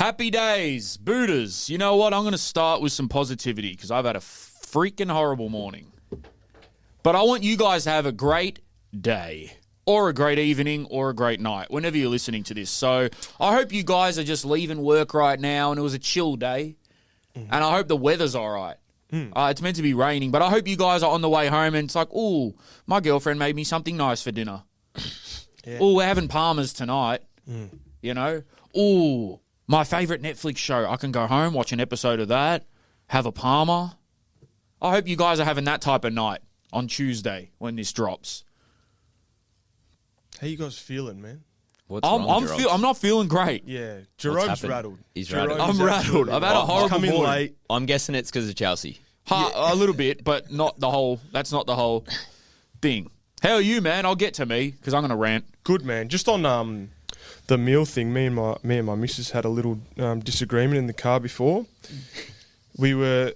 Happy days, Buddhas. You know what? I'm going to start with some positivity because I've had a freaking horrible morning. But I want you guys to have a great day or a great evening or a great night whenever you're listening to this. So I hope you guys are just leaving work right now and it was a chill day. And I hope the weather's all right. It's meant to be raining, but I hope you guys are on the way home and it's like, ooh, my girlfriend made me something nice for dinner. Yeah. Ooh, we're having Palmer's tonight. You know? Ooh, my favourite Netflix show. I can go home, watch an episode of that, have a Palmer. I hope you guys are having that type of night on Tuesday when this drops. How you guys feeling, man? I'm not feeling great. Yeah, Jerome's rattled. He's rattled. I'm rattled. I've had a horrible morning. Late. I'm guessing it's because of Chelsea. A little bit, but not the whole. That's not the whole thing. How are you, man? I'll get to me because I'm going to rant. Good, man. Just on the meal thing, me and my missus had a little disagreement in the car before. I'd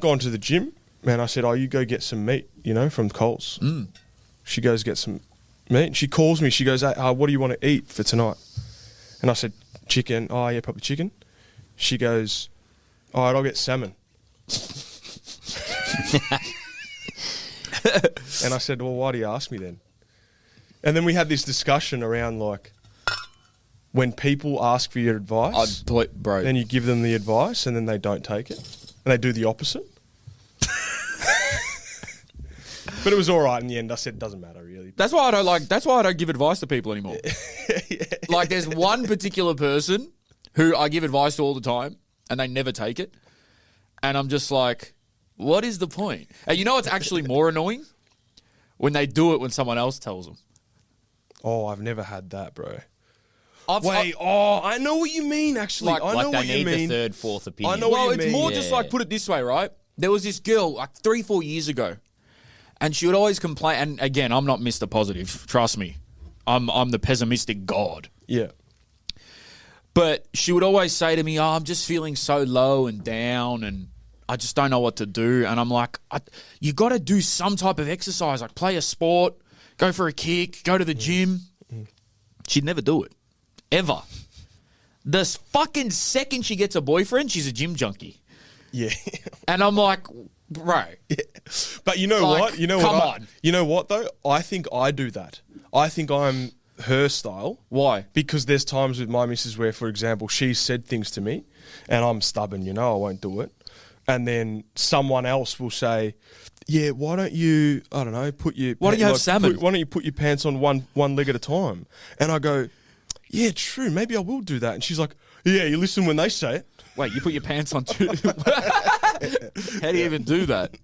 gone to the gym, and I said, you go get some meat, from Coles. She goes get some meat, and she calls me. She goes, what do you want to eat for tonight? And I said, chicken. Oh, yeah, probably chicken. She goes, all right, I'll get salmon. And I said, well, why do you ask me then? And then we had this discussion around, like, when people ask for your advice, then you give them the advice and then they don't take it. And they do the opposite. But it was all right in the end. I said, it doesn't matter, really. That's why I don't give advice to people anymore. Yeah. Like, there's one particular person who I give advice to all the time and they never take it. And I'm just like, what is the point? And you know what's actually more annoying? When they do it when someone else tells them. Oh, I've never had that, bro. I know what you mean, actually. I know what you mean. They need the third, fourth opinion. I know what you mean. It's more just like, put it this way, right? There was this girl like 3-4 years ago, and she would always complain. And again, I'm not Mr. Positive. Trust me. I'm the pessimistic god. Yeah. But she would always say to me, I'm just feeling so low and down and I just don't know what to do. And I'm like, you got to do some type of exercise, like play a sport, go for a kick, go to the gym. She'd never do it. Ever. The fucking second she gets a boyfriend, she's a gym junkie. Yeah. And I'm like, bro. Yeah. But you know what? You know come what? on. You know what, though? I think I do that. I think I'm her style. Why? Because there's times with my missus where, for example, she's said things to me and I'm stubborn, I won't do it. And then someone else will say, yeah, why don't you, I don't know, why don't you have salmon? Why don't you put your pants on one leg at a time? And I go, yeah, true, maybe I will do that. And she's like, yeah, you listen when they say it. Wait, you put your pants on too? How do you even do that?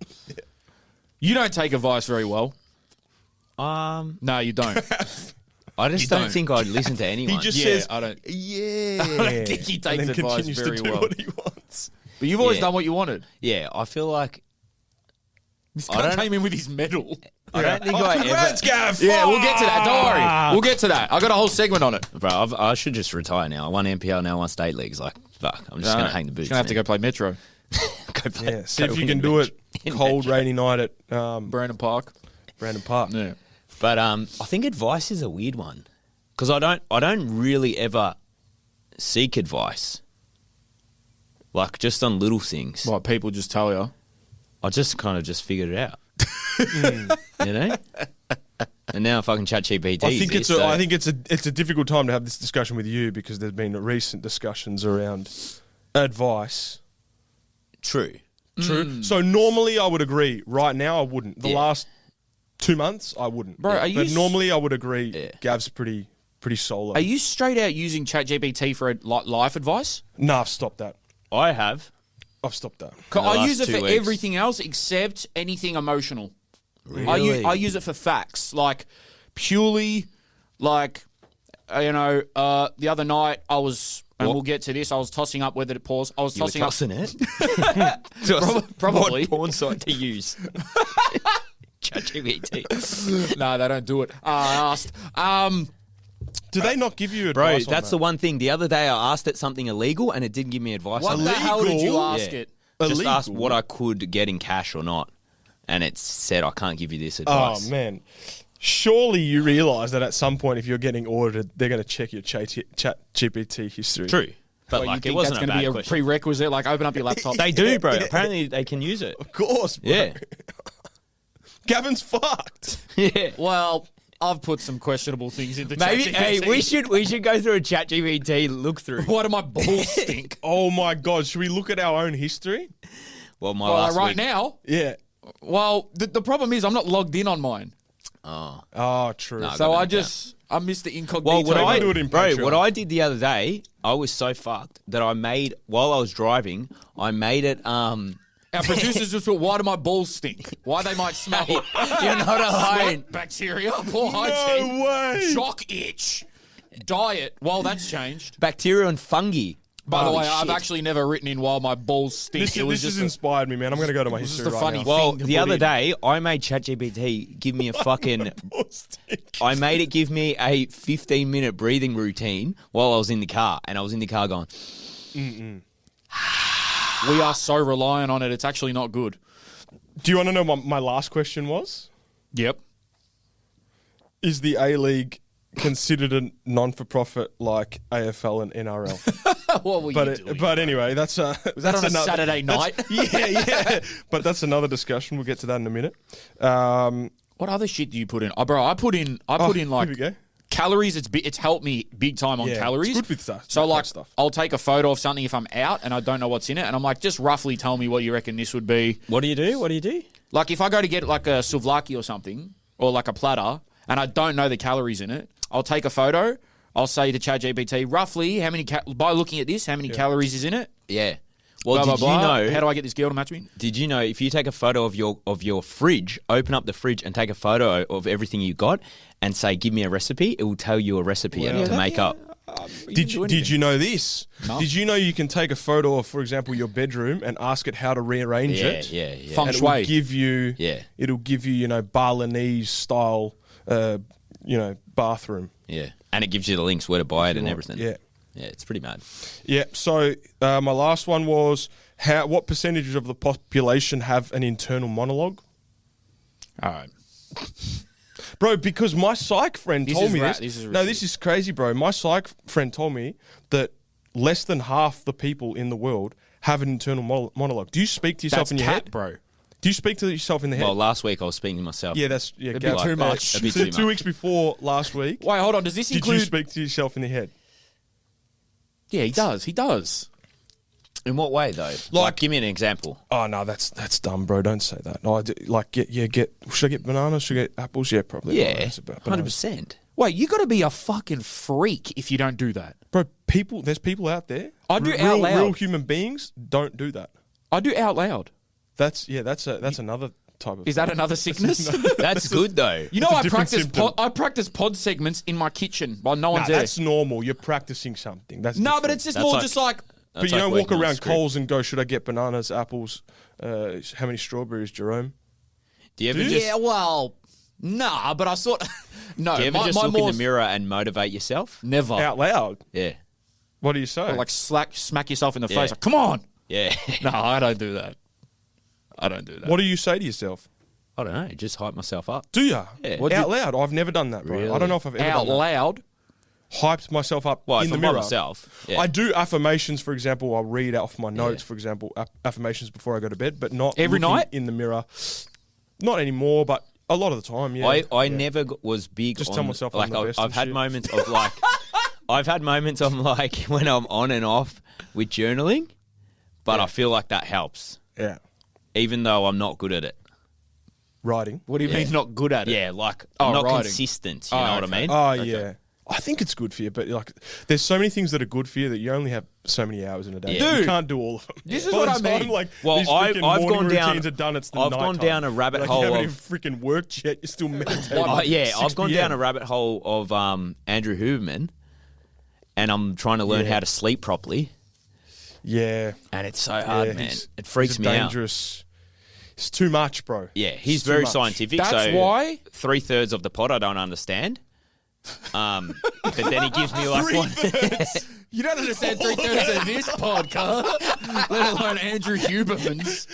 You don't take advice very well. No, you don't. I just don't think I'd listen to anyone. He just says, I don't. Yeah. I don't think he takes advice very well. What he wants. But you've always done what you wanted. Yeah, I feel like this guy came in with his medal. I don't think congrats, Gav! Yeah, we'll get to that. Don't worry. We'll get to that. I got a whole segment on it. Bro, I should just retire now. I won NPL, now I won state leagues. Like, fuck, I'm just going to hang the boots. You're going to have to go play Metro. See if you can do it. Cold, rainy night at Brandon Park. Yeah. But I think advice is a weird one because I don't really ever seek advice. Like, just on little things. Like, people just tell you. I just kind of just figured it out. And now fucking ChatGPT. I think it's a difficult time to have this discussion with you because there's been recent discussions around advice. True. So normally I would agree. Right now I wouldn't. The last 2 months I wouldn't. Bro, but normally I would agree. Yeah. Gav's pretty solo. Are you straight out using ChatGPT for life advice? No, I've stopped that. I have. I've stopped that. I use it for everything else except anything emotional. Really? I use it for facts, like purely, like the other night I was, and we'll get to this. I was tossing up whether to pause. I was tossing up. it. Probably. What porn site to use? ChatGPT. No, they don't do it. I asked. Do they not give you advice? Bro, that's the one thing. The other day I asked it something illegal and it didn't give me advice. What the hell did you ask it? Just asked what I could get in cash or not. And it said, I can't give you this advice. Oh, man. Surely you realise that at some point if you're getting audited, they're going to check your ChatGPT history. True. But you like, it think wasn't that's a going to be bad a question. prerequisite? Like, open up your laptop. They do, bro. Apparently, they can use it. Of course, bro. Yeah. Gavin's fucked. Yeah. Well, I've put some questionable things into Maybe. ChatGPT. Hey, we should go through a ChatGPT look through. Why do my balls stink? Oh my God! Should we look at our own history? Well, my Well, last right week. now. Yeah. Well, the problem is I'm not logged in on mine, Oh, true. No, so got I it down. I missed the incognito. Well, what Maybe I do it in bro, Patreon. what I did the other day, I was so fucked that I made while I was driving, I made it. Our producers just went, why do my balls stink? Why they might smell You're not alone. sweat, bacteria, poor hygiene, No way. shock itch, diet. Well, that's changed. Bacteria and fungi. By the Holy way, I've shit. actually never written in while my balls stink. This, it was this just has inspired me, man. I'm going to go to my was history just a right funny now. thing. Well, to the put other in. day, I made ChatGPT give me a fucking. I made it give me a 15-minute breathing routine while I was in the car, and I was in the car going. We are so reliant on it. It's actually not good. Do you want to know what my last question was? Yep. Is the A-League considered a non-for-profit like AFL and NRL? What were you doing? But anyway, that's was that on a Saturday night? Yeah. But that's another discussion. We'll get to that in a minute. What other shit do you put in? Oh, bro, I put in like here we go. calories. It's helped me big time on Yeah, calories. it's good with stuff. So that like, stuff. I'll take a photo of something if I'm out and I don't know what's in it, and I'm like, just roughly tell me what you reckon this would be. What do you do? What do you do? Like if I go to get like a souvlaki or something, or like a platter, and I don't know the calories in it, I'll take a photo. I'll say to ChatGPT roughly how many by looking at this, how many calories is in it. Yeah. Well, Blah, did blah, you blah. know? How do I get this girl to match me? Did you know if you take a photo of your fridge, open up the fridge and take a photo of everything you got, and say, "Give me a recipe," it will tell you a recipe to make up. Did you know this? No. Did you know you can take a photo of, for example, your bedroom and ask it how to rearrange Yeah, it? yeah, yeah. Feng And it will shui. give you, Yeah. it'll give you, Balinese style, bathroom. Yeah, and it gives you the links where to buy it and everything. Yeah. Yeah, it's pretty mad. Yeah. So my last one was what percentage of the population have an internal monologue? All right. Bro, because my psych friend This told is me ra- this. this is No, ridiculous. this is crazy, bro. My psych friend told me that less than half the people in the world have an internal monologue. Do you speak to yourself That's in your cat, head? bro. Do you speak to yourself in the head? Well, last week I was speaking to myself. yeah, that's yeah. bit Gav, too much. A bit So too 2 much. weeks before last week, Wait, hold on. Does this did you include? speak to yourself in the head? Yeah, he does. He does. In what way though? Like, give me an example. Oh no, that's dumb, bro. Don't say that. No, get. Should I get bananas? Should I get apples? Yeah, probably. Yeah, Bananas, about bananas. 100%. Wait, you got to be a fucking freak if you don't do that. Bro, there's people out there. I do real, out loud. Real human beings don't do that. I do out loud. That's another type of. Is that another sickness? That's good though. You know, It's a I different practice symptom. I practice pod segments in my kitchen while no Nah, one's there. that's normal. You're practicing something. That's No, but different. it's just That's more like- just like. But That's you like don't walk working on around script. Coles and go, should I get bananas, apples? How many strawberries, Jerome? Do you ever Do you? just, Yeah, well, nah, but I sort no. do you ever my, just my look in more- the mirror and motivate yourself? Never. Out loud. Yeah. What do you say? Or like smack yourself in the Yeah. face. Like, come on. Yeah. No, I don't do that. I don't do that. what do you say to yourself? I don't know. Just hype myself up. Do you? Yeah. What Out loud. I've never done that, bro. I Really? don't know if I've ever out done that. loud? Hyped myself up Well, in if the I'm by mirror. myself. Yeah. I do affirmations, for example. I'll read off my notes, for example, affirmations before I go to bed, but not Every looking night? in the mirror. Not anymore, but a lot of the time, yeah. I never was big Just on, tell myself I'm like the best I've and had shit. moments of like I've had moments of like when I'm on and off with journaling, but Yeah. I feel like that helps Yeah. even though I'm not good at it. Writing. What do you mean not good at it? Yeah, like Oh, I'm not writing. consistent, you Oh, know what I okay. mean? Oh, yeah. I think it's good for you, but like, there's so many things that are good for you that you only have so many hours in a day. Yeah. You Dude, can't do all of them. this is By what the I mean. time, like, Well, these I've freaking gone morning down- routines are done. It's the I've gone nighttime. down a rabbit like, hole You haven't of- even freaking worked yet. You're still meditating. Yeah, 6 I've gone PM. down a rabbit hole of Andrew Huberman, and I'm trying to learn Yeah. how to sleep properly, Yeah. and it's so hard, man. he's- It freaks he's a me out. dangerous. It's too much, bro. Yeah, he's It's too very much. scientific. That's so why- 3/3 of the pod I don't understand. But then he gives me like one. You don't understand 3/3 of this podcast, let alone Andrew Huberman's.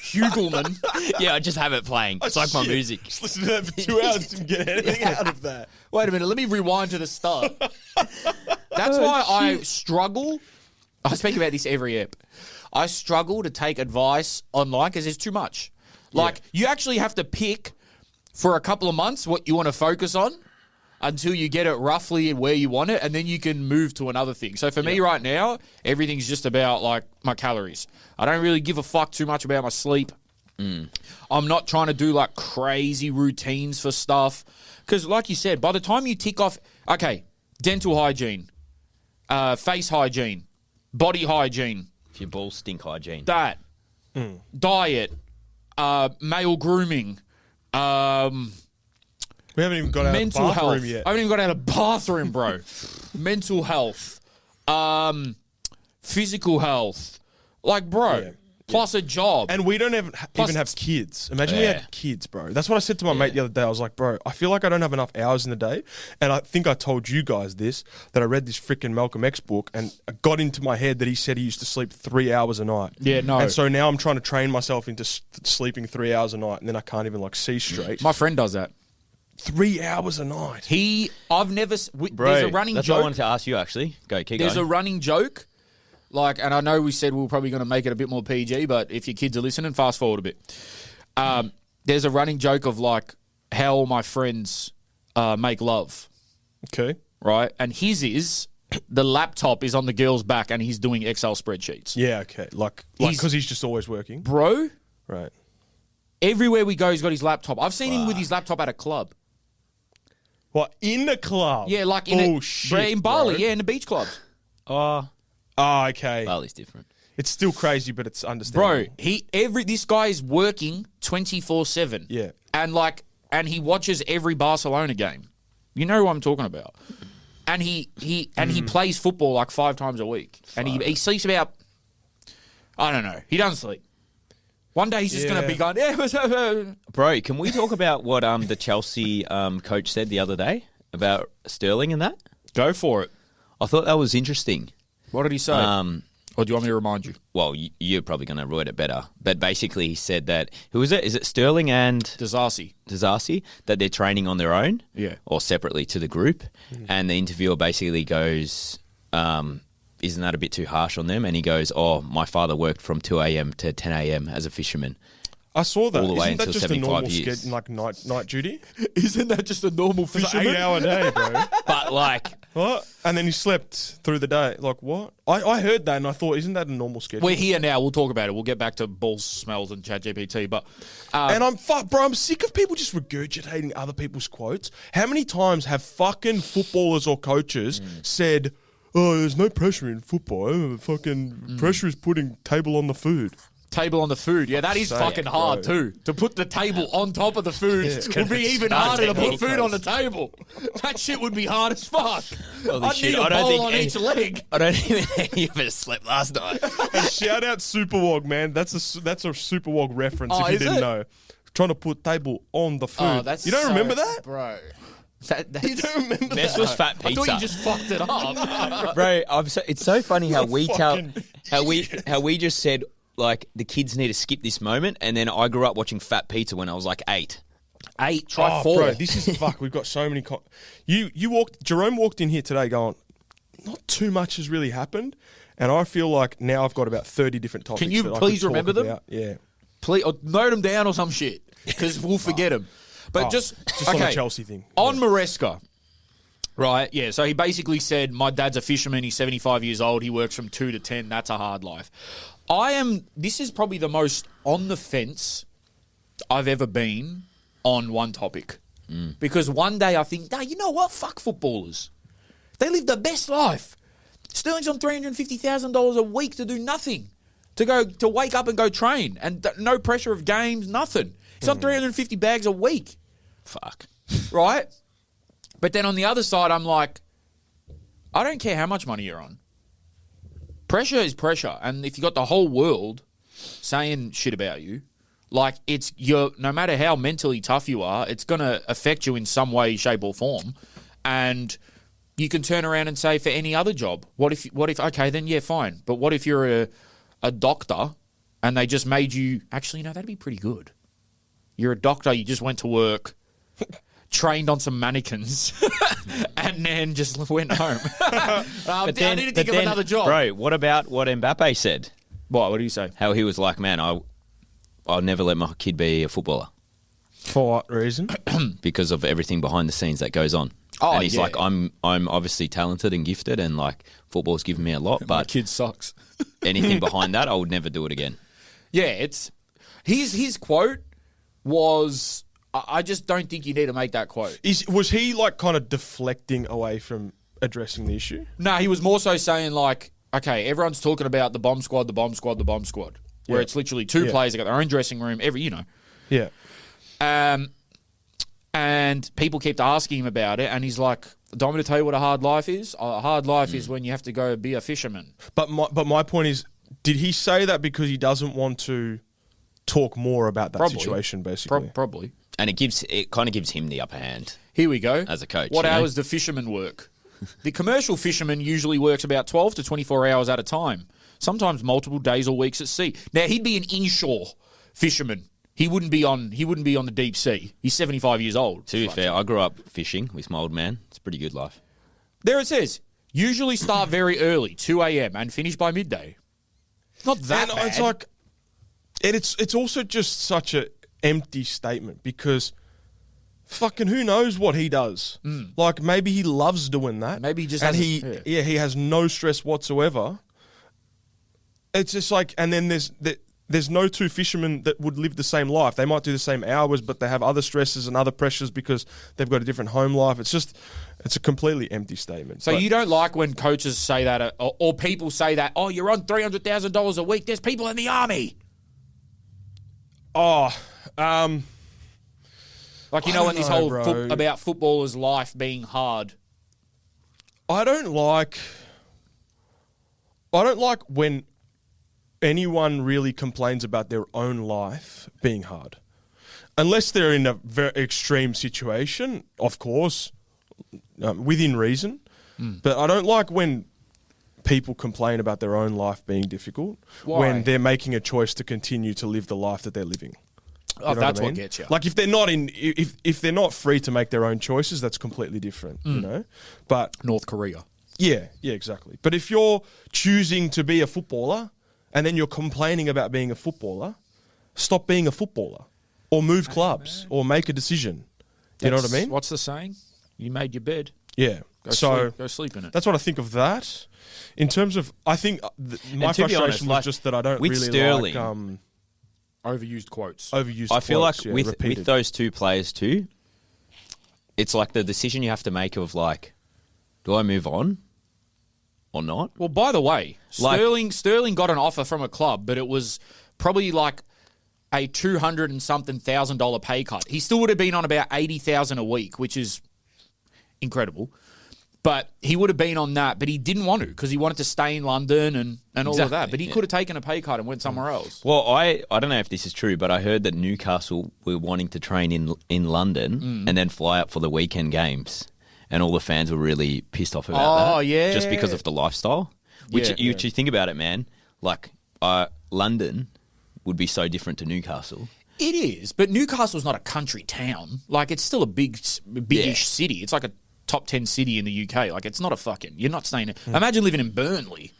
Hugelman. Yeah, I just have it playing. It's like my Shit. music. Just listen to that for 2 hours. Didn't get anything out of that. Wait a minute, let me rewind to the start. That's why I struggle. I speak about this every ep. I struggle to take advice online because there's too much. Like, you actually have to pick for a couple of months what you want to focus on until you get it roughly where you want it, and then you can move to another thing. So for me right now, everything's just about, like, my calories. I don't really give a fuck too much about my sleep. I'm not trying to do, like, crazy routines for stuff. Because, like you said, by the time you tick off, okay, dental hygiene, face hygiene, body hygiene. If your balls stink, hygiene. That. Diet. Male grooming. We haven't even got out of the Mental bathroom health. yet. I haven't even got out of the bathroom, bro. Mental health. Physical health. Like, bro. Plus a job. And we don't even have kids. Imagine we had kids, bro. That's what I said to my mate the other day. I was like, bro, I feel like I don't have enough hours in the day. And I think I told you guys this, that I read this freaking Malcolm X book and it got into my head that he said he used to sleep 3 hours a night. Yeah, no. And so now I'm trying to train myself into sleeping 3 hours a night and then I can't even like see straight. My friend does that. 3 hours a night. I've never... Bro, there's a running that's joke. what I wanted to ask you, actually. Keep There's going. a running joke. Like, and I know we said we were probably going to make it a bit more PG, but if your kids are listening, fast forward a bit. There's a running joke of, like, how all my friends make love, Okay. right? And his is the laptop is on the girl's back and he's doing Excel spreadsheets. Yeah, okay. Like because he's just always working. Bro, Right. everywhere we go, he's got his laptop. I've seen him with his laptop at a club. What, in the club? Yeah, like Bullshit, in Bali, bro. in the beach clubs. Oh, okay. Bali's different. It's still crazy, but it's understandable. Bro, this guy is working 24/7. Yeah. And he watches every Barcelona game. You know who I'm talking about. And he plays football like 5 times a week. And he sleeps about, I don't know. He doesn't sleep. One day he's just going to be going, Bro, can we talk about what the Chelsea coach said the other day about Sterling and that? Go for it. I thought that was interesting. What did he say? Or do you want me to remind you? Well, you're probably going to write it better. But basically he said that, who is it? Is it Sterling and Disasi? That they're training on their own? Yeah. Or separately to the group. And the interviewer basically goes, isn't that a bit too harsh on them? And he goes, my father worked from 2 a.m. to 10 a.m. as a fisherman. I saw that. All the way Isn't that until just a 75 normal years. like night duty? Isn't that just a normal It's an fisherman? 8-hour day, bro. But like... What? And then he slept through the day. Like, what? I heard that and I thought, isn't that a normal schedule? We're here now. We'll talk about it. We'll get back to balls, smells, and ChatGPT. But And I'm sick of people just regurgitating other people's quotes. How many times have fucking footballers or coaches said, "Oh, there's no pressure in football. Fucking pressure is putting table on the food." table on the food. Yeah, that is fucking hard too. To put the table on top of the food would be even harder to put food on the table. That shit would be hard as fuck. I'd need a bowl on each leg. I don't even think any of us slept last night. And shout out Superwog, man. That's a Superwog reference if you is didn't it? know. Trying to put table on the food. Oh, that's you don't remember that? bro? You don't remember This that? was fat I pizza. thought you just fucked it up. Bro, it's so funny how we tell Fucking how we just said like the kids need to skip this moment, and then I grew up watching Fat Pizza when I was like 8. 8, try Oh, 4. bro, this is fuck. We've got so many. Jerome walked in here today going, not too much has really happened, and I feel like now I've got about 30 different topics. Can you that I please could talk remember them? about. Yeah. Please, or note them down or some shit, because we'll forget them. But just on the Chelsea thing. On Maresca, right? Yeah. So he basically said, "My dad's a fisherman. He's 75 years old. He works from 2 to 10. That's a hard life." This is probably the most on the fence I've ever been on one topic. Because one day I think, you know what? Fuck footballers. They live the best life. Sterling's on $350,000 a week to do nothing. To wake up and go train. And no pressure of games, nothing. He's on 350 bags a week. Fuck. Right? But then on the other side, I'm like, I don't care how much money you're on. Pressure is pressure. And if you got the whole world saying shit about you, like no matter how mentally tough you are, it's going to affect you in some way, shape or form. And you can turn around and say for any other job, what if, okay, then yeah, fine. But what if you're a doctor and they just made you, actually, no, that'd be pretty good. You're a doctor, you just went to work. trained on some mannequins and then just went home. I didn't think of another job. Bro, what about what Mbappe said? What do you say? How he was like, man, I'll never let my kid be a footballer. For what reason? Because of everything behind the scenes that goes on. Oh, and he's yeah. like, I'm obviously talented and gifted, and like football's given me a lot, My but kid sucks. anything behind that, I would never do it again. Yeah, it's his quote was, I just don't think you need to make that quote. Was he like kind of deflecting away from addressing the issue? No, he was more so saying like, okay, everyone's talking about the bomb squad, where Yeah. it's literally two players that got their own dressing room, Yeah. And people kept asking him about it, and he's like, "Do you want me to tell you what a hard life is? A hard life is when you have to go be a fisherman." But my point is, did he say that because he doesn't want to talk more about that Probably. situation, basically? Probably. And it kind of gives him the upper hand. Here we go. As a coach, what you know? hours do fishermen work? The commercial fisherman usually works about 12 to 24 hours at a time, sometimes multiple days or weeks at sea. Now, he'd be an inshore fisherman. He wouldn't be on the deep sea. He's 75 years old. To be fair, I grew up fishing with my old man. It's a pretty good life. There it says, usually start very early, 2 a.m., and finish by midday. Not that And bad. it's like, and it's also just such an empty statement because fucking who knows what he does? Like maybe he loves doing that. Maybe he just and hasn't- he has no stress whatsoever. It's just like, and then there's no two fishermen that would live the same life. They might do the same hours, but they have other stresses and other pressures because they've got a different home life. It's a completely empty statement. So But- you don't like when coaches say that, or people say that, oh, you're on $300,000 a week. There's people in the army. Oh, Like, you I know, when don't this know, whole bro. about footballers' life being hard. I don't like when anyone really complains about their own life being hard. Unless they're in a very extreme situation, of course, within reason. But I don't like when people complain about their own life being difficult Why? when they're making a choice to continue to live the life that they're living. Oh, You know that's I what mean? gets you. Like if they're not if they're not free to make their own choices, that's completely different, you know? But North Korea. yeah, exactly. But if you're choosing to be a footballer and then you're complaining about being a footballer, stop being a footballer or move clubs or make a decision. You know what I mean? What's the saying? You made your bed. Yeah. Go sleep in it. That's what I think of that. In terms of, I think my And to be frustration honest, was like, just that I don't with really Sterling- like Overused quotes. overused I feel quotes, like with repeated. those two players too, it's like the decision you have to make of like, do I move on or not? Well, by the way, Like- Sterling got an offer from a club, but it was probably like a $200 and something thousand pay cut. He still would have been on about 80,000 a week, which is incredible. But he would have been on that, but he didn't want to because he wanted to stay in London and all of that. Exactly, But he yeah. could have taken a pay cut and went somewhere else. Well, I don't know if this is true, but I heard that Newcastle were wanting to train in London and then fly up for the weekend games, and all the fans were really pissed off about that. Oh, yeah. just because of the lifestyle. Which Yeah. you think about it, man. Like London would be so different to Newcastle. It is, but Newcastle's not a country town. Like, it's still a big-ish Yeah. city. It's like a top 10 city in the UK. Like, it's not a fucking... You're not staying... Imagine living in Burnley.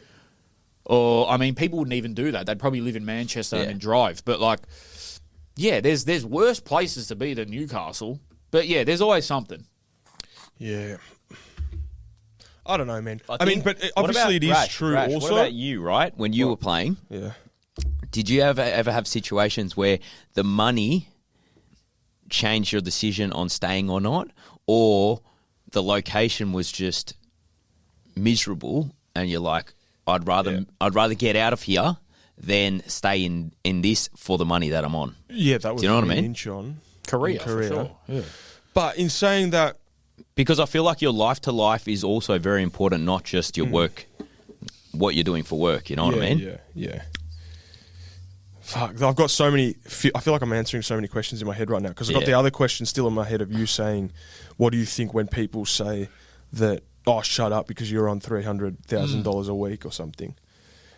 Or, I mean, people wouldn't even do that. They'd probably live in Manchester and then drive. But, like, yeah, there's worse places to be than Newcastle. But, yeah, there's always something. Yeah. I don't know, man. I think- mean, but what obviously about it is Rash? true Rash, also. What about you, right? When you were playing, Yeah. did you ever have situations where the money changed your decision on staying or not? Or the location was just miserable and you're like, I'd rather get out of here than stay in this for the money that I'm on. Yeah, that was you know what I an mean? inch on. Korea, In for sure. Yeah. But in saying that, Because I feel like your life to life is also very important, not just your work, what you're doing for work. You know what I mean? Yeah. Fuck, I've got so many. I feel like I'm answering so many questions in my head right now because I've got Yeah. the other question still in my head of you saying, "What do you think when people say that? Oh, shut up because you're on $300,000 a week or something."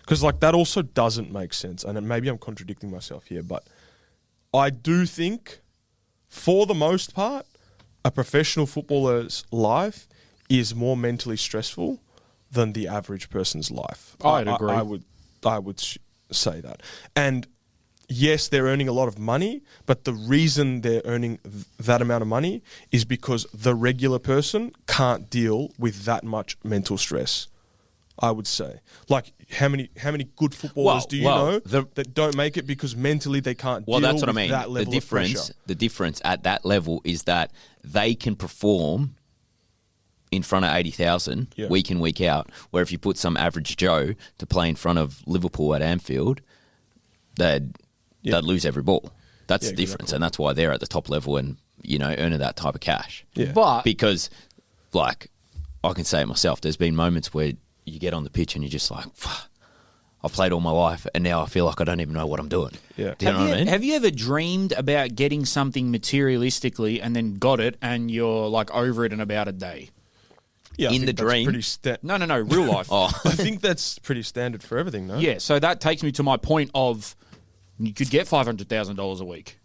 Because like that also doesn't make sense, and maybe I'm contradicting myself here, but I do think, for the most part, a professional footballer's life is more mentally stressful than the average person's life. I'd agree. I would say that. And yes, they're earning a lot of money, but the reason they're earning that amount of money is because the regular person can't deal with that much mental stress. I would say, like, how many good footballers do you know that don't make it because mentally they can't deal that's what with I mean. that level of pressure? The difference at that level is that they can perform in front of 80,000 week in, week out, where if you put some average Joe to play in front of Liverpool at Anfield, they'd lose every ball. That's the difference, and that's why they're at the top level and, earning that type of cash. Yeah. But Because, like, I can say it myself, there's been moments where you get on the pitch and you're just like, I've played all my life and now I feel like I don't even know what I'm doing. Yeah. Do you know what I mean? Have you ever dreamed about getting something materialistically and then got it and you're like over it in about a day? Yeah, In the dream? No, real life. Oh. I think that's pretty standard for everything, no? Yeah, so that takes me to my point of you could get $500,000 a week.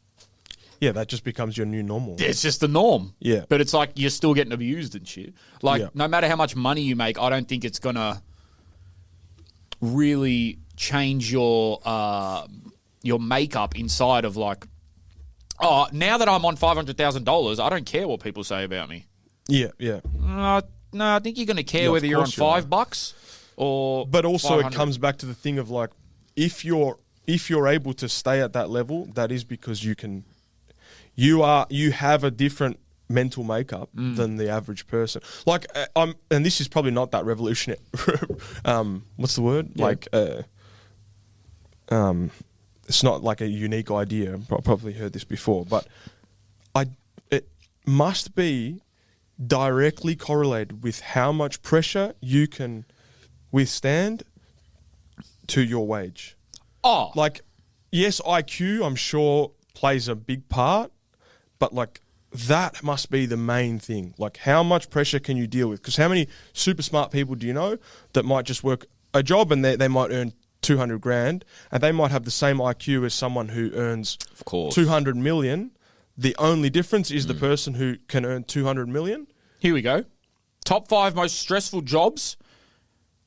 Yeah, that just becomes your new normal. It's just the norm. Yeah. But it's like you're still getting abused and shit. Like, Yeah. no matter how much money you make, I don't think it's going to really change your makeup inside of like, oh, now that I'm on $500,000, I don't care what people say about me. Yeah, yeah. No, I think you're going to care Yeah, of whether you're on course you are. $5 or But also it 500. comes back to the thing of like, if you're able to stay at that level, that is because you have a different mental makeup than the average person. Like, and this is probably not that revolutionary. What's the word? Yeah. Like, it's not like a unique idea. I probably heard this before, but it must be directly correlated with how much pressure you can withstand to your wage. Oh, Like, yes, IQ, I'm sure, plays a big part, but like, that must be the main thing. Like, how much pressure can you deal with? Because how many super smart people do you know that might just work a job and they might earn 200 grand and they might have the same IQ as someone who earns Of course. 200 million. The only difference is the person who can earn 200 million. here we go. Top 5 most stressful jobs.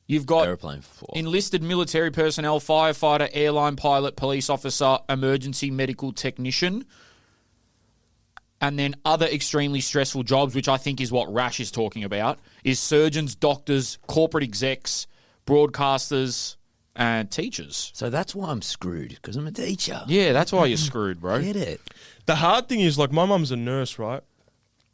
You've got Aeroplane for enlisted military personnel, firefighter, airline pilot, police officer, emergency medical technician. And then other extremely stressful jobs, which I think is what Rash is talking about, is surgeons, doctors, corporate execs, broadcasters, and teachers. So that's why I'm screwed, because I'm a teacher. Yeah, that's why you're screwed, bro. Get it? The hard thing is, like, my mum's a nurse, right?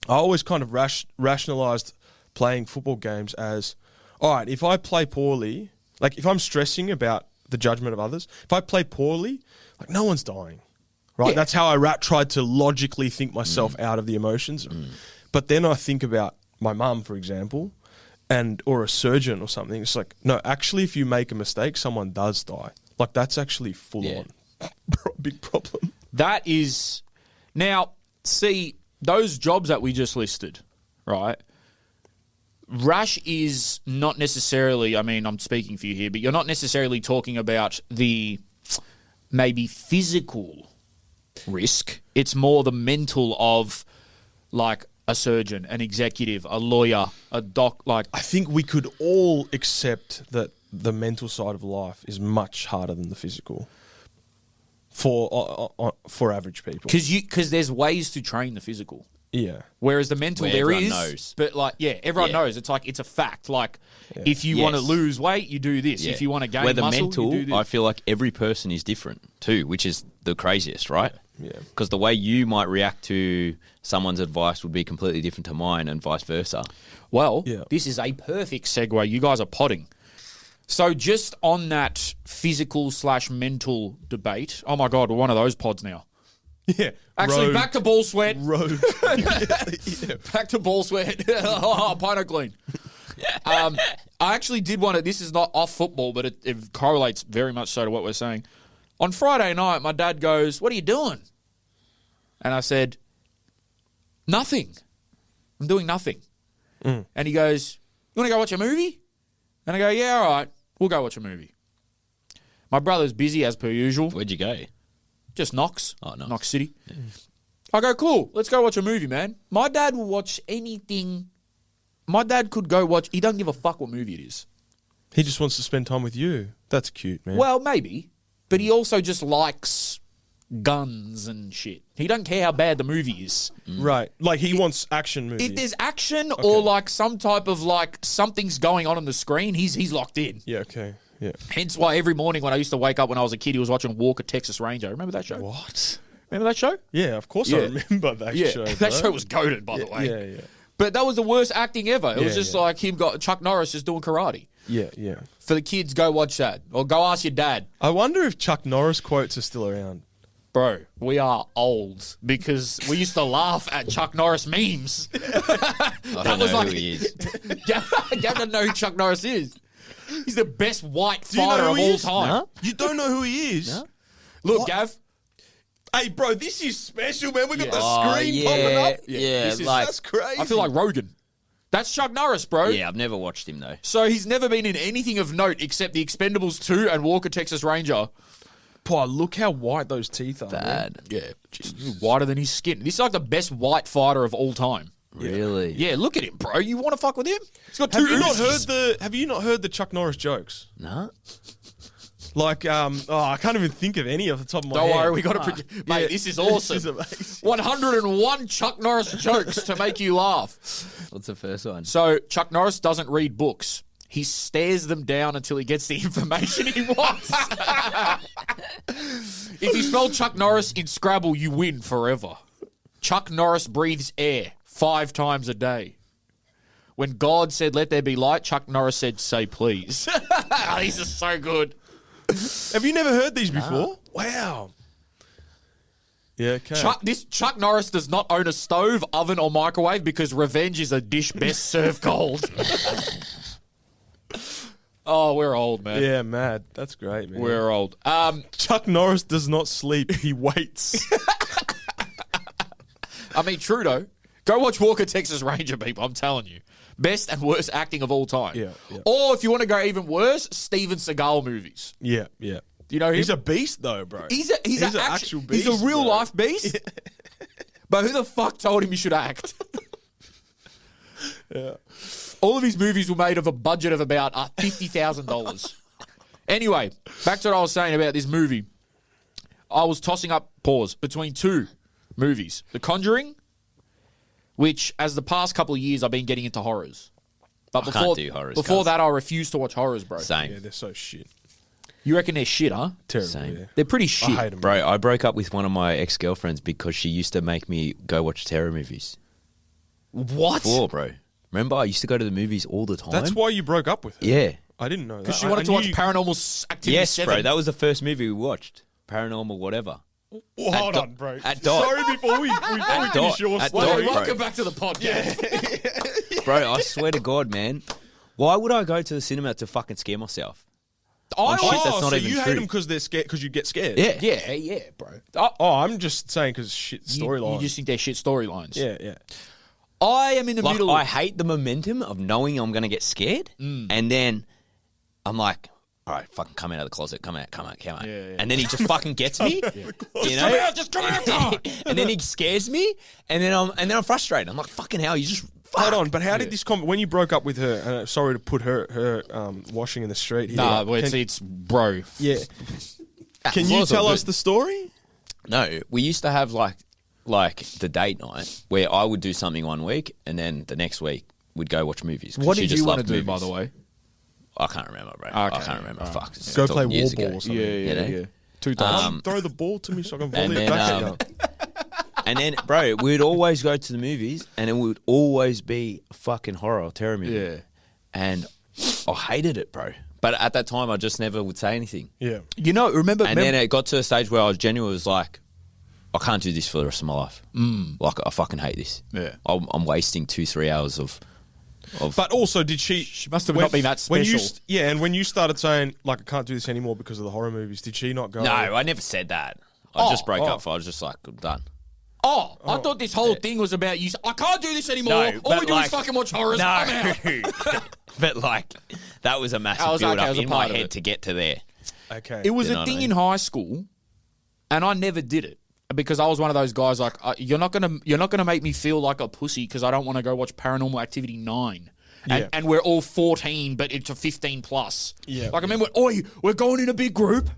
I always kind of rationalized playing football games as, all right, if I play poorly, like if I'm stressing about the judgment of others, if I play poorly, like no one's dying, right? Yeah. That's how I tried to logically think myself out of the emotions. But then I think about my mum, for example, or a surgeon or something. It's like, no, actually, if you make a mistake, someone does die. Like, that's actually full on big problem. That is... Now, see, those jobs that we just listed, right? Rash is not necessarily, I mean, I'm speaking for you here, but you're not necessarily talking about the maybe physical risk. It's more the mental of, like, a surgeon, an executive, a lawyer, a doc, like... I think we could all accept that the mental side of life is much harder than the physical for average people. Because there's ways to train the physical. Yeah. Whereas the mental, Where there everyone is, knows. but like, everyone Yeah. knows. It's like, it's a fact. Like, if you want to Yes. lose weight, you do this. Yeah. If you want to gain Where the muscle, mental, you do this. I feel like every person is different too, which is the craziest, right? Yeah. Because the way you might react to someone's advice would be completely different to mine and vice versa. Well, Yeah. this is a perfect segue. You guys are potting. So just on that physical/mental debate, oh my God, we're one of those pods now. Yeah. Actually, back to ball sweat. Road. Back to ball sweat. Pino clean. I actually did want to, this is not off football, but it correlates very much so to what we're saying. On Friday night, my dad goes, "What are you doing?" And I said, "Nothing. I'm doing nothing." And he goes, "You want to go watch a movie?" And I go, "Yeah, all right. We'll go watch a movie." My brother's busy as per usual. Where'd you go? Just Knox. Oh, Knox. Knox City. I go, cool, let's go watch a movie, man. My dad will watch anything. My dad could go watch, he doesn't give a fuck what movie it is. He just wants to spend time with you. That's cute, man. Well, maybe. But he also just likes guns and shit. He doesn't care how bad the movie is. Right. Like, he wants action movies. If there's action or like some type of like something's going on the screen, he's locked in. Yeah, okay. Yeah. Hence why every morning when I used to wake up when I was a kid, he was watching Walker, Texas Ranger. Remember that show? What? Remember that show? Yeah, of course I remember that show. That bro. show was goated, by the way. Yeah, yeah. But that was the worst acting ever. It was Yeah, just yeah. like Chuck Norris just doing karate. Yeah, yeah. For the kids, go watch that. Or go ask your dad. I wonder if Chuck Norris quotes are still around. Bro, we are old because we used to laugh at Chuck Norris memes. I don't know who he is. Gavin doesn't know who Chuck Norris is. He's the best white fighter of all time. No? You don't know who he is? No? Look, What? Gav. Hey, bro, this is special, man. We got the Oh, screen popping up. Yeah, this is- like, That's crazy. I feel like Rogan. That's Chuck Norris, bro. yeah, I've never watched him though. So he's never been in anything of note except The Expendables 2 and Walker, Texas Ranger. Boy, look how white those teeth are. man. Bad. Yeah, just whiter than his skin. This is like the best white fighter of all time. Really? Yeah, look at him, bro. You want to fuck with him? He's got two Have you not heard the Chuck Norris jokes? No. Like, I can't even think of any off the top of my Don't head. worry, we got to mate, Yeah, this is awesome. This is amazing. 101 Chuck Norris jokes to make you laugh. What's the first one? So Chuck Norris doesn't read books. He stares them down until he gets the information he wants. If you spell Chuck Norris in Scrabble, you win forever. Chuck Norris breathes air 5 times a day. When God said, "Let there be light," Chuck Norris said, "Say please." These are so good. Have you never heard these before? Wow. Yeah, okay. Chuck Norris does not own a stove, oven, or microwave because revenge is a dish best served cold. Oh, we're old, man. Yeah, mad. That's great, man. We're old. Chuck Norris does not sleep. He waits. I mean, true though. Go watch Walker, Texas Ranger, people. I'm telling you. Best and worst acting of all time. Yeah, yeah. Or if you want to go even worse, Steven Seagal movies. Yeah, yeah. Do you know him? He's a beast, though, bro. He's an actual beast. He's a real bro. life beast. But who the fuck told him he should act? Yeah. All of his movies were made of a budget of about $50,000. Anyway, back to what I was saying about this movie. I was tossing up between 2 movies. The Conjuring, which, as the past couple of years, I've been getting into horrors. But I can't do horrors, Before cuz. that, I refused to watch horrors, bro. Same. Yeah, they're so shit. You reckon they're shit, huh? Terrible. Same. Yeah. They're pretty shit. I hate them. Bro, I broke up with one of my ex-girlfriends because she used to make me go watch terror movies. What? Before, bro. Remember, I used to go to the movies all the time. That's why you broke up with her. Yeah. I didn't know that. Because she I wanted to knew watch you- Paranormal Activity Yes, 7. bro. That was the first movie we watched. Paranormal whatever. Oh, hold At on, bro. at Dot. Sorry, before we finish Dot. your At story. Dot, Well, bro. welcome back to the podcast. Bro, I swear to God, man. Why would I go to the cinema to fucking scare myself? I shit, that's Oh, not so even you hate true. them because they're scared? Because you get scared? Yeah. Yeah, bro. Oh, I'm just saying because shit You storyline. just think they're shit storylines. Yeah, yeah. I am in the Like, middle. I hate the momentum of knowing I'm going to get scared. And then I'm like, all right, fucking come out of the closet. Come out. Yeah, yeah. And then he just fucking gets me. You know? Just come out. And then he scares me. And then I'm frustrated. I'm like, fucking hell, you just... Hold on, but how did this when you broke up with her? Sorry to put her washing in the street here. Nah, well, Can- it's bro. yeah. Can you Also tell good. us the story? No, we used to have like the date night where I would do something one week and then the next week we'd go watch movies. 'cause What she did just you want to loved do, by movies. the way? I can't remember, bro. Okay. I can't remember. Fuck. it's Go talking play wall years ball ago. or something. You know? 2 times. Throw the ball to me so I can And volley it then, back at you. And then, bro, we'd always go to the movies and it would always be a fucking horror or terror movie. Yeah. And I hated it, bro. But at that time, I just never would say anything. Yeah. You know, remember... And then it got to a stage where I was genuinely like, I can't do this for the rest of my life. Like, I fucking hate this. Yeah. I'm wasting 2-3 hours of But also, did she? She must have not been that When you, special. and when you started saying like I can't do this anymore because of the horror movies, did she not go? No, I never said that. I just broke up. I was just like, I'm done. I thought this whole thing was about you. I can't do this anymore. No, All we but do like- is fucking watch horrors. No. I'm out. But like, that was a massive I was build okay, I up was a in my part of head it. to get to there. Okay. It was You know a what thing I in mean? high school, and I never did it. because I was one of those guys like you're not gonna make me feel like a pussy because I don't want to go watch Paranormal Activity 9. And we're all 14, but it's a 15 plus. Yeah. Like I remember, we're going in a big group.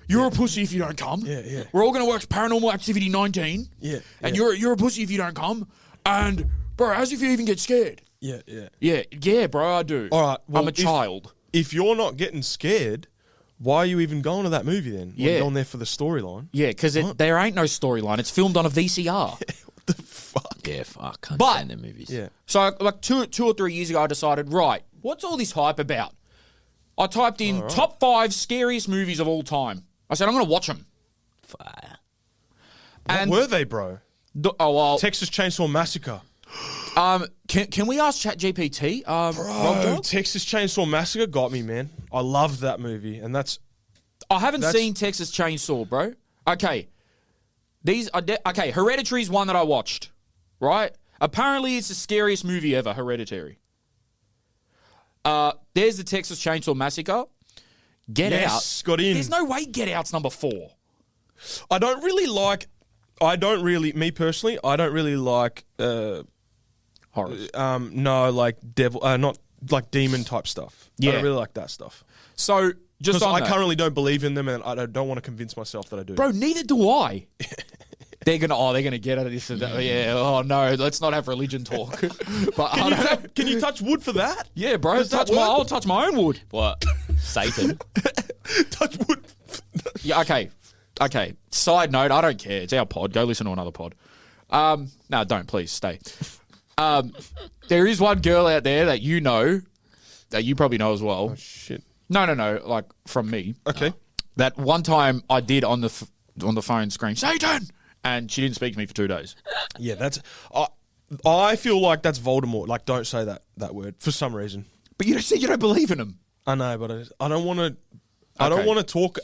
You're a pussy if you don't come. Yeah. We're all going to watch Paranormal Activity 19. Yeah. And you're a pussy if you don't come. And bro, as if you even get scared. Yeah, bro, I do. All right. Well, I'm a child. If you're not getting scared, why are you even going to that movie then? Yeah. You're going there for the storyline. Yeah, because there ain't no storyline. It's filmed on a VCR. What the fuck? Yeah, fuck. Can't But- stand their movies. Yeah. So like two or 3 years ago, I decided, right, what's all this hype about? I typed in top 5 scariest movies of all time. I said, I'm going to watch them. Fire. And What were they, bro? well, Texas Chainsaw Massacre. can we ask ChatGPT? Rob Bro, Dog? Texas Chainsaw Massacre got me, man. I loved that movie, and that's I haven't seen Texas Chainsaw, bro. Okay. These are okay, Hereditary is one that I watched, right? Apparently it's the scariest movie ever, Hereditary. There's the Texas Chainsaw Massacre. Get Yes, Out. got in. There's no way Get Out's number 4. I don't really, me personally, I don't really like, Horrors. no, like devil, not like demon type stuff. I Yeah. don't really like that stuff. So, just Because on I that, currently don't believe in them, and I don't want to convince myself that I do. bro, neither do I. They're gonna get out of this and that. Yeah, oh no, let's not have religion talk. But I don't, Can you touch wood for that? yeah, bro, Does that work? I'll touch my own wood. What? Satan. Touch wood. Yeah, okay. Side note, I don't care. It's our pod. Go listen to another pod. No, don't, please, stay. There is one girl out there that you know, that you probably know as well. Oh, shit. No, like from me. Okay. That one time I did on the phone scream, Satan! And she didn't speak to me for 2 days. Yeah, that's. I feel like that's Voldemort. Like, don't say that word for some reason. But you don't believe in them. I know, but I don't want to. I don't want to talk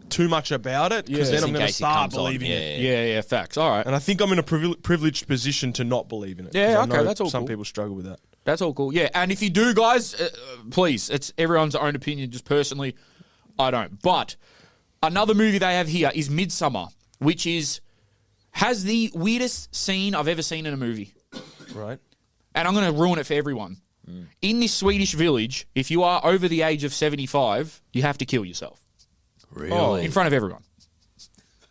too much about it because then Just I'm in going to case it start comes on. believing it. Yeah, facts. All right. And I think I'm in a privileged position to not believe in it. 'cause Yeah, I okay, know that's all some cool. people struggle with that. That's all cool. Yeah, and if you do, guys, please, it's everyone's own opinion. Just personally, I don't. But another movie they have here is Midsummer, which has the weirdest scene I've ever seen in a movie. Right. And I'm going to ruin it for everyone. In this Swedish village, if you are over the age of 75, you have to kill yourself. Really? In front of everyone.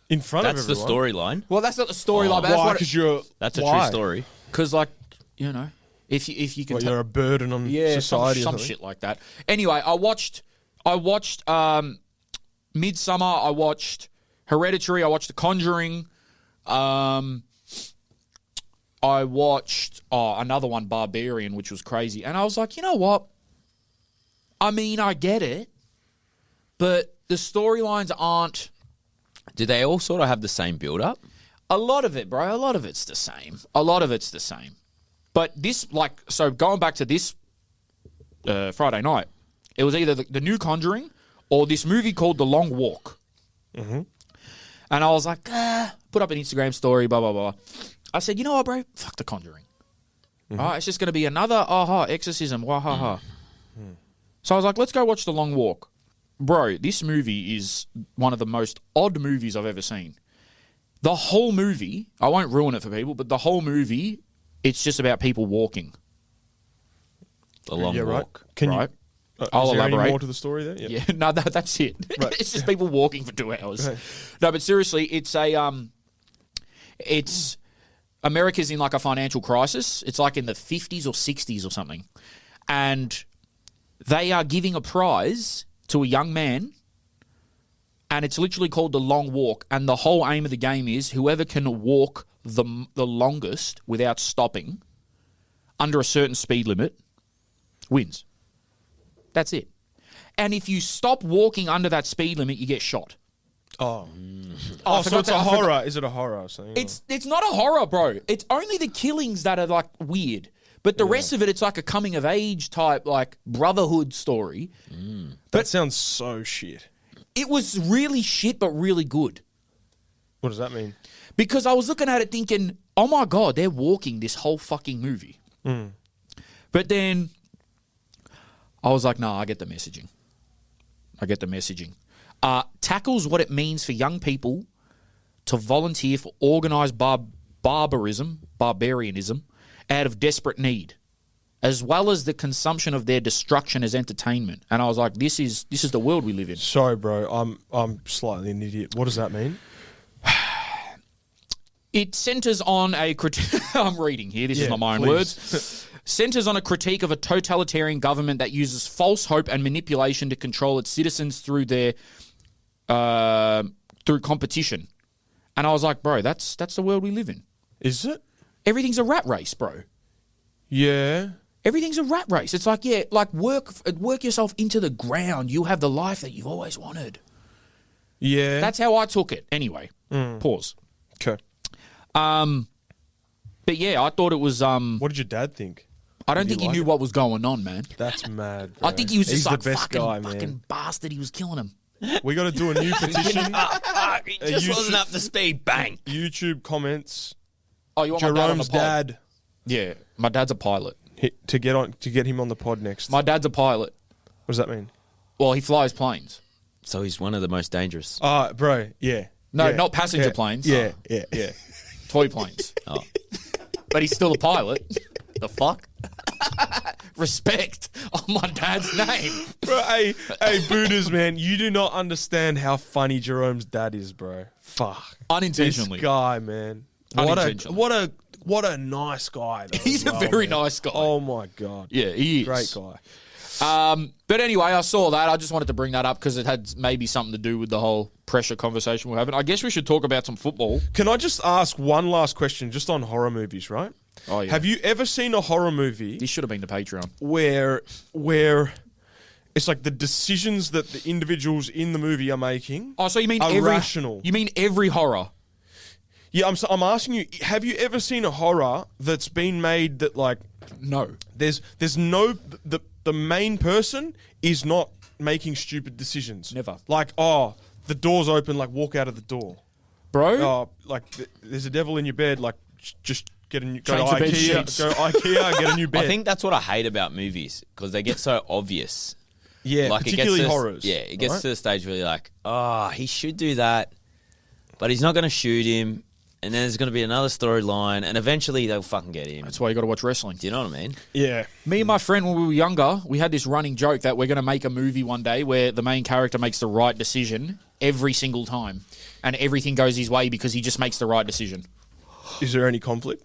In front That's of the everyone. storyline. Well, that's not the storyline, but Why? that's Because you're. That's a why? true story. because, like, you know, if you can What, you're a burden on society. or some something? shit like that. Anyway, I watched Midsummer. I watched Hereditary. I watched The Conjuring. I watched another one, Barbarian, which was crazy. And I was like, you know what? I mean, I get it, but the storylines aren't. Do they all sort of have the same build-up? A lot of it, bro. A lot of it's the same. But this, like, so going back to this Friday night, it was either the new Conjuring or this movie called The Long Walk. Mm-hmm. And I was like, put up an Instagram story, blah, blah, blah. I said, you know what, bro? Fuck The Conjuring. Mm-hmm. All right, it's just going to be another exorcism, wahaha. Mm-hmm. So I was like, let's go watch The Long Walk. Bro, this movie is one of the most odd movies I've ever seen. The whole movie, I won't ruin it for people, but the whole movie, it's just about people walking. The long Yeah, right. walk. Can right? you? I'll is there elaborate. any more to the story there? Yeah, no, that's it. Right. It's just people walking for 2 hours. Right. No, but seriously, it's America's in like a financial crisis. It's like in the 50s or 60s or something. And they are giving a prize to a young man, and it's literally called The Long Walk. And the whole aim of the game is whoever can walk the longest without stopping under a certain speed limit wins. That's it. And if you stop walking under that speed limit, you get shot. Oh. I So forgot it's that- a I forgot- horror. Is it a horror? Or something? It's not a horror, bro. It's only the killings that are like weird. But the rest of it, it's like a coming of age type, like brotherhood story. That sounds so shit. It was really shit, but really good. What does that mean? Because I was looking at it thinking, oh my God, they're walking this whole fucking movie. But then I was like, nah, I get the messaging. Tackles what it means for young people to volunteer for organised barbarianism out of desperate need, as well as the consumption of their destruction as entertainment. And I was like, this is the world we live in. Sorry, bro. I'm slightly an idiot. What does that mean? It centres on a critique. I'm reading here. This is not my own words. Centres on a critique of a totalitarian government that uses false hope and manipulation to control its citizens through their through competition. And I was like, bro, that's the world we live in. Is it? Everything's a rat race, bro. Yeah. Everything's a rat race. It's like, yeah, like work yourself into the ground. You'll have the life that you've always wanted. Yeah. That's how I took it. Anyway, pause. Okay. But yeah, I thought it was. What did your dad think? I don't think he knew what was going on, man. That's mad, bro. I think he was just He's like the best guy, man. fucking bastard. He was killing him. We got to do a new petition. He just wasn't up to speed. Bang. YouTube comments. Oh, you want my dad on the Jerome's pod? dad Yeah, my dad's a pilot. to get him on the pod next. My dad's a pilot. What does that mean? Well, he flies planes. So he's one of the most dangerous. Bro, yeah. No, Yeah. not passenger Yeah. planes. Yeah, Oh, yeah. yeah, toy planes. Oh. But he's still a pilot. The fuck? Respect on my dad's name. Bro, hey, Buddhas, man, you do not understand how funny Jerome's dad is, bro. Fuck. Unintentionally. This guy, man. Unintentionally. What a nice guy, though. He's as a well, very man. nice guy. Oh my god. Yeah, he is. Great guy. But anyway, I saw that. I just wanted to bring that up because it had maybe something to do with the whole pressure conversation we're having. I guess we should talk about some football. Can I just ask one last question just on horror movies, right? Oh, yeah. Have you ever seen a horror movie This should have been the Patreon. where it's like the decisions that the individuals in the movie are making Oh, so you mean are every rational? You mean every horror? Yeah, I'm asking you, have you ever seen a horror that's been made that like No. there's no the main person is not making stupid decisions. Never. Like, the door's open, like walk out of the door. Bro? There's a devil in your bed, like just go to Change the bed sheets. Go IKEA, get a new bed. I think that's what I hate about movies because they get so obvious. yeah, Like particularly it gets to, horrors. Yeah, it gets right? to the stage where you're like, he should do that, but he's not going to shoot him. And then there's going to be another storyline, and eventually they'll fucking get him. That's why you got to watch wrestling. Do you know what I mean? Yeah. Me and my friend, when we were younger, we had this running joke that we're going to make a movie one day where the main character makes the right decision every single time. And everything goes his way because he just makes the right decision. Is there any conflict?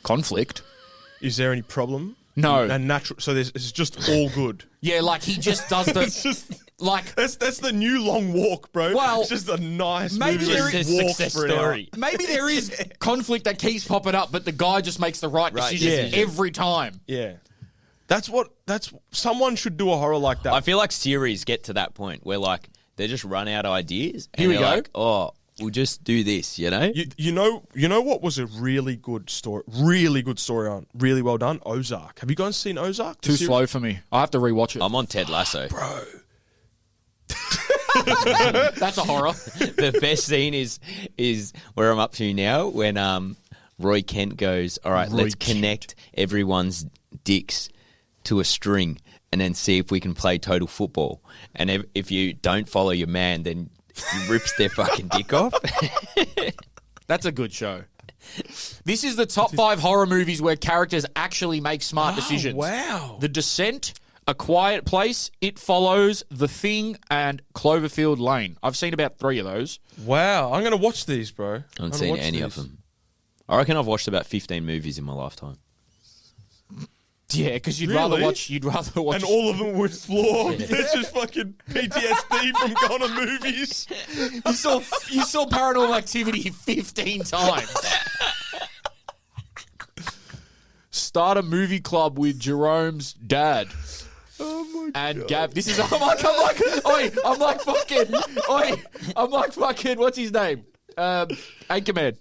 Conflict? Is there any problem? No. And natural. So it's just all good. Yeah, like he just does the... It's just like... that's the new long walk, bro. Well, it's just a nice maybe movie. there Just is- walk success for an hour. story. Maybe there is conflict that keeps popping up, but the guy just makes the right decision yeah. every time. Yeah. That's someone should do a horror like that. I feel like series get to that point where like they just run out of ideas. And Here we they're go. Like, we'll just do this, you know? You know what was a really good story on, really well done? Ozark. Have you guys seen Ozark? Too slow for me. I have to rewatch it. I'm on Ted Lasso. Bro. That's a horror. The best scene is where I'm up to now when Roy Kent goes, all right, Roy let's connect everyone's dicks to a string and then see if we can play total football. And if you don't follow your man, then he rips their fucking dick off. That's a good show. This is the top 5 horror movies where characters actually make smart decisions. Wow. The Descent, A Quiet Place, It Follows, The Thing, and Cloverfield Lane. I've seen about 3 of those. Wow. I'm going to watch these, bro. I haven't seen any of them. I reckon I've watched about 15 movies in my lifetime. Yeah, because you'd Really? rather watch. And all of them were floor. It's just fucking PTSD from going to movies. you saw Paranormal Activity 15 times. Start a movie club with Jerome's dad. Oh my And Gav, this is I'm like fucking what's his name? Anchorman.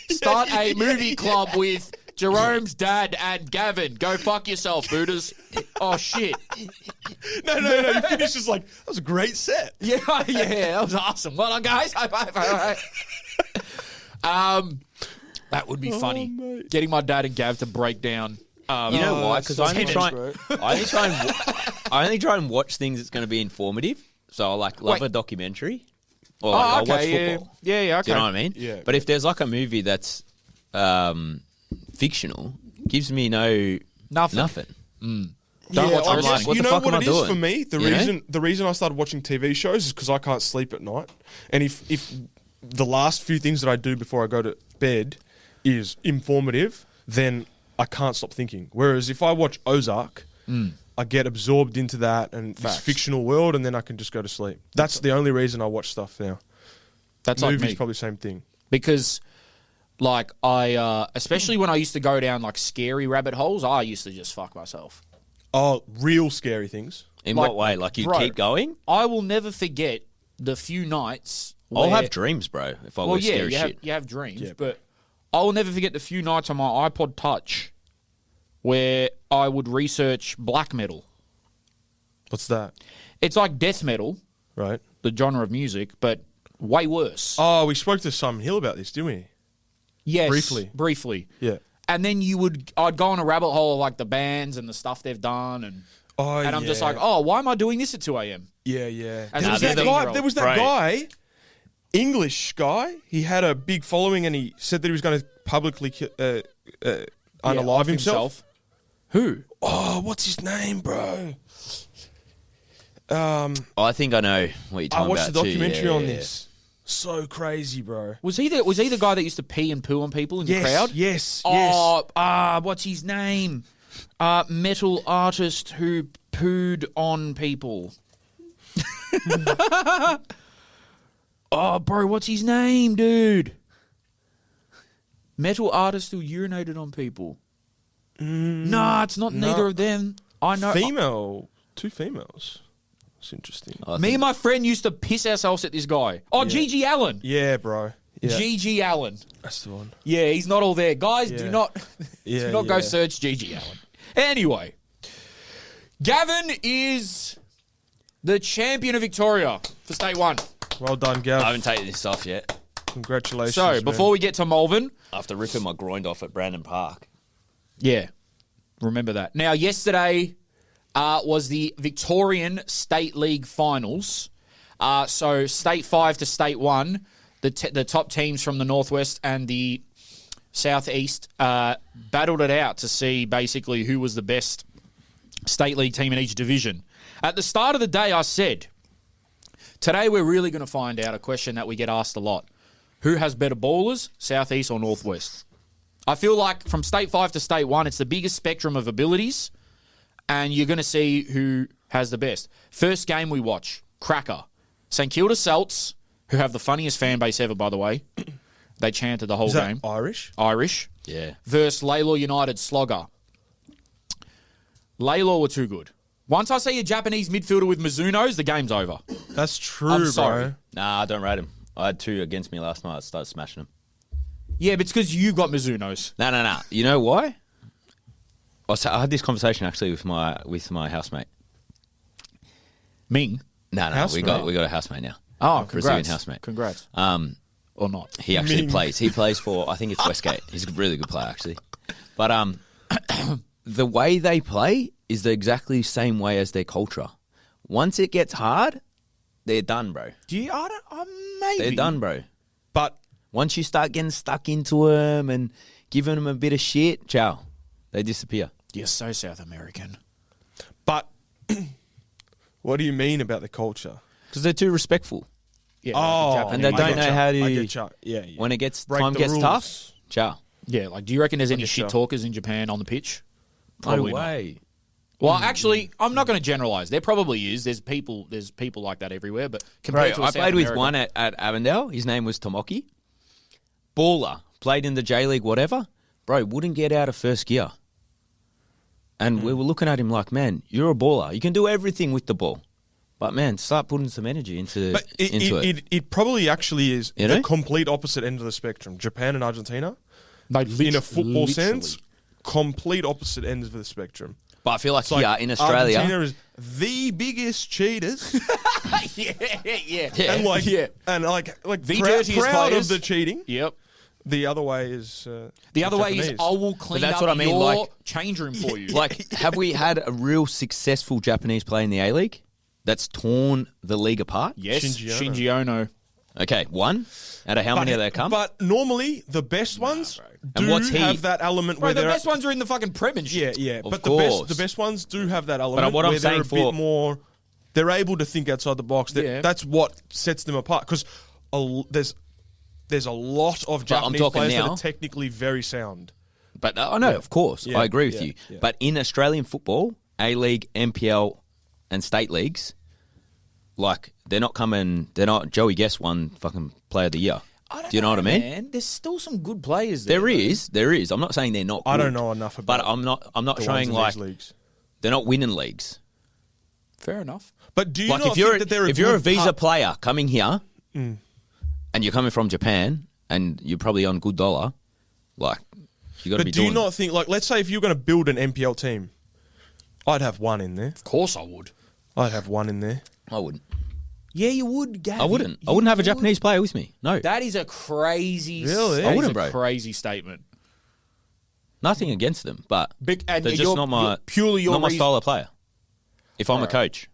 Start a movie club with Jerome's dad and Gavin. Go fuck yourself, Buddhas. Oh shit. No. He finishes like, that was a great set. Yeah, that was awesome. Well done, guys. High five. That would be funny. mate. Getting my dad and Gav to break down. You know why? Because I only tennis, try and watch things that's going to be informative. So I love Wait. a documentary. Or like, I'll okay, watch yeah. football. Yeah, okay. Do you know what I mean? Yeah. But if there's like a movie that's fictional, gives me nothing. Don't watch I wrestling. guess, What you the know fuck what am it I is doing? for me? The reason I started watching TV shows is because I can't sleep at night. And if the last few things that I do before I go to bed is informative, then I can't stop thinking. Whereas if I watch Ozark, I get absorbed into that and this fictional world, and then I can just go to sleep. That's the only reason I watch stuff now. That's Movies like me. probably the same thing. Because, like, I, especially when I used to go down, like, scary rabbit holes, I used to just fuck myself. Oh, real scary things. In Like, what way? Like you bro, keep going? I will never forget the few nights I'll where- have dreams, bro, if I watch scary shit. you have dreams, Yeah. but I will never forget the few nights on my iPod Touch where I would research black metal. What's that? It's like death metal, Right. the genre of music, but way worse. Oh, we spoke to Simon Hill about this, didn't we? Yes, briefly. Yeah. And then I'd go on a rabbit hole of like the bands and the stuff they've done, and I'm just like, oh, why am I doing this at 2 a.m.? Yeah, yeah. As There a was that 15-year-old. guy. There was that guy, English guy. He had a big following, and he said that he was going to publicly unalive off himself. Who? Oh, what's his name, bro? I think I know what you're I talking watched about the documentary too. Yeah, on yeah, this. So crazy, bro. Was he the guy that used to pee and poo on people in the crowd? Yes, yes. Oh, what's his name? Metal artist who pooed on people. Oh, bro, what's his name, dude? Metal artist who urinated on people. Nah, it's not neither of them. I know. Female. Two females. It's interesting. I Me think- and my friend used to piss ourselves at this guy. Oh, Gigi Allen. Yeah, bro. Yeah. Gigi Allen. That's the one. Yeah, he's not all there. Guys, do Yeah. not, Yeah, do not go yeah. search Gigi Allen. Anyway, Gavin is the champion of Victoria for State 1. Well done, I Gav. haven't taken this off yet. Congratulations. So, man. before we get to Malvern, After ripping my groin off at Brandon Park. yeah, remember that. Now, yesterday was the Victorian State League finals. So, State 5 to State 1, the top teams from the Northwest and the Southeast battled it out to see basically who was the best State League team in each division. At the start of the day, I said, today we're really going to find out a question that we get asked a lot. Who has better ballers, Southeast or Northwest? I feel like from State 5 to State 1, it's the biggest spectrum of abilities, and you're going to see who has the best. First game we watch, cracker. St Kilda Celts, who have the funniest fan base ever, by the way. They chanted the whole Is that game. Irish? Irish. Yeah. Versus Laylaw United Slogger. Laylaw were too good. Once I see a Japanese midfielder with Mizunos, the game's over. That's true, I'm bro. sorry. Nah, I don't rate him. I had 2 against me last night. I started smashing them. Yeah, but it's because you got Mizunos. No. You know why? I had this conversation actually with my housemate. Ming. No, we Housemate? got a housemate now. Oh, Brazilian congrats. housemate. Congrats. Or not. He actually Ming. plays. He plays for, I think it's Westgate. He's a really good player, actually. But the way they play is the exactly same way as their culture. Once it gets hard, they're done, bro. Do you? Maybe. They're done, bro. But Once you start getting stuck into them and giving them a bit of shit, ciao. They disappear. You're so South American. what do you mean about the culture? Because they're too respectful. Yeah, Oh, like And they I don't get know ya. how I to... get ya. Yeah. When it gets Break time the gets rules. tough, ciao. Yeah, like, do you reckon there's any get shit ya. talkers in Japan on the pitch? No Probably not. way. Well, actually, I'm not going to generalize. There probably is. There's people like that everywhere. But Bro, compared to a I South played with America- one at Avondale. His name was Tomoki. Baller. Played in the J-League, whatever. Bro, wouldn't get out of first gear. And we were looking at him like, man, you're a baller. You can do everything with the ball. But, man, start putting some energy into But it. it probably actually is You know? the complete opposite end of the spectrum. Japan and Argentina, No, in a football literally. sense, complete opposite ends of the spectrum. But I feel like, It's like here in Australia... Argentina is the biggest cheaters, yeah. Yeah. and like Yeah. the The dirtiest proud players. of the cheating. Yep. The other way is The other way is, Japanese. I will clean that's up what I mean, your like- change room for you. Like, have we had a real successful Japanese player in the A-League that's torn the league apart? yes, Shinji Shinji Ono. Okay, one out of how many of they come? But normally, the best ones And do what's he? have that element Bro, where the they're... best ones are in the fucking Prem and shit. Yeah. Of But course. the best ones do have that element what I'm where they're saying a for- bit more... They're able to think outside the box. Yeah. That's what sets them apart. Because there's a lot of I'm Japanese talking players that now- are technically very sound. But I know, of course, Yeah, I agree with yeah, you. yeah. But in Australian football, A-League, NPL, and state leagues, like they're not coming. They're not. Joey Guess won fucking Player of the Year. Do you know what I mean? Man, there's still some good players there. There is. I'm not saying they're not. Good, I don't know enough about But I'm not the ones showing in like these leagues. they're not winning leagues. Fair enough. But do you Like not if you're think that they're if you're a good visa part- player coming here, and you're coming from Japan, and you're probably on good dollar, like you got to But be do doing. you not think, like, let's say if you're going to build an NPL team, I'd have one in there. Of course I would. I'd have one in there. I wouldn't. Yeah, you would, Gavin. I wouldn't. I You wouldn't have a would. Japanese player with me. No, That is a crazy. Really? that I is wouldn't, a bro. Crazy statement. nothing against them, but And they're just you're- not my you're purely your not my reason- style of player. If I'm a Alright. coach,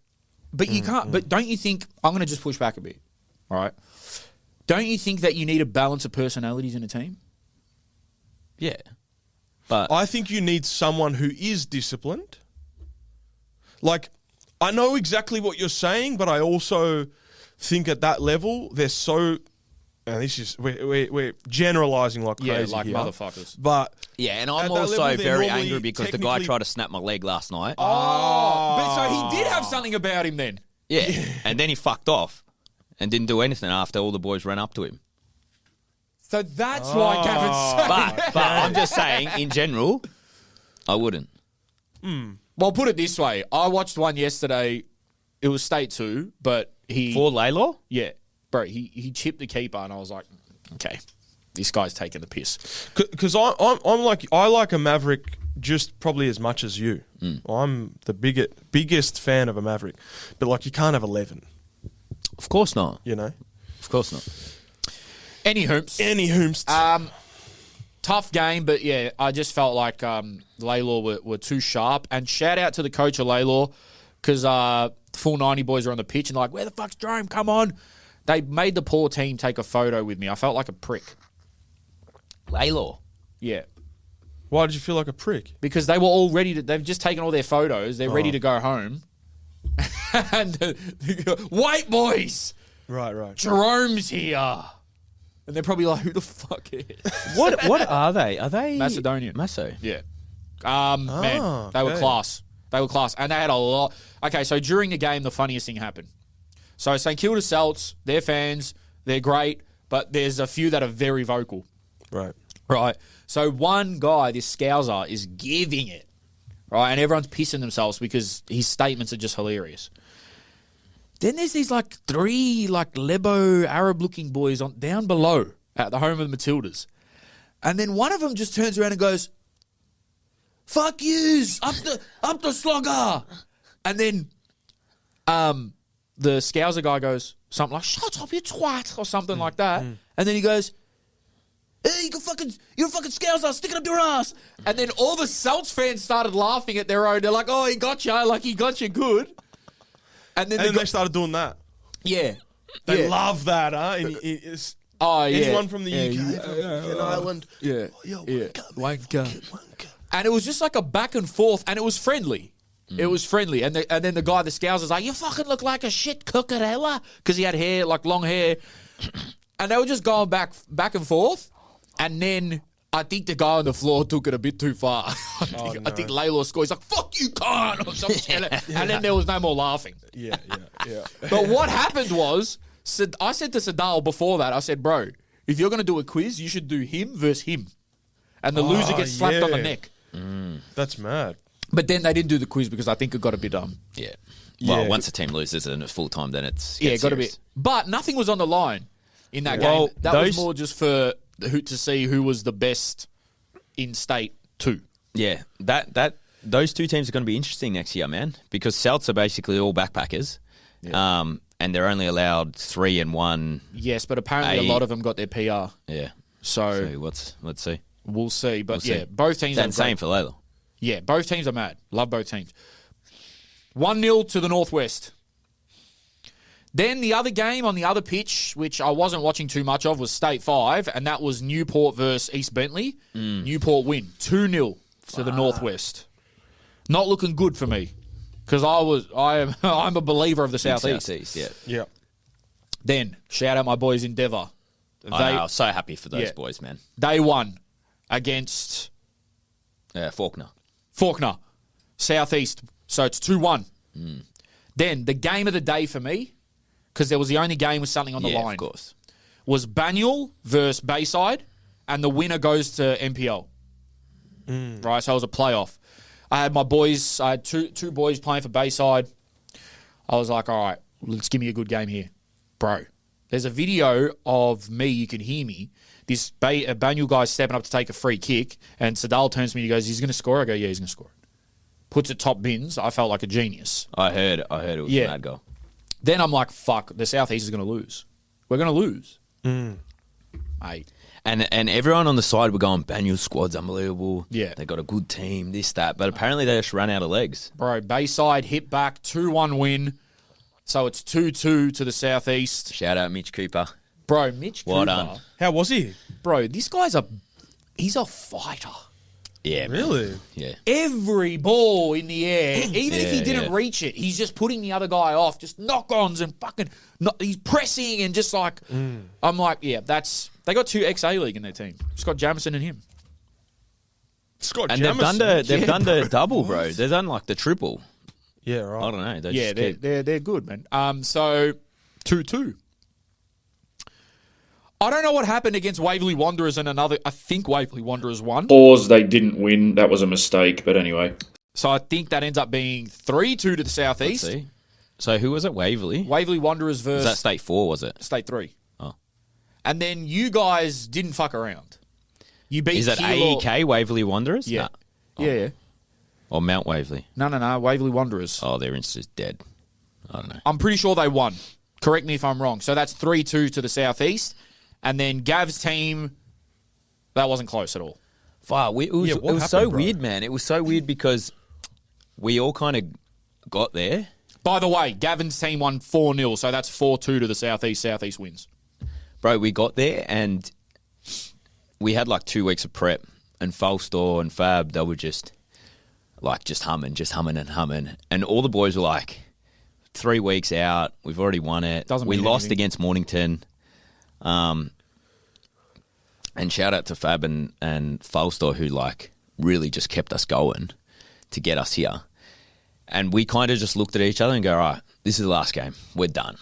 But you can't. But don't you think? I'm going to just push back a bit. All right. Don't you think that you need a balance of personalities in a team? yeah, but I think you need someone who is disciplined. Like, I know exactly what you're saying, but I also think at that level, they're so... And this is... We're generalising like crazy Yeah, like here. motherfuckers. But... yeah, and At I'm that also level, they're very normally angry because the guy technically- tried to snap my leg last night. Oh, but so he did have something about him then. Yeah, and then he fucked off and didn't do anything after all the boys ran up to him. So that's why Gavin's saying. But I'm just saying, in general, I wouldn't. Well, put it this way. I watched one yesterday. It was State 2, but he... For Laylaw? Yeah. Bro, he chipped the keeper, and I was like, okay, this guy's taking the piss. Because I'm like... I like a Maverick just probably as much as you. I'm the biggest fan of a Maverick. But, like, you can't have 11, Of course not. you know? Of course not. Any hoops. Any whomst. Tough game, but yeah, I just felt like Laylaw were too sharp. And shout out to the coach of Laylaw, because full 90 boys are on the pitch and like, where the fuck's Jerome? Come on. They made the poor team take a photo with me. I felt like a prick. Laylaw. Yeah. Why did you feel like a prick? Because they were all ready to... They've just taken all their photos. They're ready to go home. And white boys! Right. Jerome's here. And they're probably like, who the fuck is? What are they? Are they Macedonian. Maso. Yeah. Man, they were okay. class. They were class. And they had a lot. Okay, so during the game, the funniest thing happened. So St Kilda Celts, they're fans, they're great, but there's a few that are very vocal. Right. Right. So one guy, this Scouser, is giving it. Right. And everyone's pissing themselves because his statements are just hilarious. Then there's these like three like Lebo Arab looking boys on down below at the home of the Matildas. And then one of them just turns around and goes, fuck yous, up the slugger. And then the Scouser guy goes something like, shut up, you twat, or something like that. And then he goes, hey, you're a fucking Scouser, stick it up your ass. And then all the Celts fans started laughing at their own. They're like, oh, he got you good. And then they started doing that. yeah. They yeah. love that, huh? Oh, yeah. Anyone from the UK, yeah, from Ireland. Yeah. Oh, yo, Yeah. wanker. And it was just like a back and forth, and it was friendly. It was friendly. And then the guy, the Scouse, was like, you fucking look like a shit cookerella. Because he had hair, like long hair. And they were just going back and forth. And then I think the guy on the floor took it a bit too far. I think Laylaw scored. He's like, fuck you, cunt, or something. And then there was no more laughing. Yeah. But what happened was, I said to Sadal before that, I said, bro, if you're going to do a quiz, you should do him versus him. And the loser gets slapped on the yeah. neck. That's mad. But then they didn't do the quiz because I think it got a bit Yeah. Well, Yeah. once a team loses and it's full time, then it's yeah, it got a serious. bit. But nothing was on the line in that Well, game. That was those- more just for to see who was the best in state too. Yeah, that those two teams are going to be interesting next year, man, because Celts are basically all backpackers, and they're only allowed 3 and 1. Yes, but apparently a lot of them got their PR. Yeah. So Let's see. we'll see. But We'll yeah, see. both teams are That's the same great. for Layla. Yeah, both teams are mad. Love both teams. 1-0 to the Northwest. Then the other game on the other pitch, which I wasn't watching too much of, was State 5, and that was Newport versus East Bentley. Newport win 2-0 to the Northwest. Not looking good for me because I'm a believer of the Southeast. Yeah. Then shout out my boys in Endeavour. I was so happy for those boys, man. They won against Faulkner, Southeast. So it's 2-1. Then the game of the day for me, because there was the only game with something on the line, of course, was Banyule versus Bayside, and the winner goes to MPL. Right, so it was a playoff. I had my boys. I had two boys playing for Bayside. I was like, all right, let's give me a good game here, bro. There's a video of me. You can hear me. This Banyule guy stepping up to take a free kick, and Sadal turns to me. He goes, "He's going to score." I go, "Yeah, he's going to score it." Puts it top bins. I felt like a genius. I heard it was a mad goal. Then I'm like, fuck, the Southeast is going to lose. We're going to lose. Mate. And everyone on the side were going, Banyule squad's unbelievable. Yeah. They got a good team, this, that. But apparently they just ran out of legs. Bro, Bayside hit back, 2-1 win. So it's 2-2 to the Southeast. Shout out Mitch Cooper. Bro, Mitch Well Cooper. done. How was he? Bro, this guy's he's a fighter. Yeah, man. Really? Yeah. Every ball in the air, even if he Yeah, didn't yeah. reach it, he's just putting the other guy off, just knock-ons and fucking, he's pressing and just like, I'm like, yeah, they got 2 ex-A-League in their team. Scott Jamison and him. Scott And Jamison. they've done the double, bro. They've done like the triple. Yeah, right. I don't know. They Yeah, just keep- they're good, man. So 2-2. I don't know what happened against Waverley Wanderers and another. I think Waverley Wanderers won. Pause, they didn't win. That was a mistake, but anyway. So I think that ends up being 3-2 to the Let's Southeast. see. So who was it? Waverley? Waverley Wanderers Was versus that State 4, was it? State 3. Oh. And then you guys didn't fuck around. You beat Is that Keilor- AEK, Waverley Wanderers? Yeah. Nah. Yeah. Or Mount Waverley? No. Waverley Wanderers. Oh, their Insta's dead. I don't know. I'm pretty sure they won. Correct me if I'm wrong. So that's 3-2 to the Southeast. And then Gav's team, that wasn't close at all. Fuck, it was happened, so bro? weird, man. It was so weird because we all kind of got there. By the way, Gavin's team won 4-0, so that's 4-2 to the Southeast. Southeast wins. Bro, we got there and we had like 2 weeks of prep, and Falstor and Fab, they were just humming and humming. And all the boys were like, 3 weeks out, we've already won it. Doesn't we mean lost anything. against Mornington. And shout out to Fab and Falstor, who like really just kept us going to get us here. And we kind of just looked at each other and go, all right, this is the last game. We're done.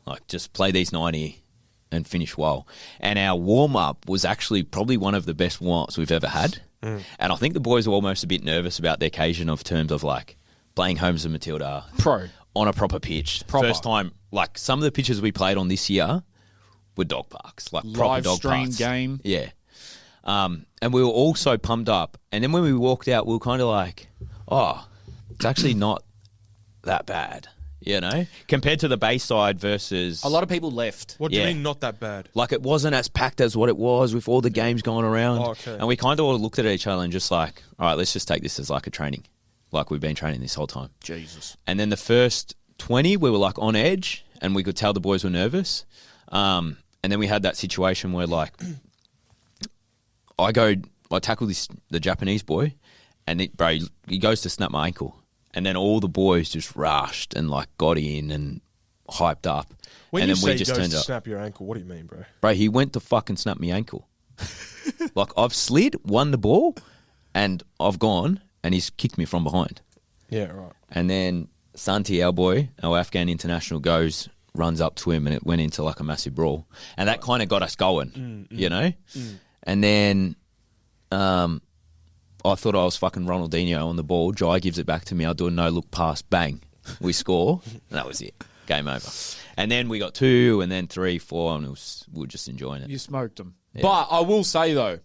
Like, just play these 90 and finish well. And our warm-up was actually probably one of the best warm-ups we've ever had. And I think the boys were almost a bit nervous about the occasion of terms of like playing Holmes and Matilda Pro. on a proper pitch. Proper. First time, like some of the pitches we played on this year were dog parks, like proper Live dog stream parks. game. Yeah. And we were all so pumped up. And then when we walked out, we were kind of like, oh, it's actually not that bad, you know, compared to the Bayside versus. A lot of people left. What do you Yeah. mean not that bad? Like, it wasn't as packed as what it was with all the games going around. Oh, okay. And we kind of all looked at each other and just like, all right, let's just take this as like a training. Like we've been training this whole time. Jesus. And then the first 20, we were like on edge and we could tell the boys were nervous. And then we had that situation where like, I tackle the Japanese boy and he goes to snap my ankle. And then all the boys just rushed and like got in and hyped up. When and you then say we just goes turned to up. snap your ankle, what do you mean, bro? Bro, he went to fucking snap me ankle. Like, I've slid, won the ball, and I've gone, and he's kicked me from behind. Yeah, right. And then Santi, our boy, our Afghan international, runs up to him, and it went into like a massive brawl. And that kind of got us going, you know? And then I thought I was fucking Ronaldinho on the ball. Jai gives it back to me. I do a no-look pass. Bang. We score. And that was it. Game over. And then we got 2, and then 3, 4, and we were just enjoying it. You smoked them. Yeah. But I will say, though,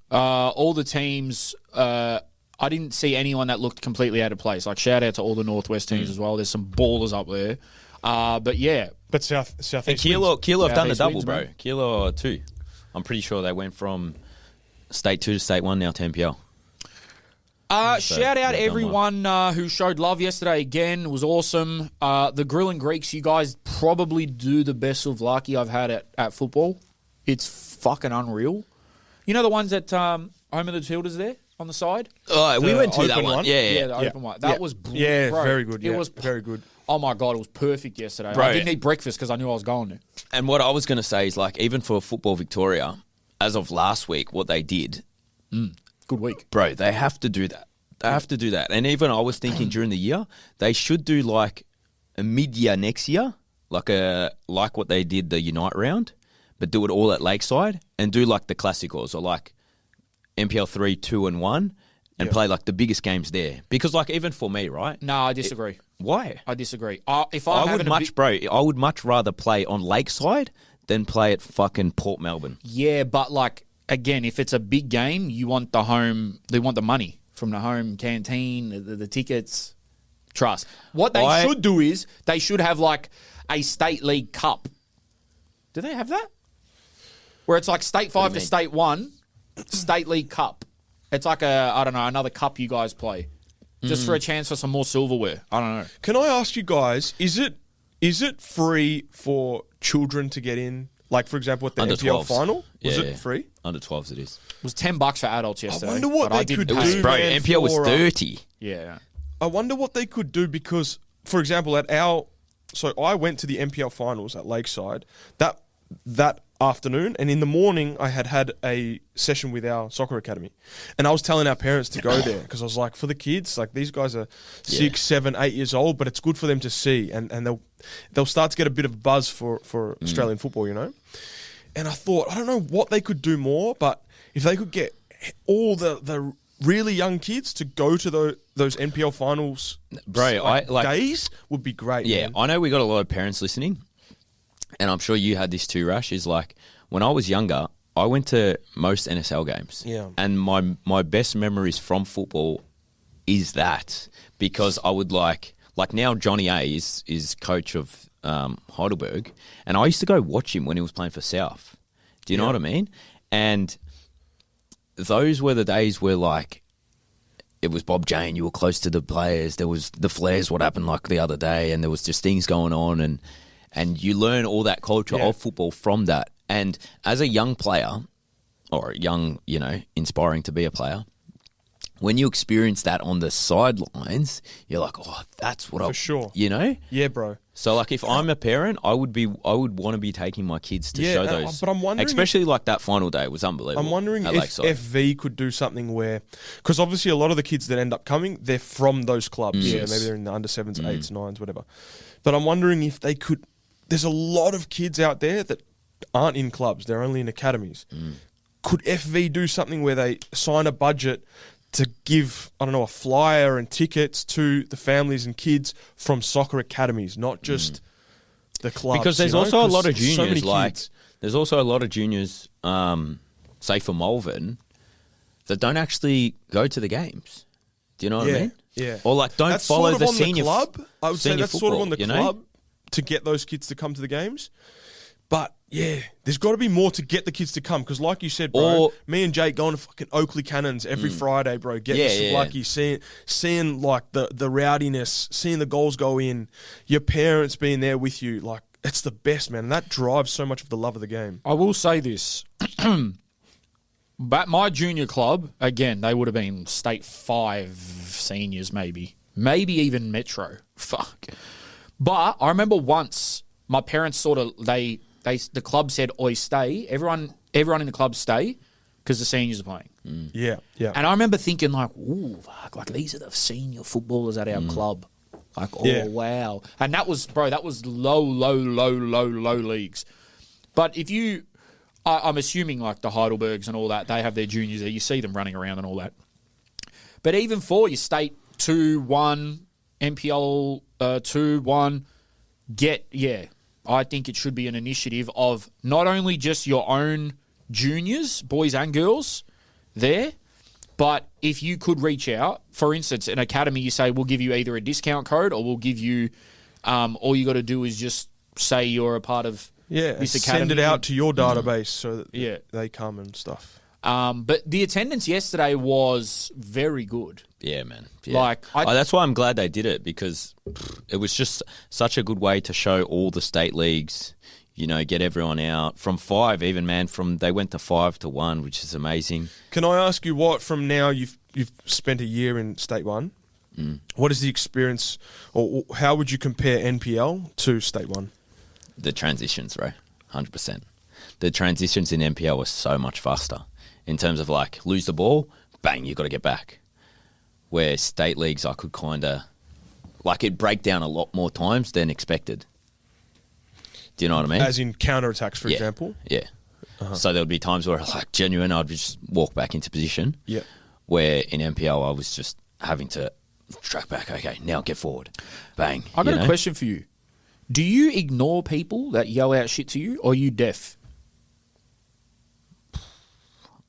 all the teams, I didn't see anyone that looked completely out of place. Like, shout out to all the Northwest teams as well. There's some ballers up there. But, yeah. But Southeast And Kilo have done the Southeast double, wins, bro. man. Kilo 2. I'm pretty sure they went from State 2 to State 1, now to MPL. Shout out yeah, everyone who showed love yesterday again. It was awesome. The Grill and Greeks, you guys probably do the best of lucky I've had at football. It's fucking unreal. You know the ones at Home of the Tildas there on the side? Oh, we went to that open one. one? Yeah. The open one. That was brilliant. Yeah, bro. very good. It Yeah, was very good. Oh my God, it was perfect yesterday. Bro. I didn't eat breakfast because I knew I was going to. And what I was going to say is, like, even for Football Victoria, as of last week, what they did, Good week. bro, they have to do that. They have to do that. And even I was thinking during the year, they should do like a mid-year next year, like what they did the Unite round, but do it all at Lakeside and do like the Classicals or like MPL 3, 2 and 1 and play like the biggest games there. Because like even for me, right? No, I disagree. Why? I disagree. If I'm I would much rather play on Lakeside than play at fucking Port Melbourne. Yeah, but like again, if it's a big game, you want the home. They want the money from the home canteen, the tickets. Trust. What they should do is they should have like a state league cup. Do they have that? Where it's like state 5 to state 1, state league cup. It's like another cup you guys play. Just for a chance for some more silverware. I don't know. Can I ask you guys, is it free for children to get in? Like, for example, at the Under NPL 12s. final? Was Yeah. it free? Under 12s it is. It was $10 for adults yesterday. wonder what but I they didn't could pay. do. Bro, Man, NPL was for, 30. Yeah. I wonder what they could do because, for example, so I went to the NPL finals at Lakeside that afternoon, and in the morning I had a session with our soccer academy, and I was telling our parents to go there because I was like, for the kids, like these guys are 6, 7, 8 years old, but it's good for them to see, and they'll start to get a bit of buzz for Australian football, you know. And I thought, I don't know what they could do more, but if they could get all the really young kids to go to those NPL finals, Bro, days would be great. Yeah, man. I know we got a lot of parents listening, and I'm sure you had this too, Rash, is like, when I was younger, I went to most NSL games. Yeah. And my best memories from football is that, because I would like now Johnny A is coach of Heidelberg, and I used to go watch him when he was playing for South. Do you know what I mean? And those were the days where, like, it was Bob Jane, you were close to the players, there was the flares, what happened like the other day, and there was just things going on, and you learn all that culture of football from that. And as a young player, or a young, inspiring to be a player, when you experience that on the sidelines, you're like, oh, that's what For sure. Yeah, bro. So, like, if I'm a parent, I would want to be taking my kids to show those. But I'm wondering, especially like that final day was unbelievable. I'm wondering at if Lakeside. FV could do something where, because obviously a lot of the kids that end up coming, they're from those clubs. Yes. Maybe they're in the under 7s, 8s, 9s, whatever. But I'm wondering if they could. There's a lot of kids out there that aren't in clubs; they're only in academies. Could FV do something where they sign a budget to give, I don't know, a flyer and tickets to the families and kids from soccer academies, not just the clubs? Because there's also a lot of so many juniors, kids. there's also a lot of juniors, say for Malvern, that don't actually go to the games. Do you know what I mean? Yeah. Or like don't That's follow sort of the on senior the club. I would say senior that's sort of on the football, club to get those kids to come to the games. But yeah, there's got to be more to get the kids to come because, like you said, bro, Or- me and Jake going to fucking Oakley Cannons every Friday, bro. Getting us lucky, seeing like the rowdiness, seeing the goals go in, your parents being there with you, like it's the best, man. And that drives so much of the love of the game. I will say this. But my junior club, again, they would have been state 5 seniors, maybe even Metro. Fuck. But I remember once my parents sort of the club said, "Oi, stay. Everyone in the club stay because the seniors are playing." Yeah. And I remember thinking like, "Ooh, fuck! Like these are the senior footballers at our club." Like, oh wow! And that was low leagues. But if you, I'm assuming like the Heidelbergs and all that, they have their juniors there. You see them running around and all that. But even for your state 2-1, MPL 2-1, I think it should be an initiative of not only just your own juniors, boys and girls, there, but if you could reach out, for instance, an academy, you say we'll give you either a discount code or we'll give you, all you got to do is just say you're a part of this academy. Send it out to your database so that they come and stuff. But the attendance yesterday was very good. Yeah, man. Yeah. That's why I'm glad they did it, because it was just such a good way to show all the state leagues, get everyone out. From 5 even, man. They went to 5 to 1, which is amazing. Can I ask you what, from now you've spent a year in State 1, what is the experience, or how would you compare NPL to State 1? The transitions, bro. 100%. The transitions in NPL were so much faster. In terms of lose the ball, bang, you got to get back. Where state leagues, I could kind of it'd break down a lot more times than expected. Do you know what I mean? As in counterattacks, for example? Yeah. So there would be times where genuine, I'd just walk back into position. Yeah. Where in NPL, I was just having to track back. Okay, now get forward. Bang. I got a question for you. Do you ignore people that yell out shit to you, or are you deaf?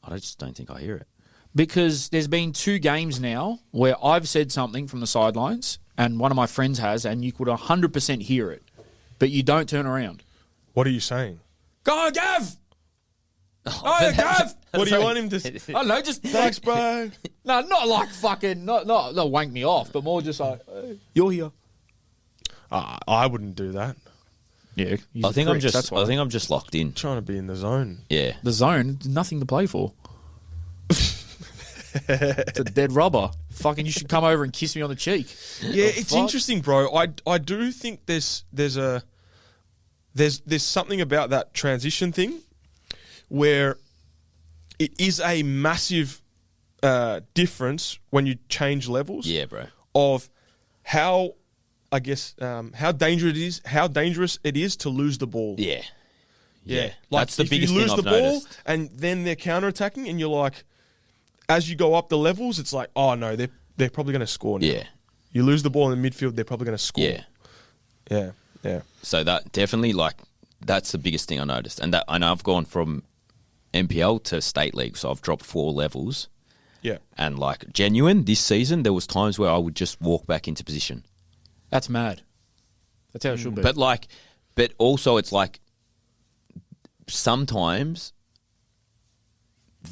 I just don't think I hear it. Because there's been 2 games now where I've said something from the sidelines and one of my friends has, and you could 100% hear it, but you don't turn around. What are you saying? Go on, Gav! Oh, Gav! What do you want him to say? I don't know, just... Thanks, bro. No, not fucking... Not wank me off, but more just hey, you're here. I wouldn't do that. Yeah. I think I'm just locked in. Trying to be in the zone. Yeah. The zone, nothing to play for. It's a dead rubber. Fucking, you should come over and kiss me on the cheek. Yeah, it's interesting, bro. I do think there's something about that transition thing where it is a massive difference when you change levels. Yeah, bro. Of how, I guess, how dangerous it is to lose the ball. Yeah. Yeah. That's the biggest thing I've noticed. If you lose the ball noticed. and then they're counterattacking and you're like, as you go up the levels, it's like, oh no, they're probably going to score now. Yeah. You lose the ball in the midfield, they're probably going to score. Yeah. Yeah. So that definitely, that's the biggest thing I noticed. And that I know I've gone from NPL to state league, so I've dropped 4 levels. Yeah. And genuine, this season, there was times where I would just walk back into position. That's mad. That's how it should be. But also it's sometimes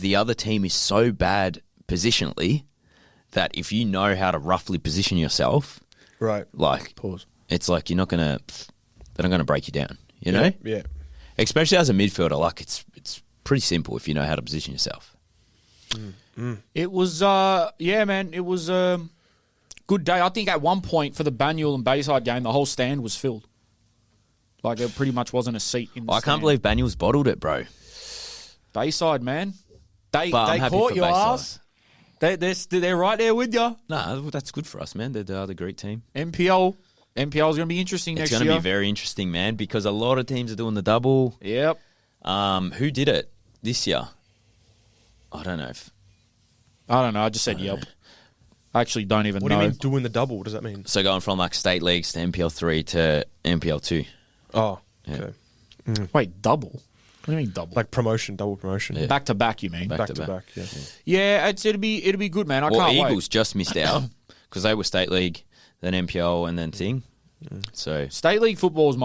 the other team is so bad positionally that if you know how to roughly position yourself, right, pause. It's they're not gonna break you down. You know, yeah. Especially as a midfielder, it's pretty simple if you know how to position yourself. It was, man. It was a good day. I think at one point for the Banyule and Bayside game, the whole stand was filled. There pretty much wasn't a seat in the stand. I can't believe Banyule's bottled it, bro. Bayside, man. They happy caught for your Bayside. ass. They're right there with you. Nah, that's good for us, man. They're the other Greek team. NPL is going to be interesting next year. It's going to be very interesting, man, because a lot of teams are doing the double. Yep. Who did it this year? I don't know. I just said yep. I actually don't even know. What do you mean doing the double? What does that mean? So going from state leagues to NPL 3 to NPL 2. Oh, Yeah. Okay. Wait, double? What do you mean double? Double promotion. Yeah. Back to back, you mean? Back to back. Yeah. Yeah, it'll be good, man. I can't Eagles wait. just missed out because they were state league, then NPL, and then thing. So State league football is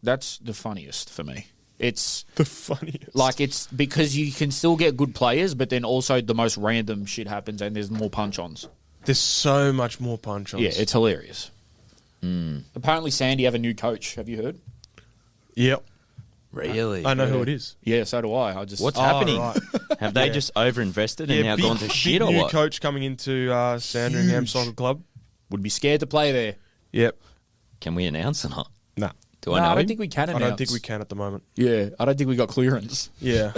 that's the funniest for me. It's The funniest. it's because you can still get good players, but then also the most random shit happens and there's more punch-ons. There's so much more punch-ons. Yeah, it's hilarious. Apparently Sandy have a new coach. Have you heard? Yep. really, I know who it is. Yeah, so do I. what's happening? Right. Have they just overinvested and now gone to shit big or new what? coach coming into Sandringham Soccer Club. Would be scared to play there. Yep. Can we announce or not? Nah. Do I know? I don't him? think we can I announce. don't think we can at the moment. Yeah, I don't think we got clearance. Yeah.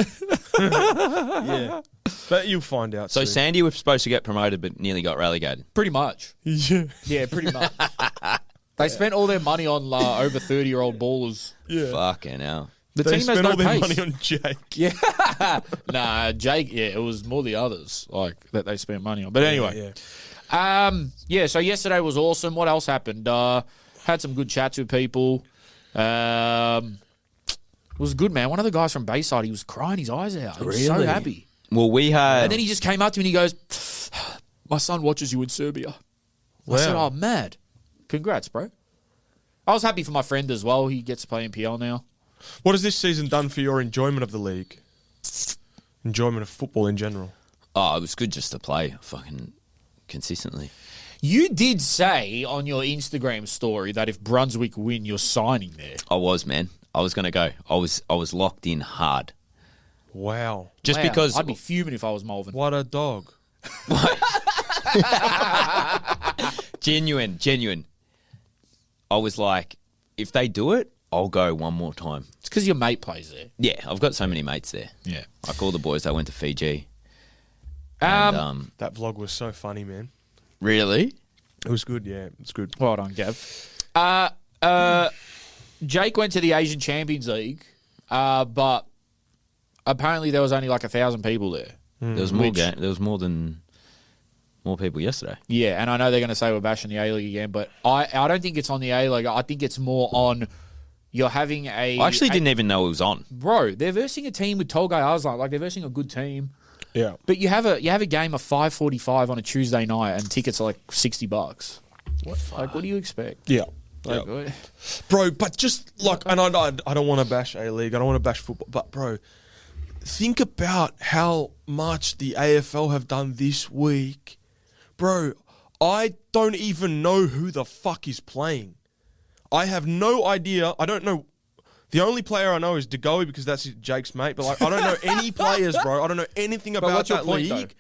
Yeah. But you'll find out So soon. Sandy was supposed to get promoted, but nearly got relegated. Pretty much. Yeah. Yeah, pretty much. They spent all their money on over 30-year-old ballers. Yeah. Fucking hell. The They team has spent no all their pace. money on Jake. Yeah. Nah, Jake, yeah, it was more the others that they spent money on. But anyway. Yeah. So yesterday was awesome. What else happened? Had some good chats with people. It was good, man. One of the guys from Bayside, he was crying his eyes out. He was so Really? happy. Well, we had... And then he just came up to me and he goes, my son watches you in Serbia. Wow. I said, oh, mad. Congrats, bro. I was happy for my friend as well. He gets to play NPL now. What has this season done for your enjoyment of the league? enjoyment of football in general. Oh, it was good just to play fucking consistently. You did say on your Instagram story that if Brunswick win, you're signing there. I was, man. I was going to go. I was locked in hard. Wow. Just Wow, because... I'd be fuming if I was Malvern. What a dog. Genuine. I was like, if they do it, I'll go one more time. It's because your mate plays there. Yeah, I've got so many mates there. Yeah. Like all the boys that went to Fiji. Um, And, That vlog was so funny, man. really? It was good, yeah. It's good. Well done, Gav. Jake went to the Asian Champions League, but apparently there was only like 1,000 people there. There was more. There was more people yesterday. Yeah, and I know they're going to say we're bashing the A-League again, but I don't think it's on the A-League. I think it's more on you're having a... I actually didn't even know it was on. Bro, they're versing a team with Tolgay Arslan. Like, they're versing a good team. Yeah. But you have a game of 5:45 on a Tuesday night and tickets are like $60. What do you expect? Yeah. Like, Yeah. Bro, but just like, and I don't want to bash A-League, I don't want to bash football, but bro, think about how much the AFL have done this week. Bro, I don't even know who the fuck is playing. I have no idea. I don't know. The only player I know is DeGoey because that's Jake's mate, but like, I don't know any players, bro. I don't know anything about what's your that point, league.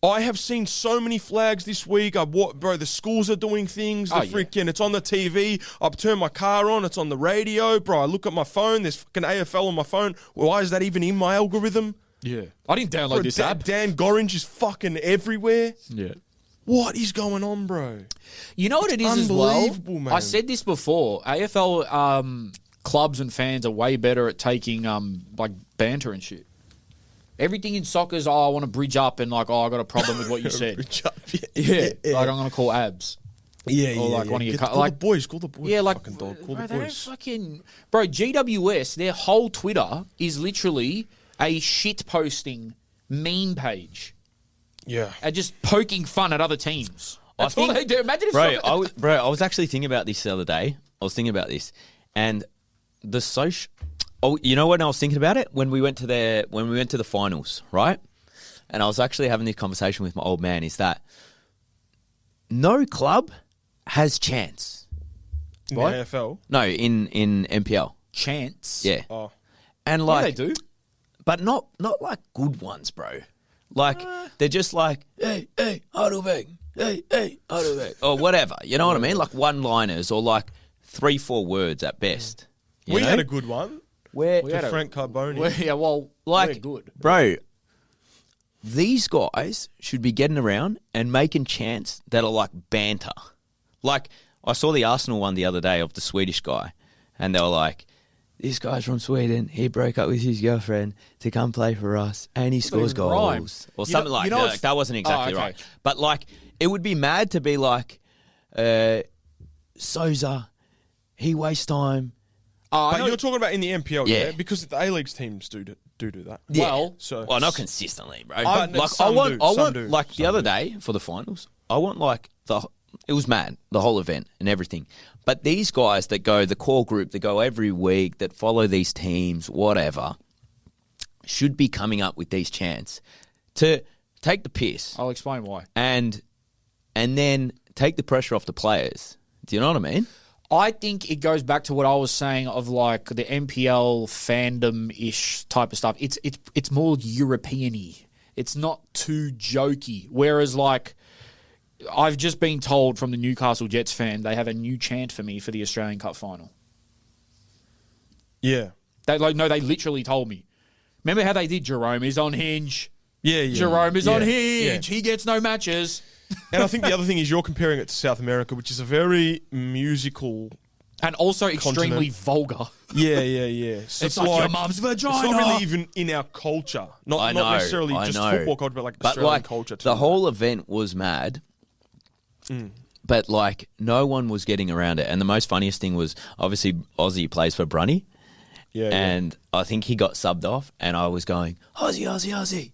I have seen so many flags this week. Bro, the schools are doing things. It's on the TV. I've turned my car on. It's on the radio. Bro, I look at my phone. There's fucking AFL on my phone. Why is that even in my algorithm? Yeah. I didn't download Bro, this app. Dan Gorringe is fucking everywhere. Yeah. What is going on, bro? You know what it is as well? unbelievable, man. I said this before. AFL clubs and fans are way better at taking like banter and shit. Everything in soccer is, I want to bridge up and like, I got a problem with what you said. Yeah. Like, I'm going to call abs. Yeah, Or like one of your call the boys. Call the boys. Yeah, like, fucking dog. Call bro, the they don't boys. fucking... Bro, GWS, their whole Twitter is literally a shit posting meme page. Yeah. And just poking fun at other teams. That's all they do. Imagine if I was actually thinking about this the other day. I was thinking about this, and the social. Oh, you know when I was thinking about it when we went to the finals, right? And I was actually having this conversation with my old man. Is that no club has chance? In the AFL? No, in NPL. chance. Yeah, Oh. and Yeah, like they do. but not like good ones, bro. Like they're just like, hey, Heidelberg, hey, Heidelberg, or whatever. You know what I mean? Like one-liners or like 3-4 words at best. You We know? had a good one. Where, To Frank Carboni. Yeah, well, like, we're good. bro, these guys should be getting around and making chants that are like banter. Like, I saw the Arsenal one the other day of the Swedish guy, and they were like, this guy's from Sweden, he broke up with his girlfriend to come play for us, and he scores even rhyme. goals. Or something like know that. That wasn't exactly okay. right. But, like, it would be mad to be like, Souza, he wastes time. But you're talking about in the NPL, Yeah. yeah? Because the A-League's teams do that. Yeah. Well, So Well, not consistently, bro. But Like, some I want, do, like the some other do. day for the finals, I want like it was mad, the whole event and everything. But these guys that go, the core group that go every week, that follow these teams, whatever, should be coming up with these chants to take the piss I'll explain why. and then take the pressure off the players. Do you know what I mean? I think it goes back to what I was saying of like the NPL fandom-ish type of stuff. It's more European-y. It's not too jokey. Whereas like I've just been told from the Newcastle Jets fan they have a new chant for me for the Australian Cup final. yeah. They literally told me. Remember how they did Jerome is on hinge? Yeah. Jerome is on Yeah. hinge. He gets no matches. And I think the other thing is you're comparing it to South America, which is a very musical. And also extremely vulgar. Yeah. So It's like your mum's vagina. It's not really even in our culture. Not necessarily just football culture, but like Australian like, culture too. the whole event was mad. But like no one was getting around it. And the most funniest thing was obviously Aussie plays for Brunny. Yeah. And I think he got subbed off and I was going, Aussie.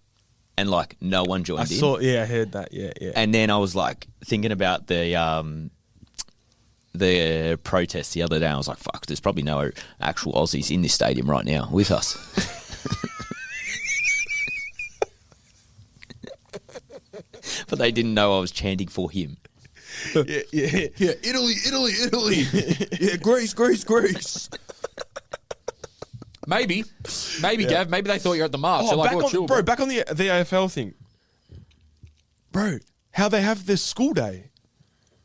And like no one joined in. I heard that. Yeah. And then I was like thinking about the protest the other day. I was like, fuck, there's probably no actual Aussies in this stadium right now with us. But they didn't know I was chanting for him. Yeah. Yeah, Italy. Yeah, Greece. Maybe, Gav. Maybe they thought you're at the march. They're like, chill, bro. Back on the AFL thing. Bro, how they have this school day.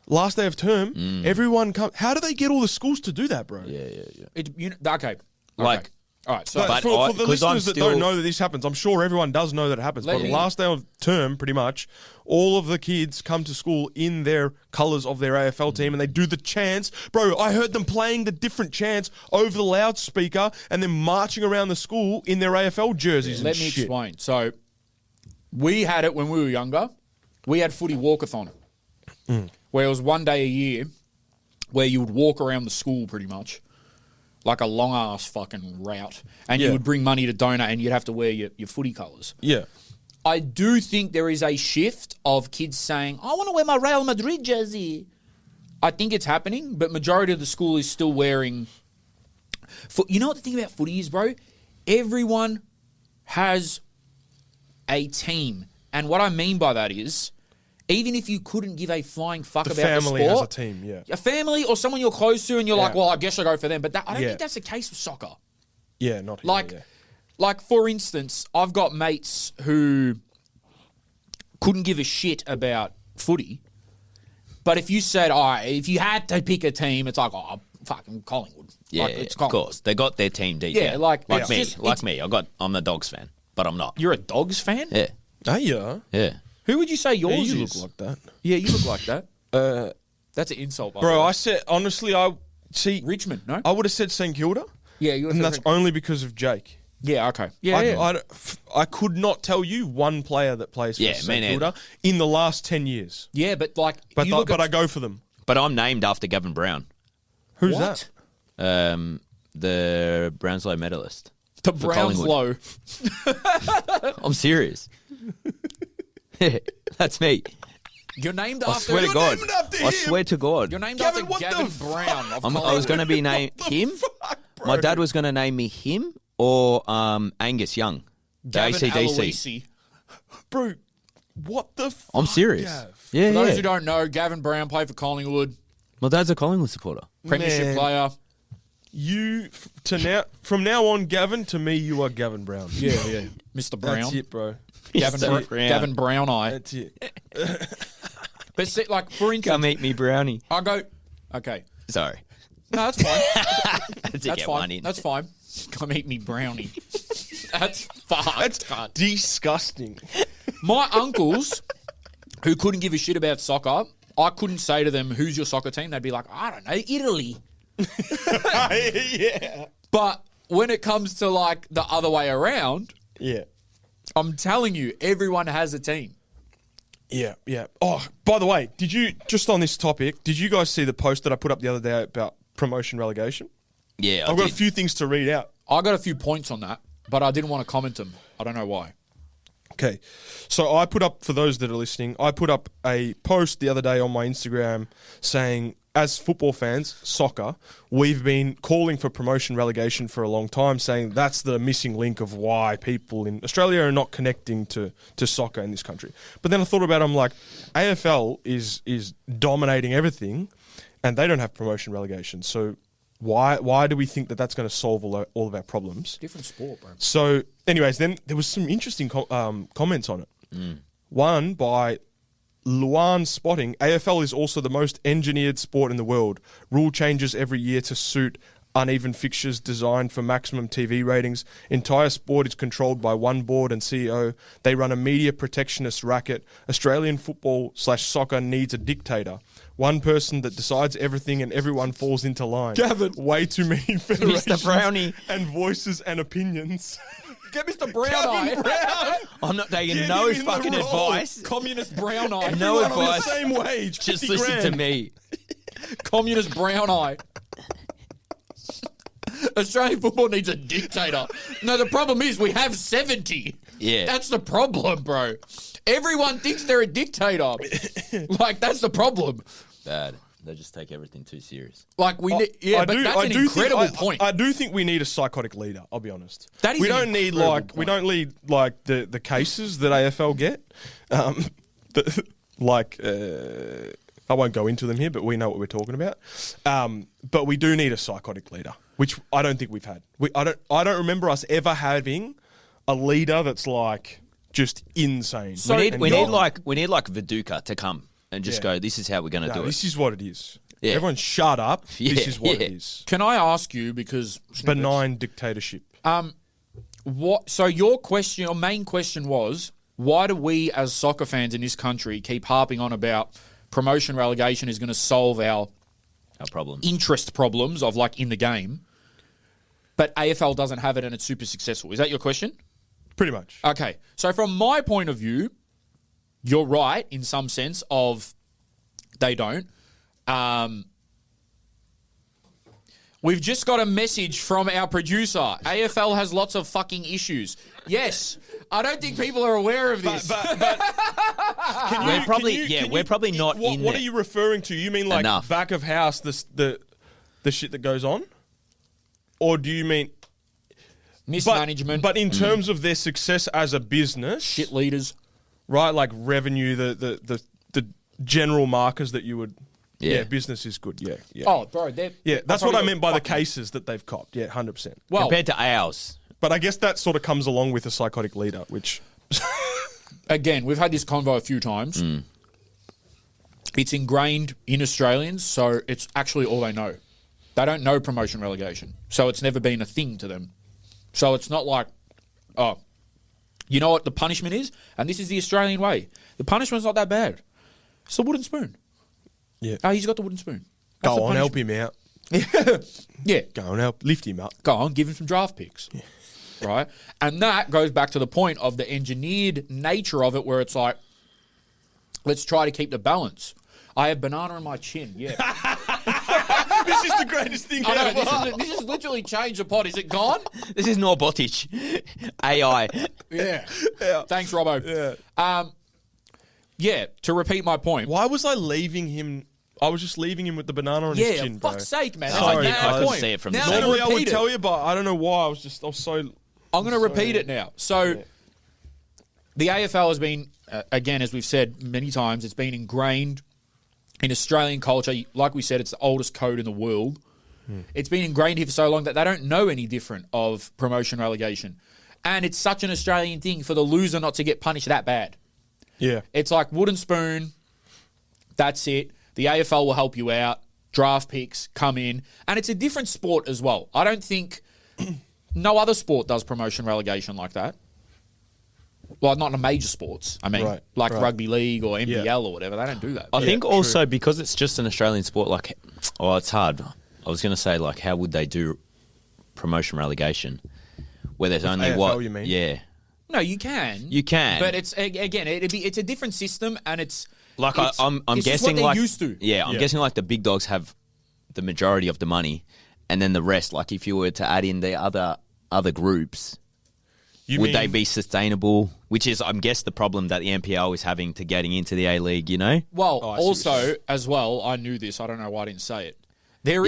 Last day of term, everyone comes. How do they get all the schools to do that, bro? Yeah. Okay. Like, all right. So, But for the listeners that don't know that this happens, I'm sure everyone does know that it happens. But last day of term, pretty much, all of the kids come to school in their colours of their AFL team and they do the chants. Bro, I heard them playing the different chants over the loudspeaker and then marching around the school in their AFL jerseys and let me shit. explain. So, we had it when we were younger. We had footy walkathon, where it was one day a year where you would walk around the school pretty much. Like a long-ass fucking route. And you would bring money to donate and you'd have to wear your footy colours. Yeah. I do think there is a shift of kids saying, I want to wear my Real Madrid jersey. I think it's happening, but majority of the school is still wearing... You know what the thing about footy is, bro? Everyone has a team. And what I mean by that is... Even if you couldn't give a flying fuck about the sport... family has a team, yeah. A family or someone you're close to and you're like, well, I guess I'll go for them. But I don't think that's the case with soccer. Yeah, not here, Like, for instance, I've got mates who couldn't give a shit about footy. But if you said, all right, if you had to pick a team, it's like, fucking Collingwood. Yeah, like, it's of course. They got their team deep Yeah, down. like me. I'm a Dogs fan, but I'm not. You're a Dogs fan? Yeah. Oh, yeah. Yeah. Who would you say yours is? You look like that. Yeah, you look like that. That's an insult, by the Bro, way. I said, honestly, Richmond, no? I would have said St Kilda. Yeah, you would And have that's only because of Jake. Yeah, okay. Yeah, I could not tell you one player that plays for St Kilda in the last 10 years. Yeah, but like... But I go for them. But I'm named after Gavin Brown. Who's What? that? The Brownslow medalist. The for Collingwood. Brownslow. I'm serious. That's me. You're named I after... swear to God. named after I him. swear to God. You're named Gavin, after what the Gavin fuck? Brown. Of I was Collingwood. going to be named him. Fuck, bro. My dad was going to name me him or Angus Young, the Gavin ACDC. Aloisi. Bro, what the fuck? I'm serious. Gav? Yeah, For those yeah. who don't know, Gavin Brown played for Collingwood. My dad's a Collingwood supporter. Premiership Man. player. From now on, Gavin, to me, you are Gavin Brown. Yeah. Mr. Brown. That's it, bro. Gavin Brown Eye. That's it. But see, like, for instance, Come eat me brownie. I go, okay. Sorry. No, that's fine. That's That's fine. That's fine. Come eat me brownie. That's fucked. That's disgusting. My uncles, who couldn't give a shit about soccer, I couldn't say to them, who's your soccer team? They'd be like, I don't know, Italy. Yeah. But when it comes to, like, the other way around, Yeah. I'm telling you, everyone has a team. Yeah, yeah. Oh, by the way, just on this topic, did you guys see the post that I put up the other day about promotion relegation? Yeah, I've got a few things to read out. I got a few points on that, but I didn't want to comment them. I don't know why. Okay. So I put up, for those that are listening, I put up a post the other day on my Instagram saying, as football fans, soccer, we've been calling for promotion relegation for a long time, saying that's the missing link of why people in Australia are not connecting to soccer in this country. But then I thought about it, I'm like, AFL is dominating everything and they don't have promotion relegation. So why do we think that that's going to solve all of our problems? Different sport, bro. So anyways, then there was some interesting comments on it. One by Luan Spotting. AFL is also the most engineered sport in the world. Rule changes every year to suit uneven fixtures designed for maximum TV ratings. Entire sport is controlled by one board and CEO. They run a media protectionist racket. Australian football/soccer needs a dictator. One person that decides everything and everyone falls into line. Gavin. Way too many federations Brownie. and voices and opinions. Get Mr. Brown Eye. I'm not taking Get no him in the fucking role. advice. Communist Brown Eye. No Everyone on the advice. same wage. Just 50 listen grand. to me. Communist Brown Eye. Australian football needs a dictator. No, the problem is we have 70. Yeah. That's the problem, bro. Everyone thinks they're a dictator. Like, that's the problem. Bad. They just take everything too serious. Like, that's an incredible point. I do think we need a psychotic leader. I'll be honest. That is we an don't need incredible we point. don't need like the cases that AFL get. I won't go into them here, but we know what we're talking about. But we do need a psychotic leader, which I don't think we've had. I don't remember us ever having a leader that's like just insane. So we need like Viduka to come and just go, this is how we're going to do it. This is what it is. Yeah. Everyone shut up. Yeah, this is what it is. Can I ask you, because Benign dictatorship. So your main question was, why do we as soccer fans in this country keep harping on about promotion relegation is going to solve our problems, interest problems of like in the game, but AFL doesn't have it and it's super successful? Is that your question? Pretty much. Okay. So from my point of view, you're right in some sense of they don't. We've just got a message from our producer. AFL has lots of fucking issues. Yes. I don't think people are aware of this. But we're probably not in What there. are you referring to? You mean like Enough. back of house, the shit that goes on? Or do you mean... Mismanagement. But in terms of their success as a business... Shit leaders. Right, like revenue, the general markers that you would... Yeah. Business is good. Yeah. Oh, bro. That's what I meant by the cases that they've copped. Yeah, 100%. Well, compared to ours. But I guess that sort of comes along with a psychotic leader, which... again, we've had this convo a few times. It's ingrained in Australians, so it's actually all they know. They don't know promotion relegation, so it's never been a thing to them. So it's not like, oh, you know what the punishment is? And this is the Australian way. The punishment's not that bad. It's the wooden spoon. Yeah. Oh, he's got the wooden spoon. That's Go the on, help punishment. him out. Yeah. Go on, help. Lift him up. Go on, give him some draft picks. Yeah. Right? And that goes back to the point of the engineered nature of it, where it's like, let's try to keep the balance. I have banana on my chin, yeah. This is the greatest thing ever. This has literally changed the pod. Is it gone? This is Norbotic. AI. Yeah. Thanks, Robbo. Yeah. To repeat my point. Why was I leaving him? I was just leaving him with the banana on his chin, bro. fuck's sake, man. Sorry, That's I my couldn't point. see it from Now the I'm Normally gonna I would repeat tell it. you, but I don't know why. I was so... I'm going to repeat it now. So, the AFL has been, again, as we've said many times, it's been ingrained in Australian culture. Like we said, it's the oldest code in the world. It's been ingrained here for so long that they don't know any different of promotion relegation. And it's such an Australian thing for the loser not to get punished that bad. Yeah. It's like wooden spoon, that's it. The AFL will help you out. Draft picks come in. And it's a different sport as well. I don't think... No other sport does promotion relegation like that. Well, not in the major sports. I mean, like rugby league or NBL or whatever. They don't do that. I think also because it's just an Australian sport, like, it's hard. I was going to say, like, how would they do promotion relegation where there's only AFL, you mean? Yeah. No, you can. You can. But it's, again, it's a different system and it's... Like, I'm it's guessing what they're like... used to. Yeah, I'm guessing like the big dogs have the majority of the money and then the rest, like if you were to add in the other groups... Would they be sustainable? Which is, I'm guess, the problem that the NPL is having to getting into the A-League, you know? Well, also, as well, I knew this. I don't know why I didn't say it. There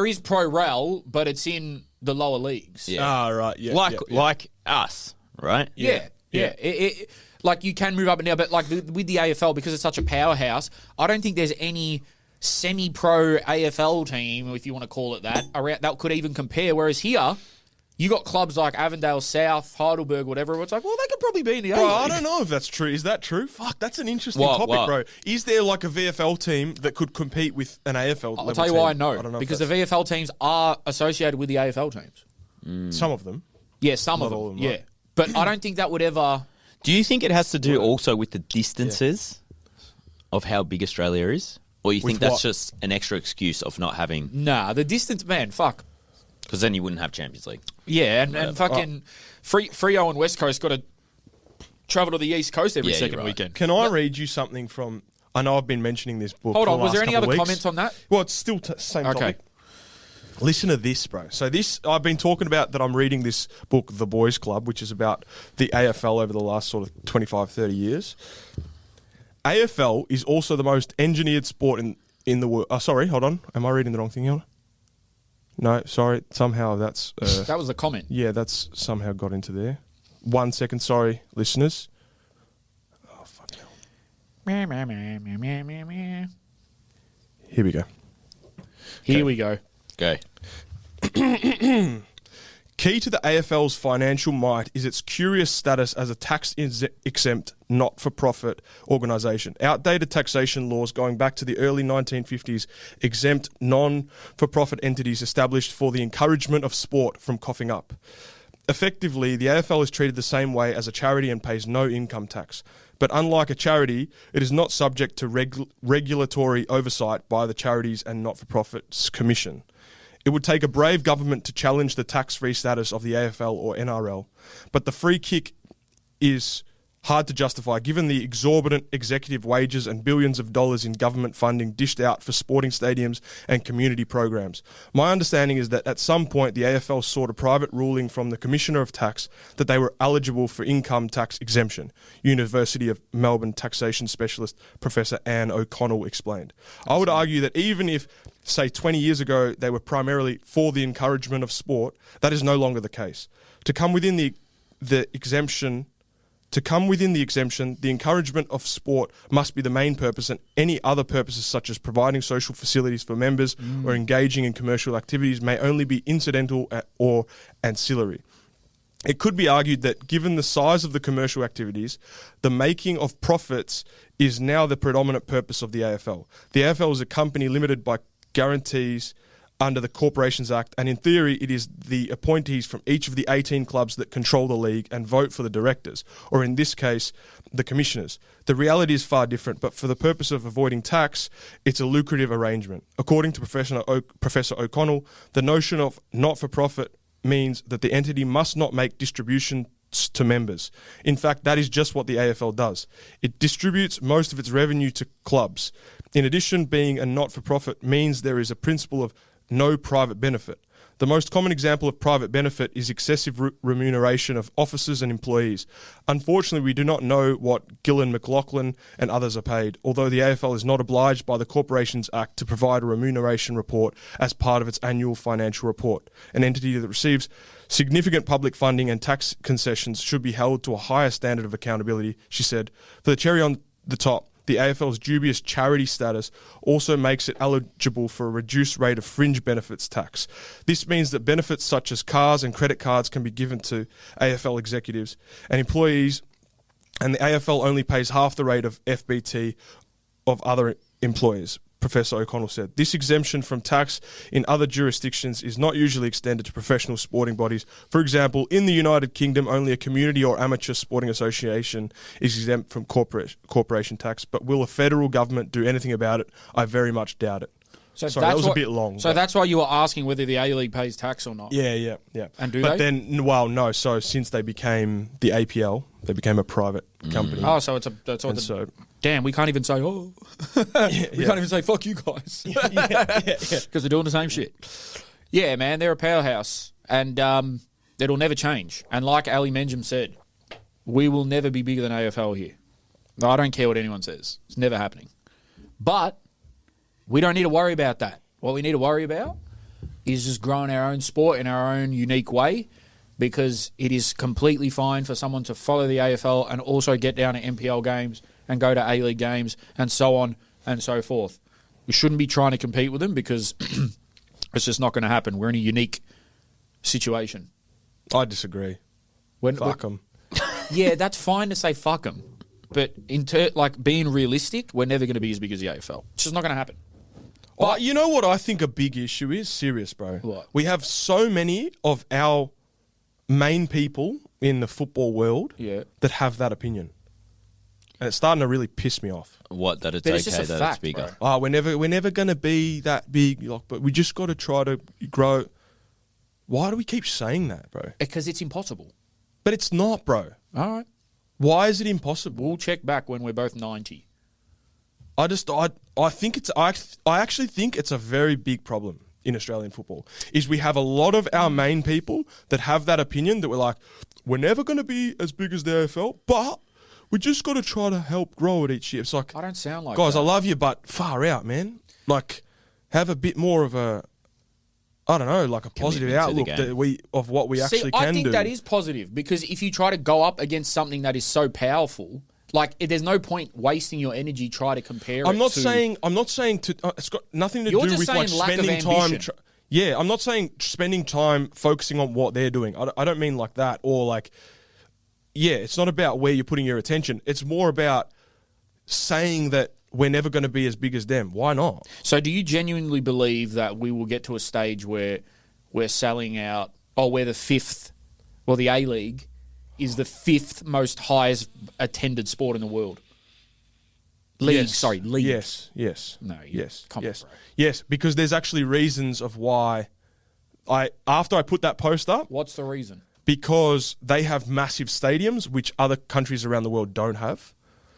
is pro rel, but it's in the lower leagues. Yeah. Ah, right. Yeah. Like us, right? Yeah. Like, you can move up and down, but like with the AFL, because it's such a powerhouse, I don't think there's any semi-pro AFL team, if you want to call it that, around that could even compare. Whereas here... You got clubs like Avondale South, Heidelberg, whatever. It's like, well, they could probably be in the A-League. Bro, I don't know if that's true. Is that true? Fuck, that's an interesting topic, bro. Is there like a VFL team that could compete with an AFL level I'll tell you team? why I know. I don't know because the VFL teams are associated with the AFL teams. Some of them. Yeah, some of Not all them. of them, Yeah. right. But I don't think that would ever... Do you think it has to do also with the distances of how big Australia is? Or you think that's just an extra excuse of not having... Nah, the distance, man, fuck. Because then you wouldn't have Champions League. Yeah, and fucking Freo and West Coast got to travel to the East Coast every second weekend. Can I read you something from... I know I've been mentioning this book Hold for on, the was there last any couple other of weeks. comments on that? Well, it's still same topic. Listen to this, bro. So this, I've been talking about that I'm reading this book, The Boys Club, which is about the AFL over the last sort of 25, 30 years. AFL is also the most engineered sport in the world. Sorry, hold on. Am I reading the wrong thing here? No, sorry. Somehow that's... that was the comment. Yeah, that's somehow got into there. 1 second, sorry, listeners. Oh, fuck hell. Here we go. Here we go. Go. Key to the AFL's financial might is its curious status as a tax-exempt, not-for-profit organisation. Outdated taxation laws going back to the early 1950s exempt non-for-profit entities established for the encouragement of sport from coughing up. Effectively, the AFL is treated the same way as a charity and pays no income tax. But unlike a charity, it is not subject to regulatory oversight by the Charities and Not-for-Profits Commission. It would take a brave government to challenge the tax-free status of the AFL or NRL, but the free kick is hard to justify given the exorbitant executive wages and billions of dollars in government funding dished out for sporting stadiums and community programs. My understanding is that at some point the AFL sought a private ruling from the Commissioner of Tax that they were eligible for income tax exemption, University of Melbourne taxation specialist Professor Anne O'Connell explained. I would argue that even if, say, 20 years ago they were primarily for the encouragement of sport, that is no longer the case. To come within the exemption, the encouragement of sport must be the main purpose, and any other purposes such as providing social facilities for members or engaging in commercial activities may only be incidental or ancillary. It could be argued that given the size of the commercial activities, the making of profits is now the predominant purpose of the AFL. The AFL is a company limited by guarantees under the Corporations Act, and in theory it is the appointees from each of the 18 clubs that control the league and vote for the directors, or in this case, the commissioners. The reality is far different, but for the purpose of avoiding tax, it's a lucrative arrangement. According to Professor O'Connell, the notion of not-for-profit means that the entity must not make distributions to members. In fact, that is just what the AFL does. It distributes most of its revenue to clubs. In addition, being a not-for-profit means there is a principle of no private benefit. The most common example of private benefit is excessive remuneration of officers and employees. Unfortunately, we do not know what Gillan McLaughlin and others are paid, although the AFL is not obliged by the Corporations Act to provide a remuneration report as part of its annual financial report. An entity that receives significant public funding and tax concessions should be held to a higher standard of accountability, she said. For the cherry on the top, the AFL's dubious charity status also makes it eligible for a reduced rate of fringe benefits tax. This means that benefits such as cars and credit cards can be given to AFL executives and employees, and the AFL only pays half the rate of FBT of other employers, Professor O'Connell said. This exemption from tax in other jurisdictions is not usually extended to professional sporting bodies. For example, in the United Kingdom, only a community or amateur sporting association is exempt from corporation tax. But will a federal government do anything about it? I very much doubt it. So sorry, that was a bit long. So that's why you were asking whether the A-League pays tax or not. Yeah. And do but they? Then, well, no. So since they became the APL, they became a private company. Oh, so damn, we can't even say, we can't even say, fuck you guys. Because they're doing the same shit. Yeah, man, they're a powerhouse. And it'll never change. And like Ali Menjum said, we will never be bigger than AFL here. I don't care what anyone says. It's never happening. But we don't need to worry about that. What we need to worry about is just growing our own sport in our own unique way, because it is completely fine for someone to follow the AFL and also get down to NPL games and go to A-League games and so on and so forth. We shouldn't be trying to compete with them because it's just not going to happen. We're in a unique situation. I disagree. Fuck them. Yeah, that's fine to say fuck them. But being realistic, we're never going to be as big as the AFL. It's just not going to happen. You know what I think a big issue is? Serious, bro. What? We have so many of our main people in the football world that have that opinion. And it's starting to really piss me off. What, that it's But okay it's just a that fact, it's bigger? bro. We're never going to be that big, but we just got to try to grow. Why do we keep saying that, bro? Because it's impossible. But it's not, bro. All right. Why is it impossible? We'll check back when we're both 90. I actually think it's a very big problem in Australian football, is we have a lot of our main people that have that opinion that we're like, we're never going to be as big as the AFL, but we just got to try to help grow it each year. It's like, I don't sound like guys, that. I love you, but far out, man. Like, have a bit more of a, I don't know, like a positive outlook of what we actually can do. I think that is positive, because if you try to go up against something that is so powerful Like, there's no point wasting your energy trying to compare. I'm not saying to. It's got nothing to do just with saying like lack of spending time. ambition. Yeah, I'm not saying spending time focusing on what they're doing. I don't mean like that, or like. Yeah, it's not about where you're putting your attention. It's more about saying that we're never going to be as big as them. Why not? So do you genuinely believe that we will get to a stage where we're selling out, or we're the fifth, well, the A-League is the fifth most highest attended sport in the world? League. Yes. No, yes. Come yes. on, bro. Yes, because there's actually reasons of why after I put that post up, What's the reason? because they have massive stadiums, which other countries around the world don't have.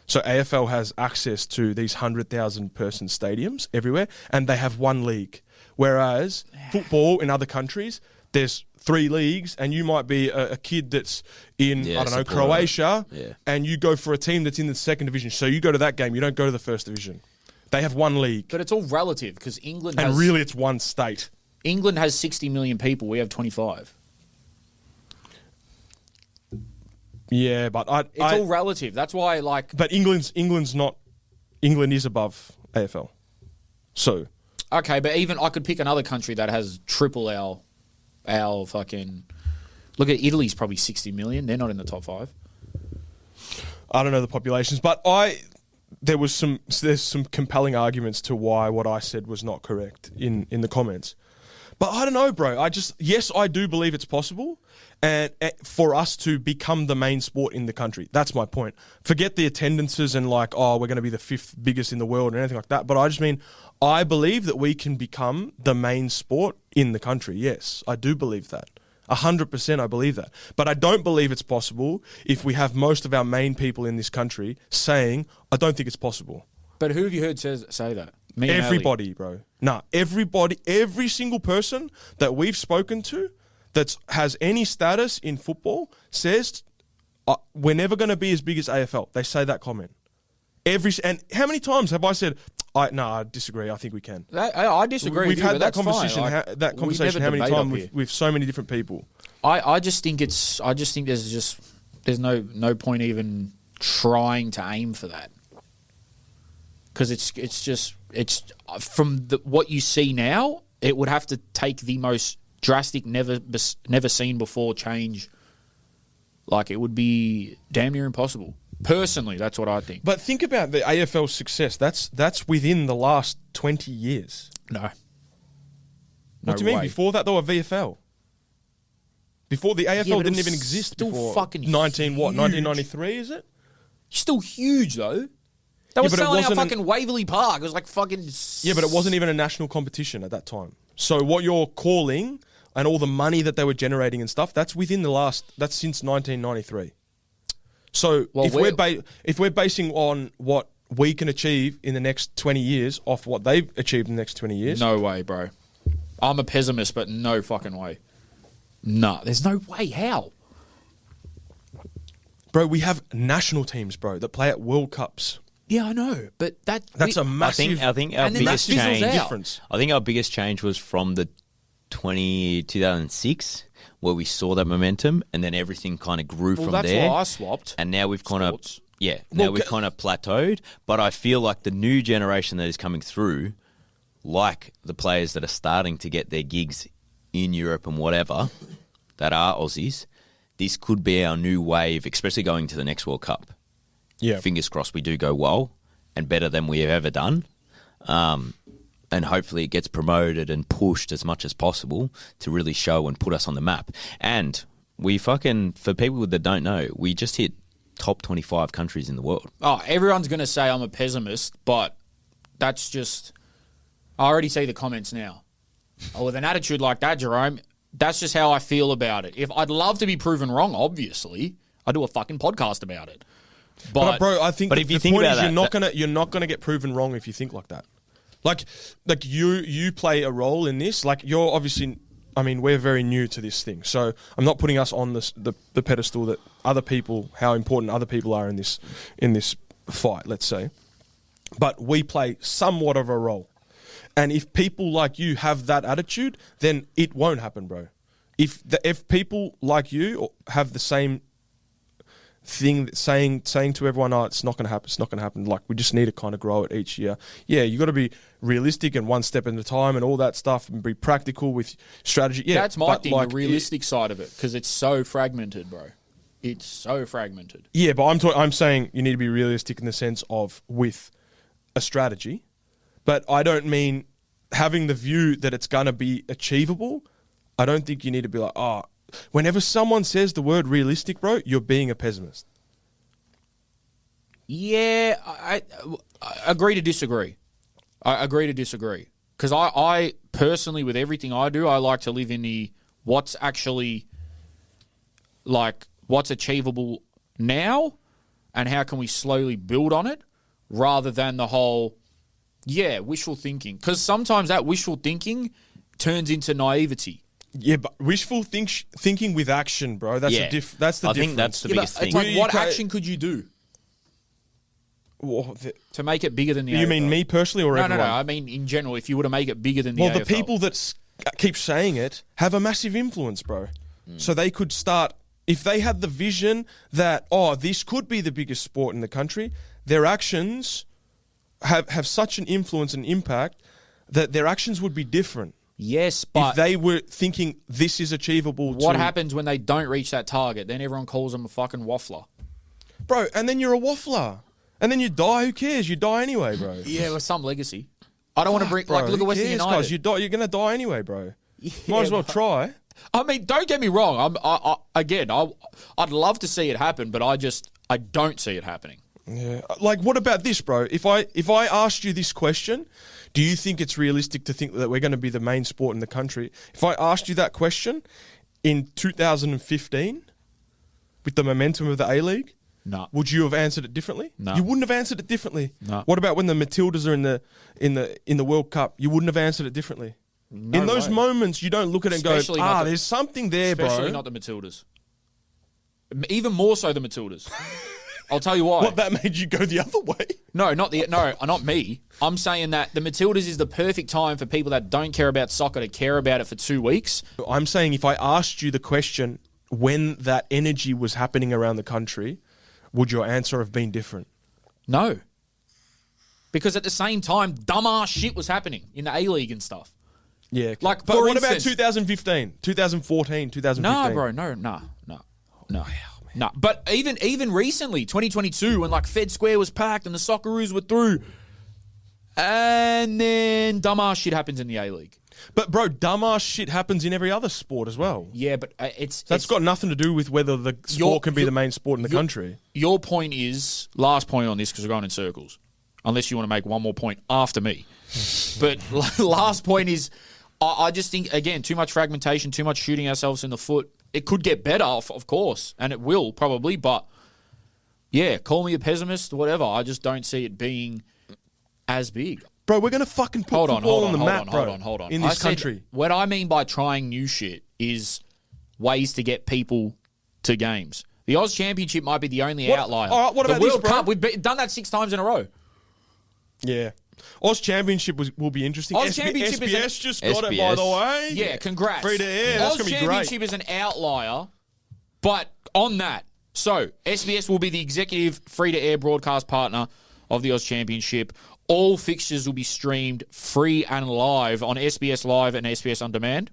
So AFL has access to these 100,000 person stadiums everywhere, and they have one league. Whereas football in other countries, there's 3 leagues, and you might be a kid that's in, Croatia, and you go for a team that's in the second division. So you go to that game, you don't go to the first division. They have one league. But it's all relative, because England and really it's one state. England has 60 million people. We have 25. Yeah, but It's all relative. That's why, like... But England is above AFL. So... Okay, but even I could pick another country that has triple our fucking... Look at Italy's probably 60 million. They're not in the top 5. I don't know the populations, but there's some compelling arguments to why what I said was not correct in the comments. But I don't know, bro. Yes, I do believe it's possible, and for us to become the main sport in the country. That's my point. Forget the attendances and like, we're going to be the 5th biggest in the world or anything like that. But I just mean, I believe that we can become the main sport in the country. Yes, I do believe that. 100% I believe that. But I don't believe it's possible if we have most of our main people in this country saying, I don't think it's possible. But who have you heard say that? Me and Everybody, Ali. bro. Nah, everybody, every single person that we've spoken to that has any status in football says, we're never going to be as big as AFL. They say that comment. And how many times have I said, I disagree. I think we can. I disagree. We've with you, had but that that's conversation. fine. That conversation. How many debate up times here. with so many different people? I just think there's no point even trying to aim for that, because it's from what you see now. It would have to take the most drastic, never seen before change. Like, it would be damn near impossible. Personally, that's what I think. But think about the AFL's success. That's within the last 20 years. No. What do you mean? Before that, they were VFL. Before the AFL didn't even exist. Still before fucking 1993, is it? Still huge, though. They were selling out fucking Waverley Park. It was like fucking... Yeah, but it wasn't even a national competition at that time. So what you're calling and all the money that they were generating and stuff, that's since 1993. So if we're basing on what we can achieve in the next 20 years off what they've achieved in the next 20 years... No way, bro. I'm a pessimist, but no fucking way. No, there's no way. How? Bro, we have national teams, bro, that play at World Cups. Yeah, I know, but that's a massive... I think our and then biggest that fizzles change... out. difference. I think our biggest change was from the 2006, where we saw that momentum, and then everything kind of grew from there. Well, that's why I swapped. And now we've kind of... sports. Yeah, now we've kind of plateaued. But I feel like the new generation that is coming through, like the players that are starting to get their gigs in Europe and whatever, that are Aussies, this could be our new wave, especially going to the next World Cup. Yeah. Fingers crossed we do go well and better than we have ever done. And hopefully it gets promoted and pushed as much as possible to really show and put us on the map. And we fucking, for people that don't know, we just hit top 25 countries in the world. Oh, everyone's going to say I'm a pessimist, but that's just... I already see the comments now. With an attitude like that, Jerome, that's just how I feel about it. If I'd love to be proven wrong, obviously. I do a fucking podcast about it. But bro, I think if you the think point about is you're not gonna get proven wrong if you think like that. Like you play a role in this. Like, you're obviously... I mean, we're very new to this thing, so I'm not putting us on the pedestal that other people, how important other people are in this fight, let's say. But we play somewhat of a role. And if people like you have that attitude, then it won't happen, bro. If people like you have the same thing saying to everyone, "Oh, it's not going to happen. It's not going to happen." Like we just need to kind of grow it each year. Yeah, you got to be realistic and one step at a time and all that stuff, and be practical with strategy. Yeah, That's my thing, the realistic side of it, because it's so fragmented, bro. It's so fragmented. Yeah, but I'm saying you need to be realistic in the sense of with a strategy, but I don't mean having the view that it's going to be achievable. I don't think you need to be like, oh, whenever someone says the word realistic, bro, you're being a pessimist. Yeah, I agree to disagree. I agree to disagree. Because I personally, with everything I do, I like to live in the what's actually, like, what's achievable now and how can we slowly build on it rather than the whole, wishful thinking. Because sometimes that wishful thinking turns into naivety. Yeah, but wishful thinking with action, bro. That's the difference. I think that's the biggest thing. It's like, what action could you do to make it bigger than the AFL? You mean me personally or everyone? No. I mean in general, if you were to make it bigger than the AFL. Well, the people that keep saying it have a massive influence, bro. So they could start, if they had the vision that, this could be the biggest sport in the country, their actions have such an influence and impact that their actions would be different. Yes, but if they were thinking this is achievable. What happens when they don't reach that target? Then everyone calls them a fucking waffler. Bro, and then you're a waffler. And then you die. Who cares? You die anyway, bro. Yeah, with some legacy. I don't want to bring... Bro, look at Western United. Guys, you're going to die anyway, bro. Might as well try. I mean, don't get me wrong. I'd love to see it happen, but I don't see it happening. Yeah. Like, what about this, bro? If I asked you this question, do you think it's realistic to think that we're going to be the main sport in the country? If I asked you that question in 2015, with the momentum of the A-League, no. Would you have answered it differently? No. You wouldn't have answered it differently. No. What about when the Matildas are in the World Cup? You wouldn't have answered it differently. No in those moments, you don't look at it and go, there's something there, bro. Especially not the Matildas. Even more so the Matildas. I'll tell you why. What, that made you go the other way? No, not me. I'm saying that the Matildas is the perfect time for people that don't care about soccer to care about it for 2 weeks. I'm saying if I asked you the question when that energy was happening around the country, would your answer have been different? No. Because at the same time, dumbass shit was happening in the A-League and stuff. Yeah. Like, but what about 2015, 2014, 2015? No, bro, no. No, but even recently, 2022, when like Fed Square was packed and the Socceroos were through, and then dumbass shit happens in the A-League. But bro, dumbass shit happens in every other sport as well. Yeah, but that's got nothing to do with whether the sport can be the main sport in the country. Your point is, last point on this, because we're going in circles, unless you want to make one more point after me. But last point is, I just think, again, too much fragmentation, too much shooting ourselves in the foot. It could get better, of course, and it will probably, but yeah, call me a pessimist, whatever. I just don't see it being as big. Bro, we're going to fucking put football on the map, bro. Hold on. In this country. What I mean by trying new shit is ways to get people to games. The Oz Championship might be the only outlier. All right, what about the World this, bro? Cup, we've done that 6 times in a row. Yeah. Oz Championship will be interesting. Oz Championship SBS just got it, by the way. Yeah, congrats. Free to air. That's going to be great. Oz Championship is an outlier, but on that, so SBS will be the executive free-to-air broadcast partner of the Oz Championship. All fixtures will be streamed free and live on SBS Live and SBS On Demand.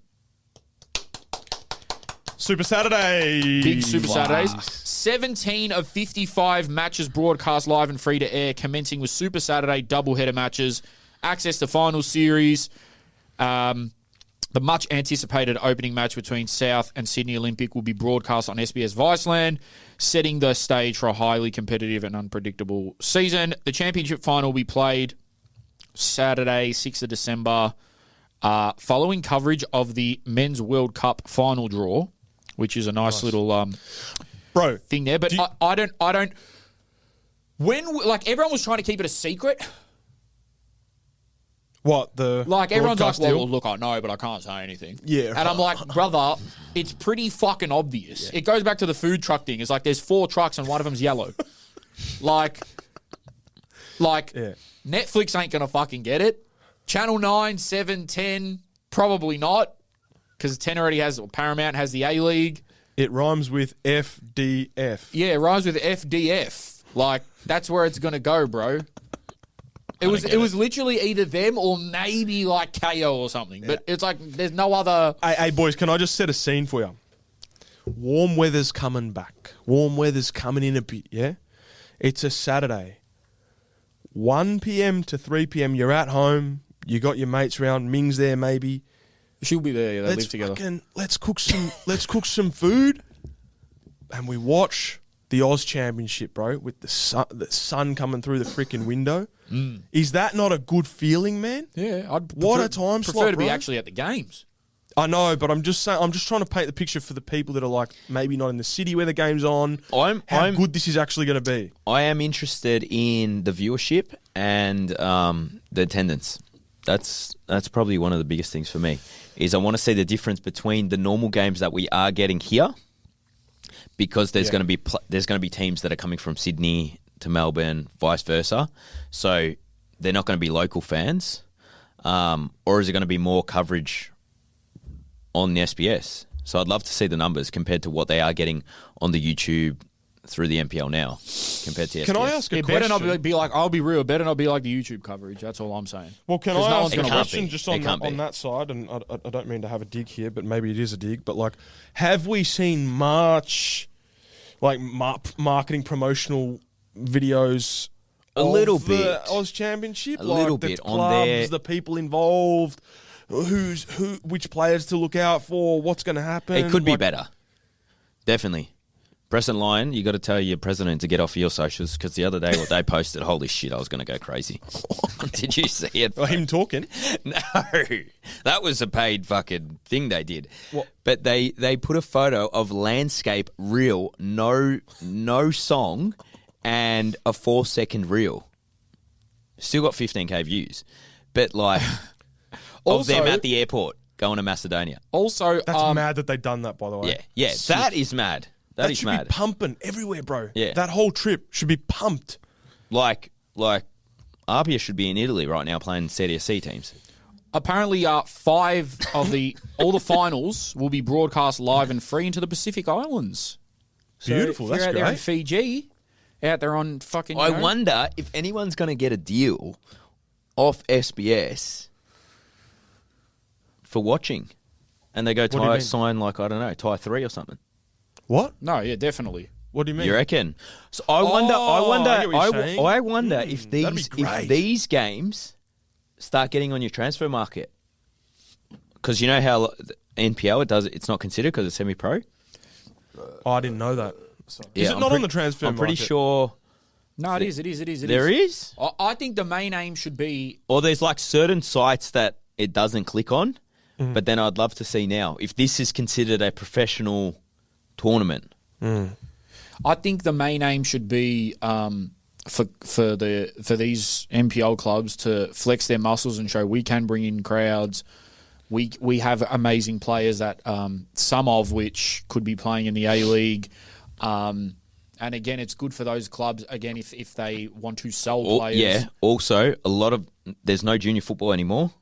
Super Saturday. Big Super Saturdays. 17 of 55 matches broadcast live and free to air, commencing with Super Saturday doubleheader matches, access to final series, the much anticipated opening match between South and Sydney Olympic will be broadcast on SBS Viceland, setting the stage for a highly competitive and unpredictable season. The championship final will be played Saturday, 6th of December, following coverage of the Men's World Cup final draw, which is a nice little thing there. But I don't. When everyone was trying to keep it a secret. What the? Like everyone's like, well, look, I know, but I can't say anything. Yeah, and I'm like, brother, it's pretty fucking obvious. Yeah. It goes back to the food truck thing. It's like there's 4 trucks and one of them's yellow. like, yeah. Netflix ain't gonna fucking get it. Channel 9, 7, 10, probably not. Because 10 already has, or Paramount has the A-League. It rhymes with FDF. Yeah, it rhymes with FDF. Like, that's where it's going to go, bro. It was literally either them or maybe like KO or something. But it's like there's no other. Hey, boys, can I just set a scene for you? Warm weather's coming back. Warm weather's coming in a bit, yeah? It's a Saturday. 1 p.m. to 3 p.m. You're at home. You got your mates around. Ming's there, maybe. She'll be there. Yeah, they live together. Let's cook some food, and we watch the Oz Championship, bro, with the sun coming through the freaking window. Is that not a good feeling, man? Yeah, What a time slot, prefer to be bro. actually at the games. I know, but I'm just saying. I'm just trying to paint the picture for the people that are like maybe not in the city where the game's on. How good this is actually going to be. I am interested in the viewership and the attendance. That's probably one of the biggest things for me. Is I want to see the difference between the normal games that we are getting here, because there's going to be teams that are coming from Sydney to Melbourne, vice versa. So they're not going to be local fans, or is it going to be more coverage on the SBS? So I'd love to see the numbers compared to what they are getting on the YouTube through the NPL now compared to SBS. Can I ask a It question? better not be like, I'll be real, it better not be like the YouTube coverage. That's all I'm saying. Well, can 'Cause I no ask one's a gonna question be. just It on can't be. that side? And I don't mean to have a dig here, but maybe it is a dig. But like, have we seen much like marketing promotional videos? A little of bit. the Oz Championship, A like little the bit on clubs, there. the people involved, which players to look out for, what's going to happen. It could be like, better. Definitely. Preston Lyon, you got to tell your president to get off your socials, because the other day what they posted, holy shit, I was going to go crazy. Did you see it? Oh, him talking. No, that was a paid fucking thing they did. What? But they put a photo of landscape reel, no song, and a 4-second reel. Still got 15k views, but like of them at the airport going to Macedonia. Also, That's mad that they've done that, by the way. Yeah, that is mad. That is should mad. be pumping everywhere, bro. Yeah. That whole trip should be pumped. Like Arbia should be in Italy right now playing CDSC teams. apparently 5 of all the finals will be broadcast live and free into the Pacific Islands. So Beautiful, if you're that's out there in great. Fiji, out there on fucking. I wonder if anyone's going to get a deal off SBS for watching, and they go do you mean? sign like, I don't know, Thai 3 or something. What? No, yeah, definitely. What do you mean? You reckon? So I wonder. I get what you're saying. I wonder if that'd be if great. these games start getting on your transfer market, because you know how the NPL it's not considered because it's semi-pro. Oh, I didn't know that. Yeah, Is it not on the transfer I'm pretty market? sure No, it is. there is. I think the main aim should be. Or there's like certain sites that it doesn't click on, but then I'd love to see now if this is considered a professional tournament. I think the main aim should be for these NPL clubs to flex their muscles and show we can bring in crowds. We have amazing players that some of which could be playing in the A League. And again, it's good for those clubs. Again, if they want to sell players, Yeah. Also, there's no junior football anymore.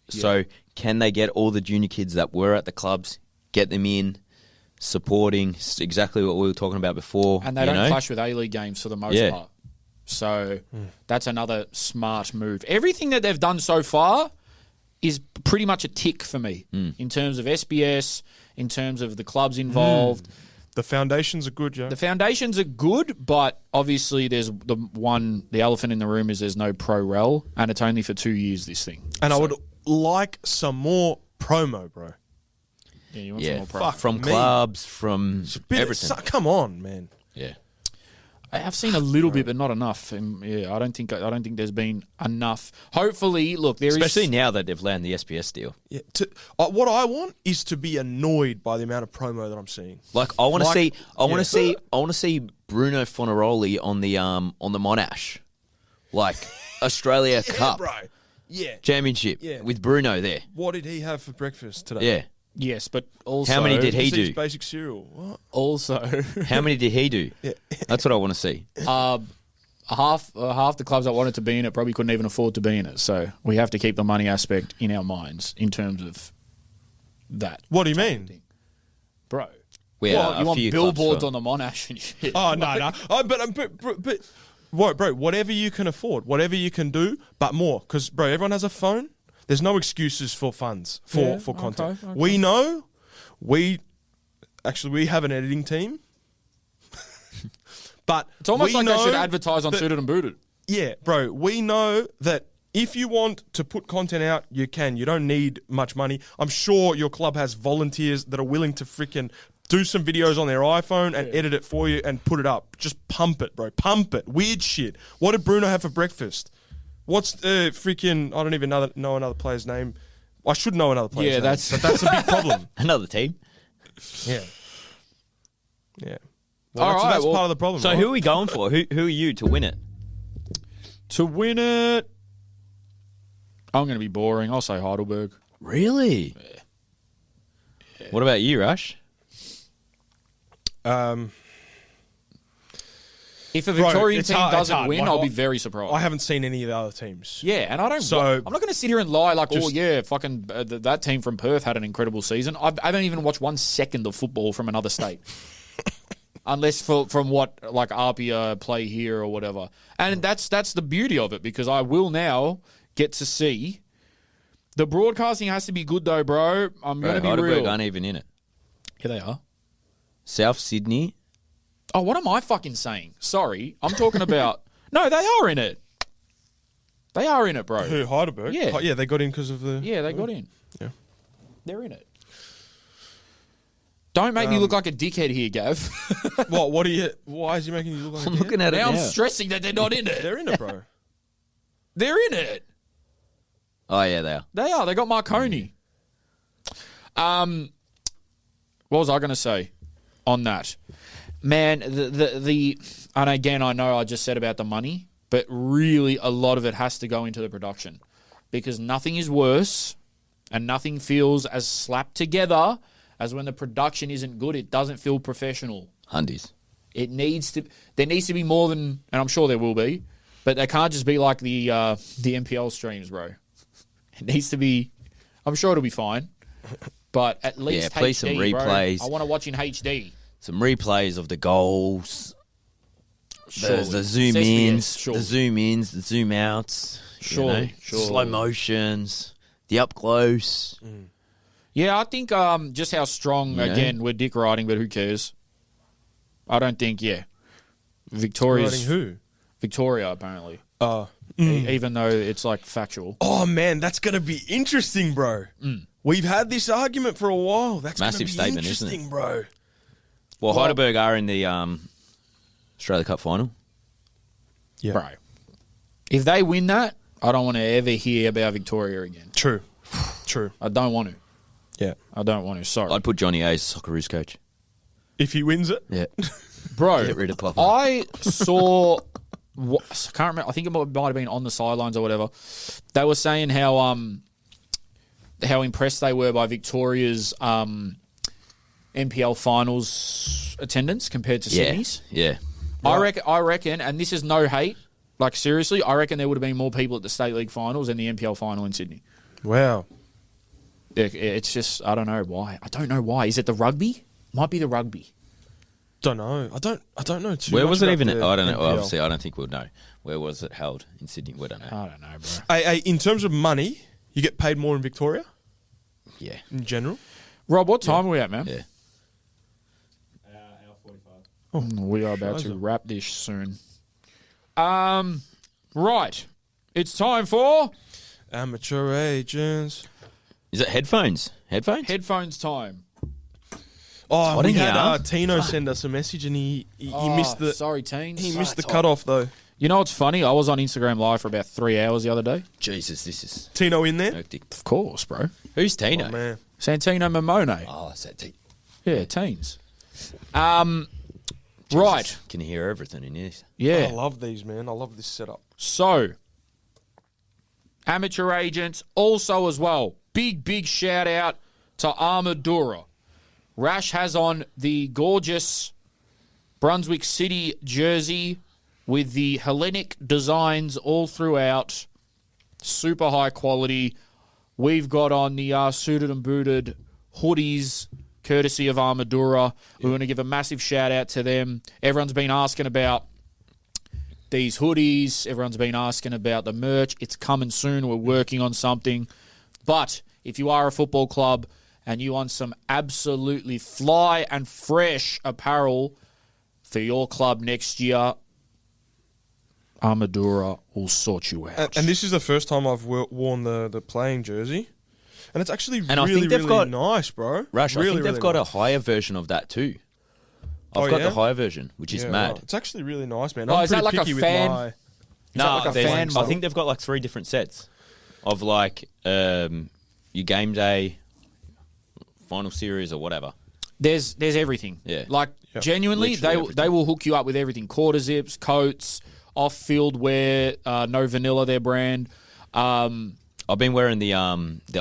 So can they get all the junior kids that were at the clubs, get them in, supporting exactly what we were talking about before? and they don't clash with A League games for the most part. So that's another smart move. Everything that they've done so far is pretty much a tick for me in terms of SBS, in terms of the clubs involved. The foundations are good, yeah. The foundations are good, but obviously there's the elephant in the room is there's no pro rel, and it's only for 2 years, this thing. And I would like some more promo, bro. Yeah, you want some more pro. fuck. from me. clubs, from Bit of everything. come on, man. Yeah. I have seen a little bit, but not enough. And I don't think there's been enough. Hopefully, look, there is Especially now that they've landed the SBS deal. Yeah. What I want is to be annoyed by the amount of promo that I'm seeing. Like I want to Like- see, I want to see Bruno Fornaroli on the Monash, like Australia Cup bro. Yeah. Championship Yeah. with Bruno there. What did he have for breakfast today? Yeah. Yes, but also How many did he Just eats do? basic cereal. What? Also, How many did he do? That's what I want to see. half the clubs that wanted to be in it probably couldn't even afford to be in it. So we have to keep the money aspect in our minds in terms of that. What do you mean? Bro, We Well, are you a want few billboards clubs on the Monash and shit. Oh, no. Oh, but what, bro, whatever you can afford, whatever you can do, but more. Because, bro, everyone has a phone. There's no excuses for funds, for content. okay. We know, we have an editing team. But It's almost we like know they should advertise on that- Suited and Booted. Yeah, bro, we know that if you want to put content out, you can. You don't need much money. I'm sure your club has volunteers that are willing to freaking do some videos on their iPhone and edit it for you and put it up. Just pump it, bro. Pump it. Weird shit. What did Bruno have for breakfast? What's the freaking... I don't even know another player's name. I should know another player's name. But that's a big problem. Another team. Yeah. Yeah. Well, All right, that's well, part of the problem. So right? who are we going for? Who are you to win it? To win it, I'm going to be boring. I'll say Heidelberg. Really? Yeah. What about you, Rush? If a Victorian it's team hard- it's doesn't hard. win, Like, I'll be very surprised. I haven't seen any of the other teams. Yeah, and I don't. So- I'm not going to sit here and lie like, oh Just- yeah, fucking that team from Perth had an incredible season. I haven't even watched 1 second of football from another state, unless from what like Arpia play here or whatever. And that's the beauty of it, because I will now get to see. The broadcasting has to be good though, bro. I'm going to be Heidelberg real. aren't even in it. Here they are. South Sydney. Oh, what am I fucking saying? Sorry, I'm talking about. No, they are in it. They are in it, bro. Who, Heidelberg? Yeah. Oh, yeah, they got in because of the... Yeah, they got in. Yeah. They're in it. Don't make me look like a dickhead here, Gav. What are you... Why is he making you look like I'm a dickhead? looking at it Now now. I'm stressing that they're not in it. They're in it, bro. They're in it. Oh, yeah, they are. They are. They got Marconi. What was I going to say on that? Man, the and again, I know I just said about the money, but really a lot of it has to go into the production, because nothing is worse and nothing feels as slapped together as when the production isn't good. It doesn't feel professional. Hundies. There needs to be more than, and I'm sure there will be, but they can't just be like the NPL streams, bro. It needs to be. I'm sure it'll be fine, but at least play HD, some replays. Bro. I want to watch in HD. Some replays of the goals. Surely. The zoom Sesame ins, is, surely. the zoom ins, the zoom outs. Surely, surely. Slow motions, the up close. Yeah, I think just how strong, Yeah. again, we're dick riding, but who cares? I don't think, Victoria's... Riding who? Victoria, apparently. Mm. Even though it's, like, factual. Oh, man, that's going to be interesting, bro. We've had this argument for a while. That's going to Massive be statement, isn't interesting, it? bro. Well, Heidelberg are in the Australia Cup final. Yeah. Bro. If they win that, I don't want to ever hear about Victoria again. True. I don't want to. Yeah. I don't want to. Sorry. I'd put Johnny A as Socceroos coach. If he wins it? Yeah. Bro, Get rid of Papa. I saw... I can't remember. I think it might have been on the sidelines or whatever. They were saying how impressed they were by Victoria's NPL finals attendance compared to Sydney's. Yeah. I reckon, and this is no hate, like seriously, I reckon there would have been more people at the State League finals than the NPL final in Sydney. Wow. It's just, I don't know why. Is it the rugby? Might be the rugby. Don't know. I don't know too Where much was it about even? the I don't know. NPL. Obviously, I don't think we'll know. Where was it held in Sydney? We don't know. I don't know, bro. Hey, in terms of money, you get paid more in Victoria Yeah. in general? Rob, what time are we at, man? Yeah. We are about to wrap this soon. Right. It's time for Amateur agents. Is it headphones? headphones time. Oh, hot we in had here. Tino send us a message and he missed the Sorry, teens. he missed the cutoff though. You know what's funny? I was on Instagram Live for about 3 hours the other day. Jesus, this is Tino in there? hectic. Of course, bro. Who's Tino? Oh man. Santino Mamone. Oh, it's that Tino. Yeah, teens. Right. Can you hear everything in here? Yeah. I love these, man. I love this setup. So, amateur agents also as well. Big shout out to Armadura. Rash has on the gorgeous Brunswick City jersey with the Hellenic designs all throughout. Super high quality. We've got on the suited and booted hoodies courtesy of Armadura. We want to give a massive shout out to them. Everyone's been asking about these hoodies. Everyone's been asking about the merch. It's coming soon. We're working on something. But if you are a football club and you want some absolutely fly and fresh apparel for your club next year, Armadura will sort you out. And this is the first time I've worn the playing jersey. And it's actually And I really, think they've really got- nice, bro. Rush, really, I think they've really got nice. a higher version of that too. I've Oh, got yeah? the higher version, which is Yeah, mad. right. It's actually really nice, man. Oh, I'm is that pretty like a picky fan? with my... No, like a there's- fan I model? think they've got like 3 different sets of like your game day, final series, or whatever. There's everything. Yeah. Like, Yep. genuinely, Literally they will hook you up with everything. Quarter zips, coats, off-field wear, no vanilla, their brand. I've been wearing the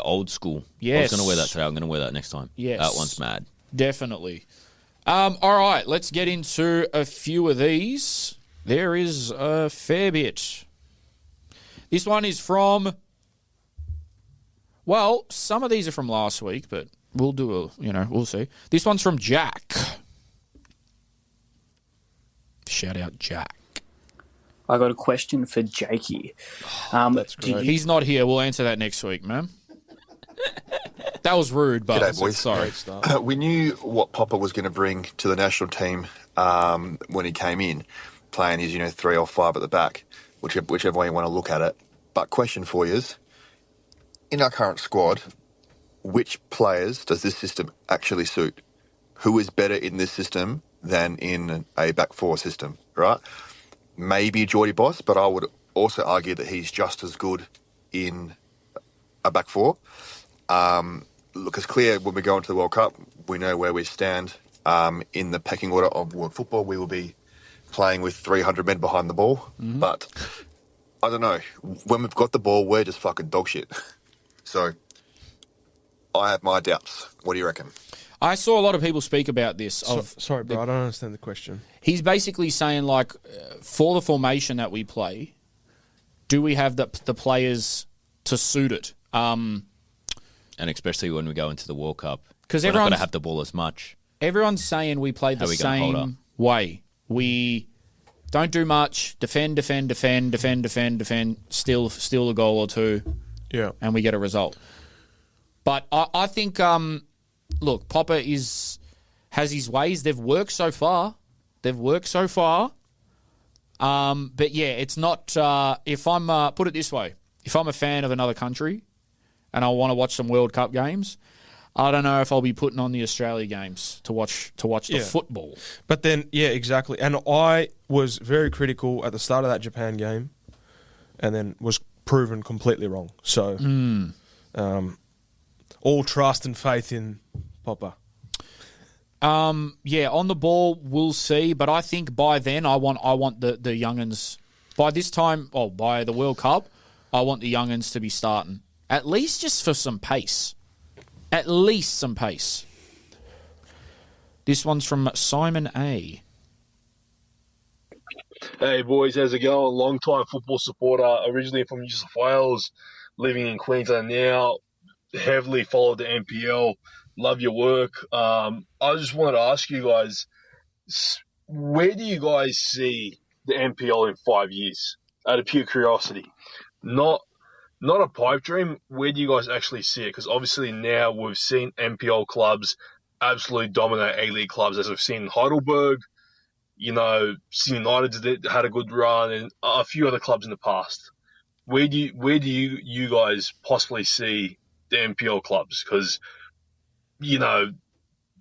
old school. I Yes. was going to wear that today. I'm going to wear that next time. Yes. That one's mad. Definitely. All right, let's get into a few of these. There is a fair bit. This one is from... Well, some of these are from last week, but we'll we'll see. This one's from Jack. Shout out Jack. I got a question for Jakey. That's did great. you- He's not here. We'll answer that next week, man. That was rude, but G'day, boys. sorry. We knew what Popper was going to bring to the national team when he came in, playing his 3 or 5 at the back, whichever way you want to look at it. But question for you is, in our current squad, which players does this system actually suit? Who is better in this system than in a back 4 system, right? Maybe Geordie Boss, but I would also argue that he's just as good in a back 4. Look, it's clear when we go into the World Cup, we know where we stand in the pecking order of world football. We will be playing with 300 men behind the ball. Mm-hmm. But, I don't know, when we've got the ball, we're just fucking dog shit. So, I have my doubts. What do you reckon? I saw a lot of people speak about this. Sorry, bro. I don't understand the question. He's basically saying, like, for the formation that we play, do we have the players to suit it? And especially when we go into the World Cup. 'Cause we're not going everyone's- to have the ball as much. Everyone's saying we play the How are we gonna hold up? same way. We don't do much. Defend, steal a goal or two, Yeah. and we get a result. But I think, look, Popper has his ways. They've worked so far. But yeah, it's not. If I'm put it this way, if I'm a fan of another country and I want to watch some World Cup games, I don't know if I'll be putting on the Australia games to watch the Yeah. football. But then, yeah, exactly. And I was very critical at the start of that Japan game and then was proven completely wrong. So, all trust and faith in Popper. Yeah, on the ball, we'll see. But I think by then, I want the young'uns. By this time, by the World Cup, I want the young'uns to be starting. At least just for some pace. At least some pace. This one's from Simon A. Hey boys, how's it going? Long time football supporter, originally from New South Wales, living in Queensland now. Heavily followed the NPL. Love your work. I just wanted to ask you guys, where do you guys see the NPL in 5 years? Out of pure curiosity, not a pipe dream. Where do you guys actually see it? Because obviously now we've seen NPL clubs absolutely dominate A-League clubs, as we've seen in Heidelberg. Sydney United had a good run, and a few other clubs in the past. Where do you guys possibly see the NPL clubs? Because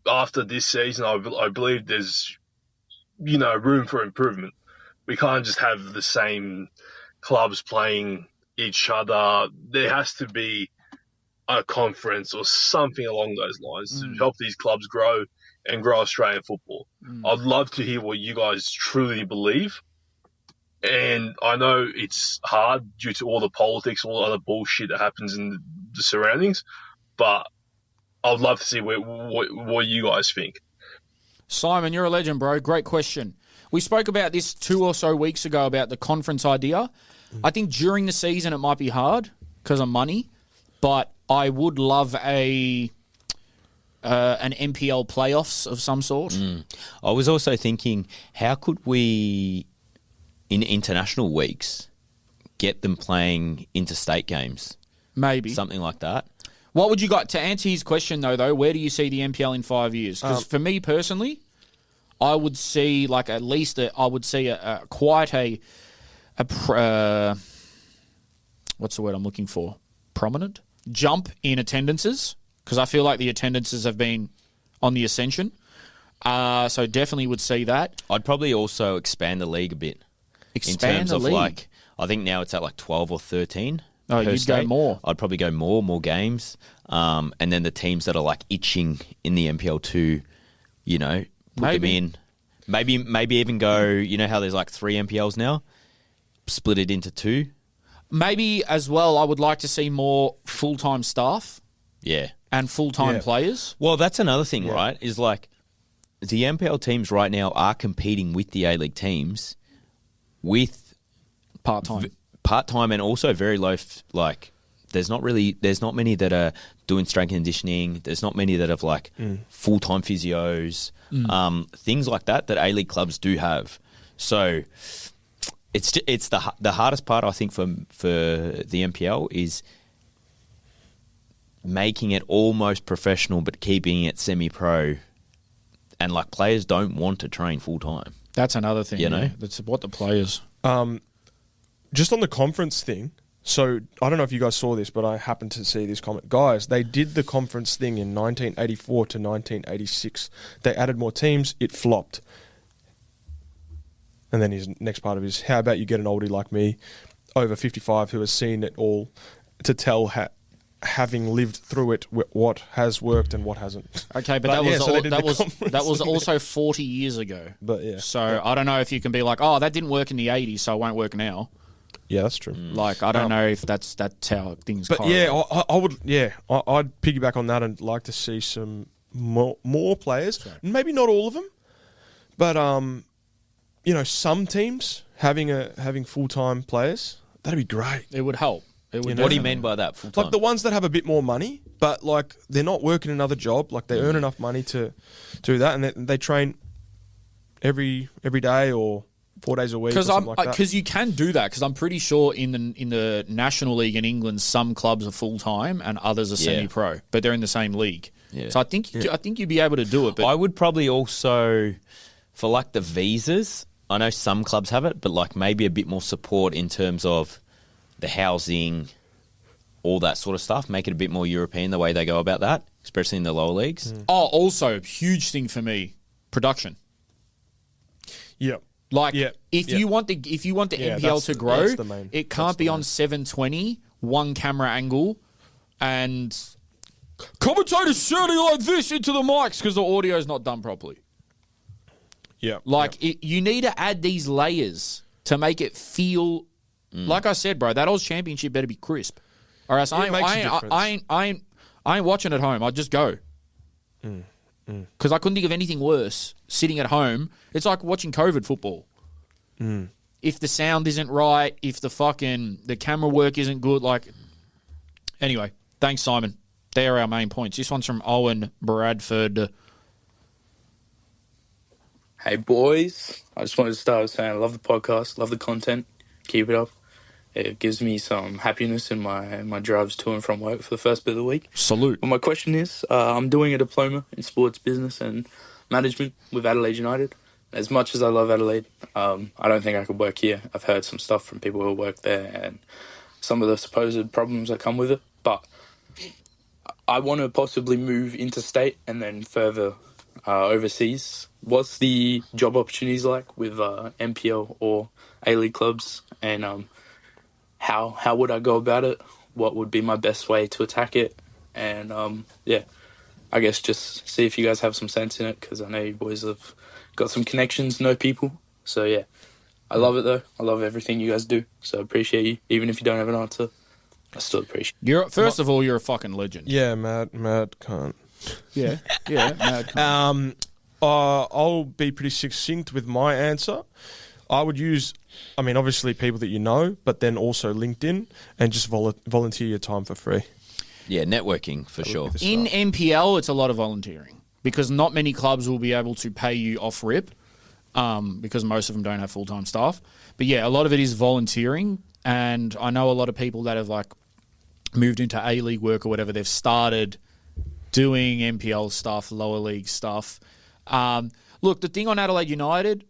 after this season, I believe there's room for improvement. We can't just have the same clubs playing each other. There has to be a conference or something along those lines to help these clubs grow and grow Australian football. I'd love to hear what you guys truly believe. And I know it's hard due to all the politics, all the other bullshit that happens in the surroundings, but I'd love to see what you guys think. Simon, you're a legend, bro. Great question. We spoke about this 2 or so weeks ago about the conference idea. I think during the season it might be hard because of money, but I would love a an NPL playoffs of some sort. I was also thinking, how could we, in international weeks, get them playing interstate games? Maybe. Something like that. What would you got to answer his question though? Where do you see the NPL in 5 years? Because for me personally, I would see like at least quite a what's the word I'm looking for? Prominent jump in attendances, because I feel like the attendances have been on the ascension. So definitely would see that. I'd probably also expand the league a bit. Expand in terms the of league. like, I think now it's at like 12 or 13. Oh, per you'd go state. more. I'd probably go more games. And then the teams that are like itching in the NPL to, put them in. Maybe even go, you know how there's like 3 NPLs now? Split it into 2. Maybe as well, I would like to see more full-time staff. Yeah. And full-time players. Well, that's another thing, right? Is like the NPL teams right now are competing with the A-League teams with part-time and also very low, there's not many that are doing strength and conditioning. There's not many that have like full-time physios, things like that A-League clubs do have. So it's the hardest part, I think, for the NPL is making it almost professional but keeping it semi-pro, and like players don't want to train full-time. That's another thing, That's what the players... Just on the conference thing, so I don't know if you guys saw this, but I happened to see this comment. Guys, they did the conference thing in 1984 to 1986. They added more teams, it flopped. And then his next part of his, how about you get an oldie like me, over 55, who has seen it all, to tell having lived through it, what has worked and what hasn't. Okay, but that was also 40 years ago. But yeah. So I don't know if you can be like, oh, that didn't work in the 80s, so it won't work now. Yeah, that's true. Like, I don't know if that's how things But correlate. yeah, I would, I'd piggyback on that and like to see some more players. Sorry. Maybe not all of them, but some teams having full-time players, that'd be great. It would help. What do you mean by that, full-time? Like the ones that have a bit more money, but like they're not working another job, like they earn enough money to do that, and they train every day or 4 days a week or something like that. Because you can do that, because I'm pretty sure in the National League in England, some clubs are full-time and others are semi-pro, but they're in the same league. Yeah. So I think you'd be able to do it. But I would probably also, for like the visas, I know some clubs have it, but like maybe a bit more support in terms of the housing, all that sort of stuff. Make it a bit more European the way they go about that, especially in the lower leagues. Oh, also, huge thing for me, production. Yep. If you want the NPL to grow, it can't be on 720, one camera angle, and commentators shouting like this into the mics because the audio is not done properly. Yeah. You need to add these layers to make it feel. Like I said, bro, that Oz Championship better be crisp, or else I ain't watching at home. I'd just go. Because I couldn't think of anything worse sitting at home. It's like watching COVID football. If the sound isn't right, if the camera work isn't good, anyway, thanks, Simon. They are our main points. This one's from Owen Bradford. Hey, boys. I just wanted to start with saying I love the podcast, love the content. Keep it up. It gives me some happiness in my drives to and from work for the first bit of the week. Salute. Well, my question is, I'm doing a diploma in sports business and management with Adelaide United. As much as I love Adelaide, I don't think I could work here. I've heard some stuff from people who work there and some of the supposed problems that come with it. But I want to possibly move interstate and then further overseas. What's the job opportunities like with NPL or A-League clubs? And how would I go about it? What would be my best way to attack it? And I guess just see if you guys have some sense in it, because I know you boys have got some connections, know people. So yeah, I love it though. I love everything you guys do. So I appreciate you. Even if you don't have an answer, I still appreciate you. First of all, you're a fucking legend. Yeah, mad cunt. Yeah, mad cunt. I'll be pretty succinct with my answer. I would use, obviously people that you know, but then also LinkedIn and just volunteer your time for free. Yeah, networking for sure. In NPL, it's a lot of volunteering because not many clubs will be able to pay you off rip because most of them don't have full-time staff. But yeah, a lot of it is volunteering, and I know a lot of people that have like moved into A-League work or whatever, they've started doing NPL stuff, lower league stuff. Look, the thing on Adelaide United,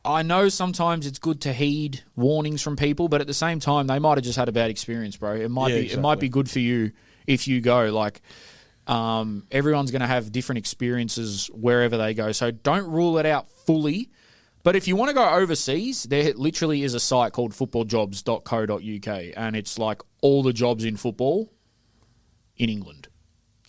I know sometimes it's good to heed warnings from people, but at the same time, they might have just had a bad experience, bro. It might be good for you if you go. Like, everyone's going to have different experiences wherever they go, so don't rule it out fully. But if you want to go overseas, there literally is a site called footballjobs.co.uk, and it's like all the jobs in football in England.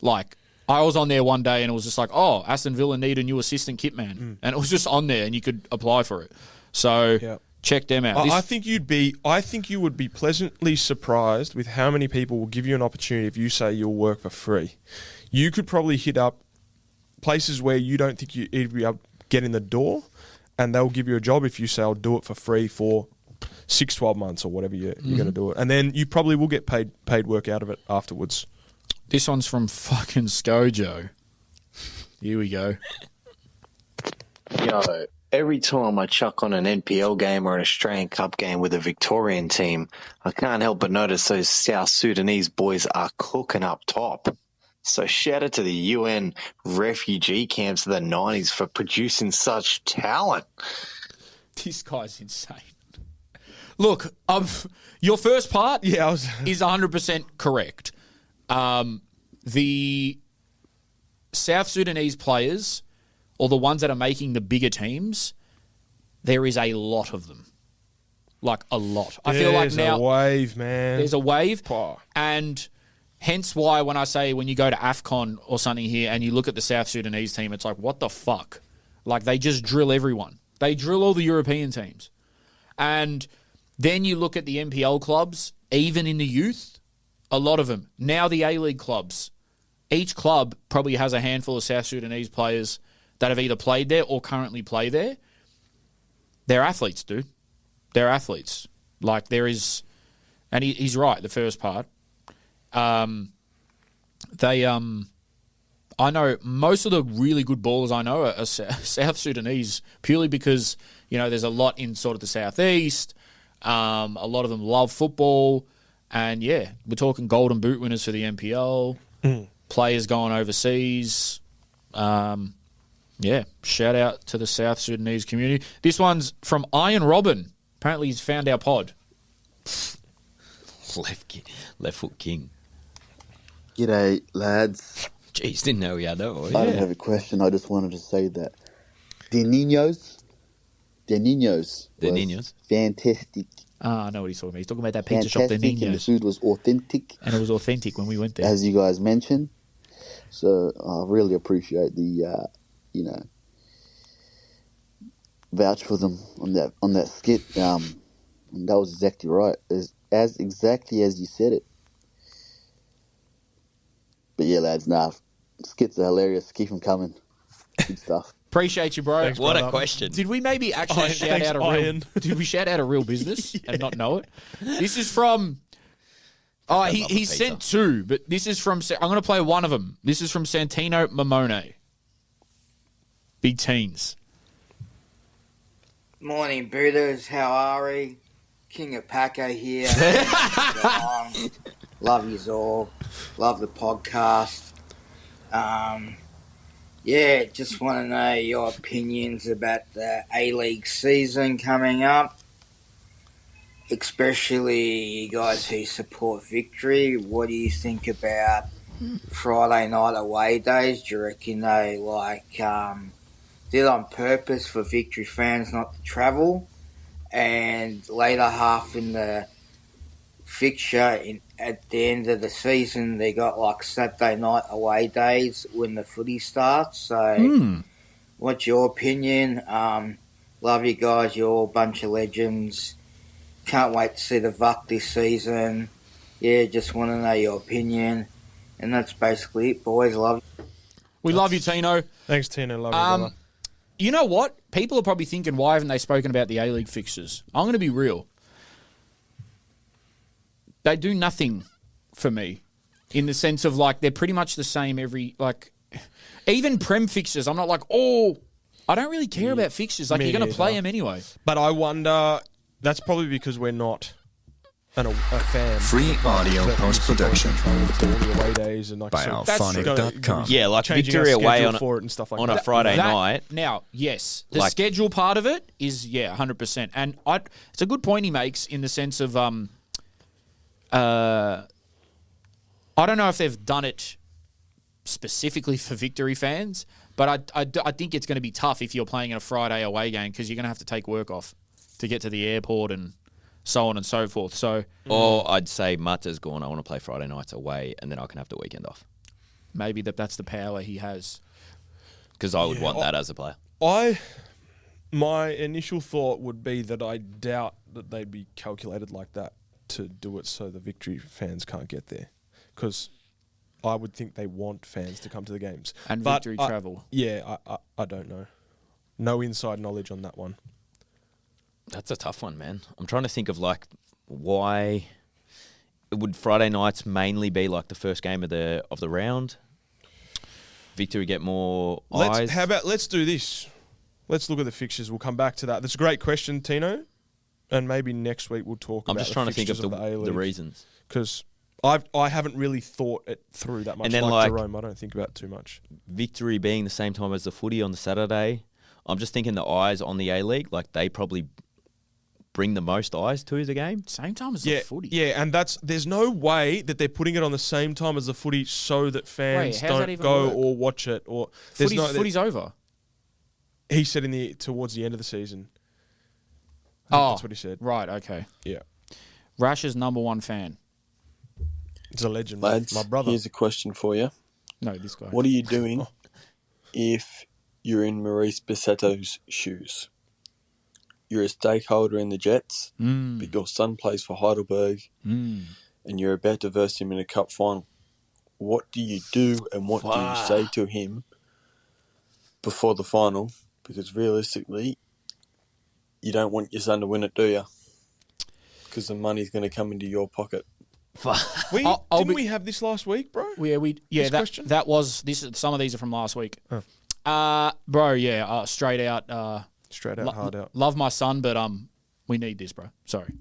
Like, I was on there one day and it was just like, oh, Aston Villa need a new assistant kit man. And it was just on there and you could apply for it. So check them out. I think you would be pleasantly surprised with how many people will give you an opportunity if you say you'll work for free. You could probably hit up places where you don't think you'd be able to get in the door, and they'll give you a job if you say, I'll do it for free for 6-12 months or whatever you're going to do it. And then you probably will get paid work out of it afterwards. This one's from fucking Scojo. Here we go. Yo, every time I chuck on an NPL game or an Australian Cup game with a Victorian team, I can't help but notice those South Sudanese boys are cooking up top. So shout out to the UN refugee camps of the 90s for producing such talent. This guy's insane. Look, your first part is 100% correct. The South Sudanese players, or the ones that are making the bigger teams, there is a lot of them. Like, a lot. I feel like now... There's a wave, man. There's a wave. And hence why when I say when you go to AFCON or something here and you look at the South Sudanese team, it's like, what the fuck? Like, they just drill everyone. They drill all the European teams. And then you look at the NPL clubs, even in the youth, a lot of them. Now the A-League clubs. Each club probably has a handful of South Sudanese players that have either played there or currently play there. They're athletes, dude. They're athletes. Like, there is... And he's right, the first part. I know most of the really good ballers I know are South Sudanese purely because, you know, there's a lot in sort of the southeast. A lot of them love football. And, yeah, we're talking golden boot winners for the NPL, players going overseas. Yeah, shout out to the South Sudanese community. This one's from Iron Robin. Apparently he's found our pod. Left foot king. G'day, lads. Jeez, didn't know we had that. I don't have a question. I just wanted to say that De Ninos was fantastic. I know what he's talking about. He's talking about that pizza shop, De Ninos. And the food was authentic. And it was authentic when we went there. As you guys mentioned. So I really appreciate the, vouch for them on that skit. And that was exactly right. As exactly as you said it. But yeah, lads, skits are hilarious. Keep them coming. Good stuff. Appreciate you, bro. Thanks, what a question. Did we maybe actually shout out a real business and not know it? This is from... Oh, he sent two, but this is from... I'm going to play one of them. This is from Santino Mamone. Big teens. Morning, Buddhas. How are we? King of Paco here. Love yous all. Love the podcast. Yeah, just want to know your opinions about the A-League season coming up. Especially you guys who support Victory. What do you think about Friday night away days? Do you reckon they did on purpose for Victory fans not to travel? And later half in the fixture at the end of the season, they got Saturday night away days when the footy starts. So what's your opinion? Love you guys. You're all a bunch of legends. Can't wait to see the VUC this season. Yeah, just want to know your opinion. And that's basically it, boys. Love you. We love you, Tino. Thanks, Tino. Love you, brother. You know what? People are probably thinking, why haven't they spoken about the A-League fixtures? I'm going to be real. They do nothing for me. in the sense of like they're pretty much the same every like. Even Prem fixtures, I'm not like, oh, I don't really care about fixtures. Like, Me you're going to play neither. them anyway. But I wonder, that's probably because we're not a fan. Free audio post-production All the away days and like by alphonic.com. Yeah, like changing victory our away schedule on for it and stuff like on that. a Friday night. Now, yes, the Like- schedule part of it is, 100%. And it's a good point he makes in the sense of, I don't know if they've done it specifically for victory fans, but I think it's going to be tough if you're playing in a Friday away game because you're going to have to take work off to get to the airport and so on and so forth. So, Or I'd say Mata's gone, I want to play Friday nights away, and then I can have the weekend off. maybe that's the power he has. Because I would want that as a player. My initial thought would be that I doubt that they'd be calculated like that to do it so the victory fans can't get there. Because I would think they want fans to come to the games. And But victory travel. Yeah, I don't know. No inside knowledge on that one. That's a tough one, man. I'm trying to think of like why would Friday nights mainly be like the first game of the round? Victory get more eyes. How about let's do this? Let's look at the fixtures. We'll come back to that. That's a great question, Tino. And maybe next week we'll talk about I'm just trying to think of the A-League. the reasons. Because I haven't really thought it through that much. And then like Jerome, I don't think about it too much. Victory being the same time as the footy on the Saturday. I'm just thinking the eyes on the A-League, like they probably bring the most eyes to the game. Same time as the footy. Yeah, and there's no way that they're putting it on the same time as the footy so that fans how's that don't even go work? or watch it. Or there's Footy's over. He said towards the end of the season. I think that's what he said. Right, okay. Yeah. Rash's number one fan. He's a legend. Lads, my brother. here's a question for you. No, this guy. What are you doing if you're in Maurice Bisseto's shoes? You're a stakeholder in the Jets, but your son plays for Heidelberg, and you're about to verse him in a cup final. What do you do and what do you say to him before the final? Because realistically, you don't want your son to win it, do you? Because the money's going to come into your pocket. Didn't we have this last week, bro? Yeah, question? that was this. Some of these are from last week. Bro, yeah, straight out. Straight out, hard out. Love my son, but we need this, bro. Sorry.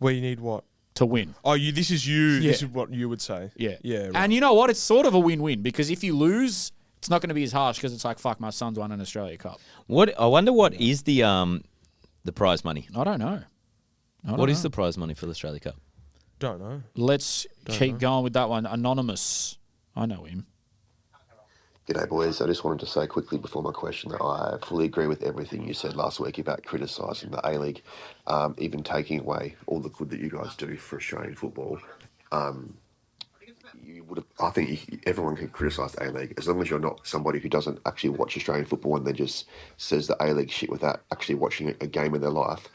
We need what? To win. Oh, this is you. Yeah. This is what you would say. Yeah. Yeah. Right. And you know what? It's sort of a win-win because if you lose, it's not going to be as harsh because it's like, fuck, my son's won an Australia Cup. What I wonder what is the prize money? I don't know. What is the prize money for the Australia Cup? Don't know. Let's keep going with that one. Anonymous. I know him. G'day, boys. I just wanted to say quickly before my question that I fully agree with everything you said last week about criticising the A-League, even taking away all the good that you guys do for Australian football. I think everyone can criticise the A-League as long as you're not somebody who doesn't actually watch Australian football and then just says the A-League shit without actually watching a game in their life.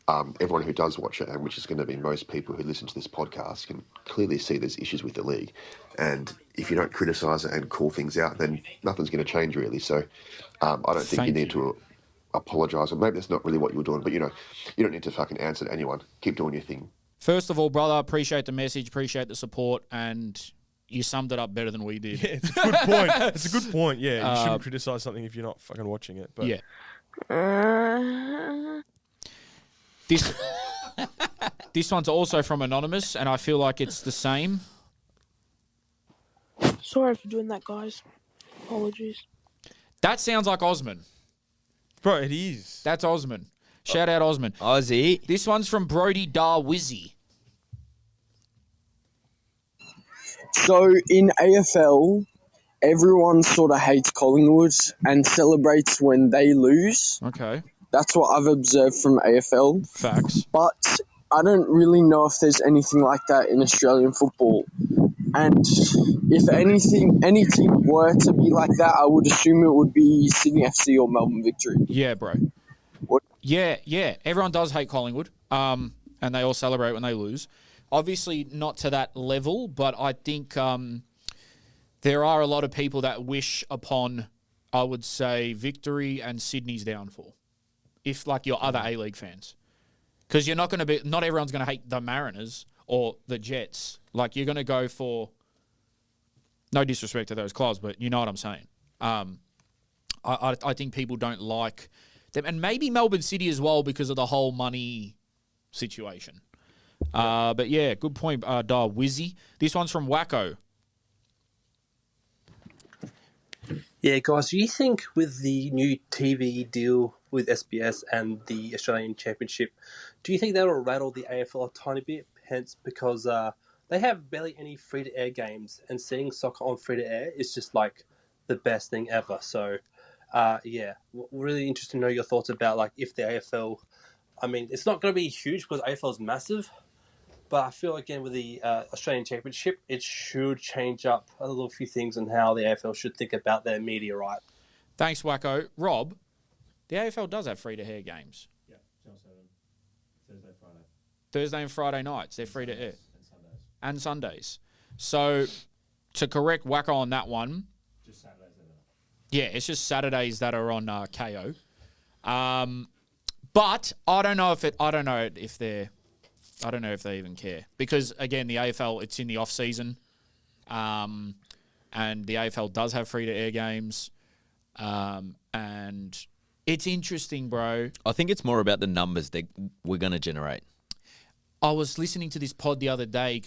Everyone who does watch it, and which is going to be most people who listen to this podcast, can clearly see there's issues with the league. And if you don't criticise it and call things out, then nothing's going to change really. So I don't think you need to apologise. Or maybe that's not really what you were doing, but you don't need to fucking answer to anyone. Keep doing your thing. First of all, brother, appreciate the message, appreciate the support, and you summed it up better than we did. Yeah, it's a good point. It's a good point. Yeah, you shouldn't criticise something if you're not fucking watching it. But yeah. This one's also from Anonymous, and I feel like it's the same. Sorry for doing that, guys. Apologies. That sounds like Osman. Bro, it is. That's Osman. Shout out Osman. Ozzy. This one's from Brody Darwizzy. So in AFL, everyone sort of hates Collingwood and celebrates when they lose. Okay. That's what I've observed from AFL. Facts. But I don't really know if there's anything like that in Australian football. And if any team were to be like that, I would assume it would be Sydney FC or Melbourne Victory. Yeah, bro. What? Yeah. Everyone does hate Collingwood, and they all celebrate when they lose. Obviously, not to that level, but I think there are a lot of people that wish upon, I would say, Victory and Sydney's downfall. If, like, your other A-League fans. Because you're not going to be... Not everyone's going to hate the Mariners or the Jets. Like, you're going to go for, no disrespect to those clubs, but you know what I'm saying. I think people don't like them, and maybe Melbourne City as well because of the whole money situation. But yeah, good point, Wizzy. This one's from Wacko. Yeah, guys, do you think with the new TV deal with SBS and the Australian Championship, do you think that'll rattle the AFL a tiny bit? Hence, because they have barely any free-to-air games, and seeing soccer on free-to-air is just like the best thing ever. So, yeah, really interested to know your thoughts about like if the AFL. I mean, it's not going to be huge because AFL is massive, but I feel again with the Australian Championship, it should change up a little few things on how the AFL should think about their media right. Thanks, Wacko. Rob, the AFL does have free-to-air games. Yeah, Channel 7, Thursday, Friday. Thursday and Friday nights, they're free-to-air. And Sundays. So, to correct Wacko on that one, Just Saturdays. yeah, it's just Saturdays that are on KO. But I don't know if they even care, because again, the AFL, it's in the off season, and the AFL does have free to air games, and it's interesting, bro. I think it's more about the numbers that we're going to generate. I was listening to this pod the other day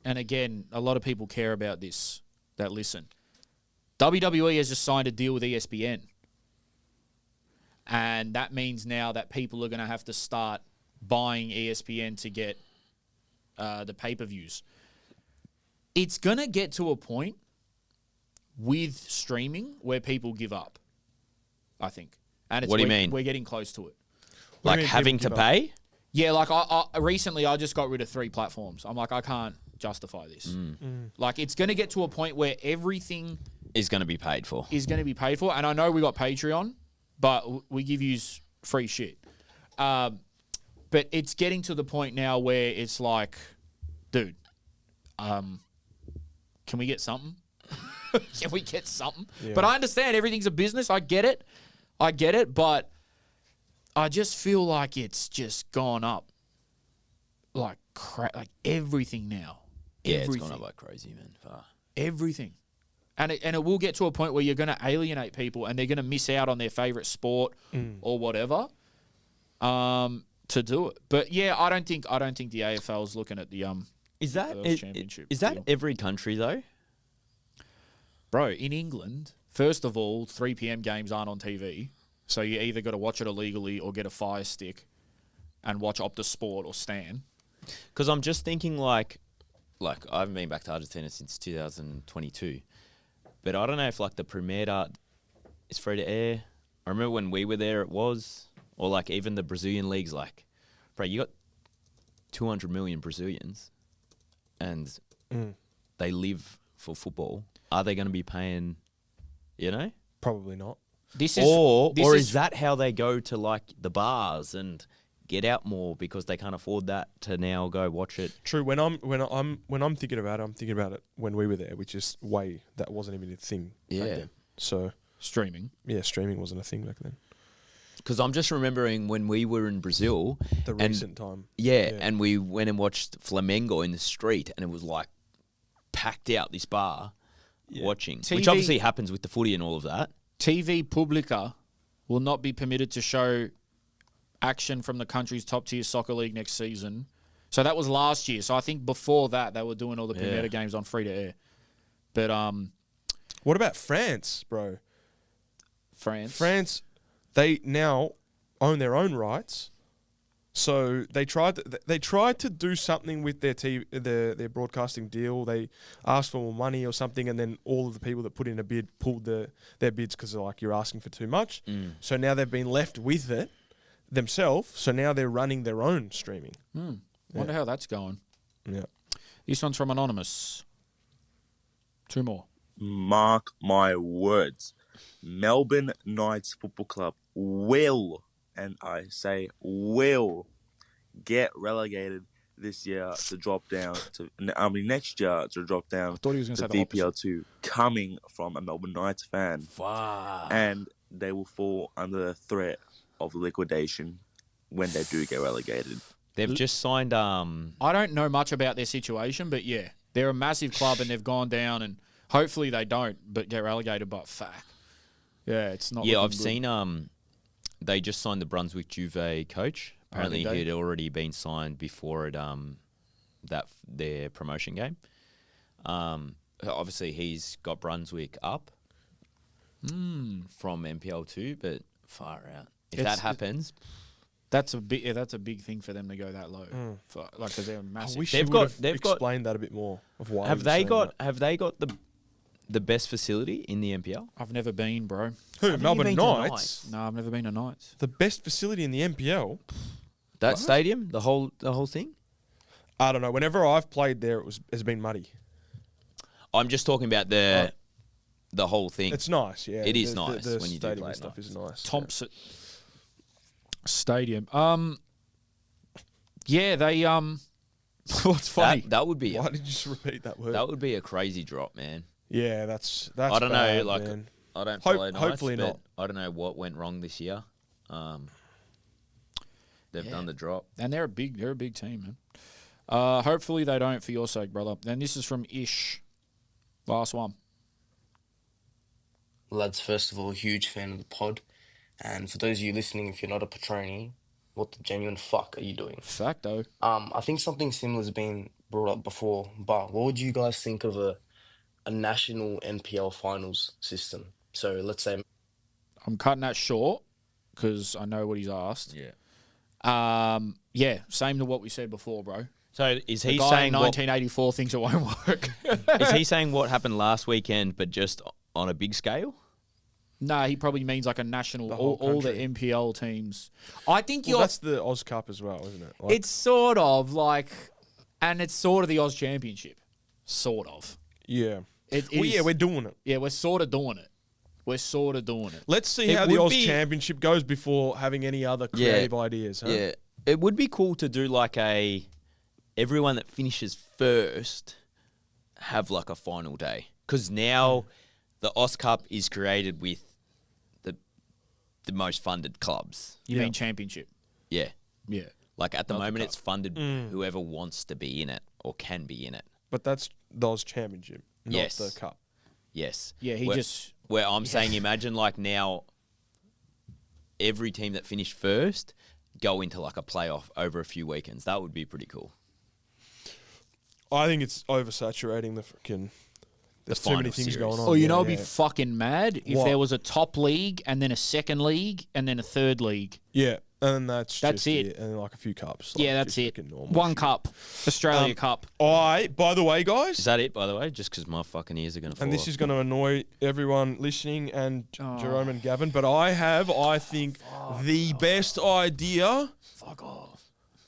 and again, a lot of people care about this that listen. WWE has just signed a deal with ESPN. And that means now that people are going to have to start buying ESPN to get the pay-per-views. It's going to get to a point with streaming where people give up, I think. And What do you mean? We're getting close to it. Like having to pay? Yeah, like I recently I just got rid of 3 platforms. I'm like, I can't justify this. Like, it's going to get to a point where everything is going to be paid for. And I know we got Patreon, but we give you free shit. But it's getting to the point now where it's like, dude, can we get something? Can we get something? Yeah. But I understand everything's a business. I get it, but I just feel like it's just gone up like like everything now. Yeah, Everything. it's gone up like crazy, man. Far. Everything. And it will get to a point where you're going to alienate people and they're going to miss out on their favorite sport or whatever to do it. But yeah, I don't think the AFL's looking at the championship. Is that deal. every country though? Bro, in England, first of all, 3 p.m. games aren't on TV. So you either got to watch it illegally or get a Fire Stick and watch Optus Sport or Stan. Because I'm just thinking like I haven't been back to Argentina since 2022. But I don't know if like the Primera is free to air. I remember when we were there it was. Or like even the Brazilian leagues, like, bro, you got 200 million Brazilians and they live for football. Are they going to be paying, you know? Probably not. Or is that how they go to like the bars and get out more because they can't afford that to now go watch it? True. When I'm thinking about it, I'm thinking about it when we were there, which is that wasn't even a thing back then. So streaming. Yeah, streaming wasn't a thing back then. Because I'm just remembering when we were in Brazil. The recent time. Yeah, and we went and watched Flamengo in the street and it was like packed out this bar watching. Which obviously happens with the footy and all of that. TV Publica will not be permitted to show action from the country's top-tier soccer league next season. So that was last year. So I think before that, they were doing all the Primera games on free-to-air. But what about France, bro? France, they now own their own rights. So they tried to do something with their their broadcasting deal. They asked for more money or something, and then all of the people that put in a bid pulled their bids because they're like, you're asking for too much. So now they've been left with it themselves. So now they're running their own streaming. Wonder how that's going. Yeah. This one's from Anonymous. 2 more. Mark my words. Melbourne Knights Football Club will, and I say will, get relegated this year to drop down to, next year to drop down to VPL2, coming from a Melbourne Knights fan. Wow. And they will fall under the threat of liquidation when they do get relegated. They've just signed. I don't know much about their situation, but yeah, they're a massive club and they've gone down, and hopefully they don't, but get relegated. But fuck, yeah, it's not. Yeah, looking I've good. seen. They just signed the Brunswick Juve coach. Apparently, did they? he had already been signed before it. Their promotion game. Obviously, he's got Brunswick up from MPL 2, but far out. If that happens, that's a big. Yeah, that's a big thing for them to go that low. Like, because they're massive. I wish they've got explained that a bit more of why. Have they got the best facility in the MPL? I've never been, bro. Who? Haven't you Melbourne been to Knights? No, I've never been to Knights. The best facility in the MPL. That What? stadium, the whole thing. I don't know. Whenever I've played there, has been muddy. I'm just talking about the whole thing. It's nice, yeah. It is The- nice the when you do stadium play and it stuff nice. is nice. Thompson Stadium. Yeah, they what's funny? That would be. Why did you just repeat that word? That would be a crazy drop, man. Yeah, that's. I don't bad, know. Like, man. I don't follow Knights, hopefully but not. I don't know what went wrong this year. They've done the drop, and they're a big team, man. Hopefully they don't, for your sake, brother. And this is from Ish. Last one. Lads, first of all, huge fan of the pod. And for those of you listening, if you're not a Patroni, what the genuine fuck are you doing? Facto. I think something similar has been brought up before, but what would you guys think of a national NPL finals system? So let's say... I'm cutting that short because I know what he's asked. Yeah. Yeah, same to what we said before, bro. So is The he guy saying in 1984 thinks it won't work? Is he saying what happened last weekend, but just on a big scale? No, he probably means like a national, whole all the country. MPL teams. I think Well, that's the Oz Cup as well, isn't it? Like, it's sort of like, and it's sort of the Oz Championship, sort of. yeah. It Well, is- yeah, we're doing it. Yeah, we're sort of doing it. We're sort of doing it. Let's see It how the would Oz be- Championship goes before having any other creative ideas. Huh? Yeah. It would be cool to do like everyone that finishes first have like a final day. Because now the Oz Cup is created with the most funded clubs. You mean championship? Yeah. Yeah. Like at the Not the moment cup. it's funded Mm. whoever wants to be in it or can be in it. But that's the Oz Championship, not Yes. the Cup. Yes. Yeah, he just... Where I'm saying, imagine like now every team that finished first go into like a playoff over a few weekends. That would be pretty cool. I think it's oversaturating the freaking. There's too many final things series. going on. Oh, you know, yeah, it'd be yeah. fucking mad if What? there was a top league and then a second league and then a third league. Yeah, and that's That's just it. and like a few cups. Yeah, like, that's just it. freaking normal One shit. cup, Australia Cup. By the way, guys, Is that it, by the way? Just because my fucking ears are going to fall and this off. is going to annoy everyone listening and Jerome and Gavin, but I think, the best idea. Fuck off.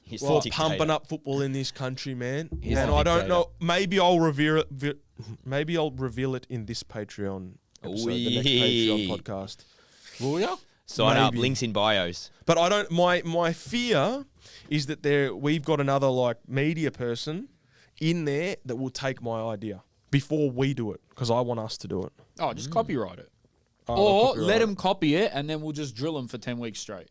He's Well, the pumping dictator. up football in this country, man. He's and the I don't dictator. know. Maybe I'll reveal it in this Patreon episode, the next Patreon podcast. Will ya? Sign up. Maybe. Links in bios. But I don't. My fear is that we've got another like media person in there that will take my idea before we do it because I want us to do it. Oh, just copyright it. Oh, Or copyright let it. them copy it and then we'll just drill them for 10 weeks straight.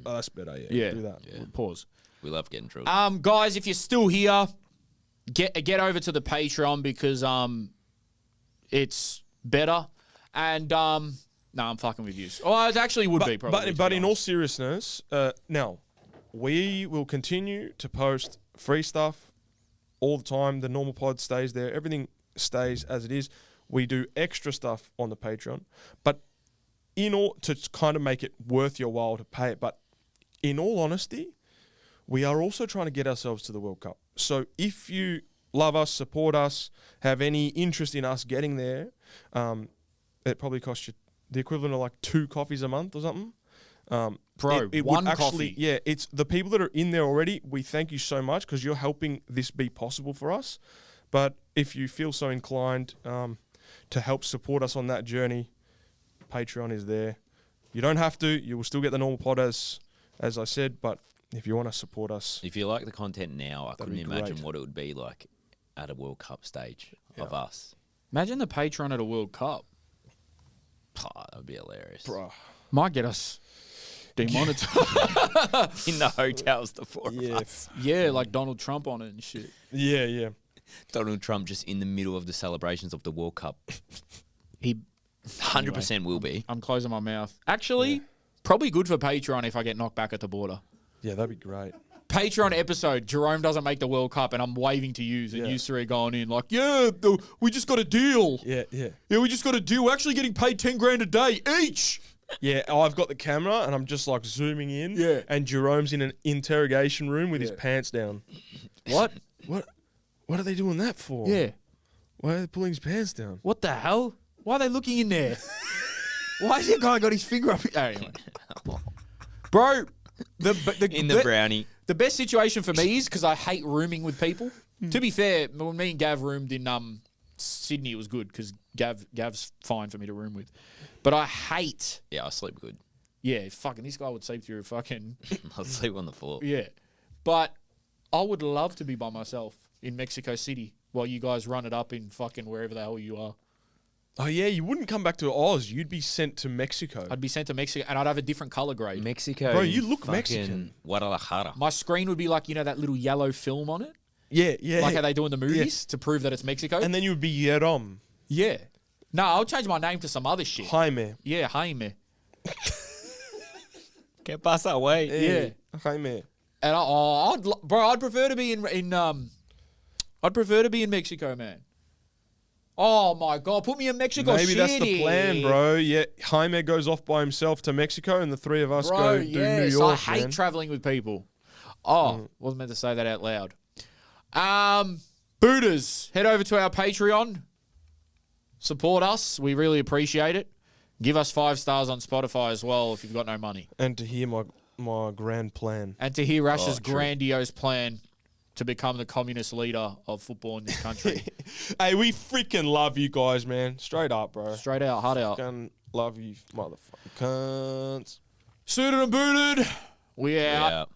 Oh, that's better. Yeah, Yeah. do that. Pause. We love getting drilled. Guys, if you're still here, get over to the Patreon because it's better. And no, I'm fucking with you. Oh, it actually would be probably. But in all seriousness, now we will continue to post free stuff all the time. The normal pod stays there. Everything stays as it is. We do extra stuff on the Patreon, but in all to kind of make it worth your while to pay it. But in all honesty, we are also trying to get ourselves to the World Cup. So if you love us, support us, have any interest in us getting there, it probably costs you the equivalent of like 2 coffees a month or something. Bro, it one would actually, coffee. yeah, it's the people that are in there already. We thank you so much because you're helping this be possible for us. But if you feel so inclined to help support us on that journey, Patreon is there. You don't have to. You will still get the normal pod as I said. But if you want to support us, If you like the content now, I That'd couldn't be imagine great. what it would be like at a World Cup stage of us. Imagine the Patreon at a World Cup. Oh, that would be hilarious. Bruh. Might get us. demonetized. In the hotels, the four of us. Yeah, like Donald Trump on it and shit. Yeah. Donald Trump just in the middle of the celebrations of the World Cup. He 100% will be. I'm closing my mouth. Actually, probably good for Patreon if I get knocked back at the border. Yeah, that'd be great. Patreon episode, Jerome doesn't make the World Cup and I'm waving to yous and you three going in like, we just got a deal. Yeah. Yeah, we just got a deal. We're actually getting paid 10 grand a day each. Yeah, I've got the camera and I'm just like zooming in. Yeah. And Jerome's in an interrogation room with his pants down. What? What are they doing that for? Yeah. Why are they pulling his pants down? What the hell? Why are they looking in there? Why has the guy got his finger up? Anyway. Bro, In the brownie. The best situation for me is because I hate rooming with people. To be fair, when me and Gav roomed in Sydney, it was good because Gav's fine for me to room with. But I hate... Yeah, I sleep good. Yeah, fucking this guy would sleep through fucking... I'll sleep on the floor. Yeah. But I would love to be by myself in Mexico City while you guys run it up in fucking wherever the hell you are. Oh, yeah, you wouldn't come back to Oz. You'd be sent to Mexico. I'd be sent to Mexico, and I'd have a different color grade. Mexico. Bro, you look fucking Mexican. Guadalajara. My screen would be like, that little yellow film on it? Yeah. Like how they do in the movies to prove that it's Mexico? And then you would be Yerom. Yeah. No, I'll change my name to some other shit. Jaime. Yeah, Jaime. Que pasa, güey? Yeah. Jaime. And I'd prefer to be I'd prefer to be in Mexico, man. Oh my God, put me in Mexico Maybe City. that's the plan, bro. Yeah, Jaime goes off by himself to Mexico and the three of us go do New York, I hate traveling with people. Wasn't meant to say that out loud. Buddhas, head over to our Patreon. Support us. We really appreciate it. Give us 5 stars on Spotify as well if you've got no money. And to hear my grand plan. And to hear Russia's grandiose plan to become the communist leader of football in this country. Hey, we freaking love you guys, man. Straight up, bro. Straight out, hard out. Freaking love you, motherfucking cunts. Suited and booted. We out.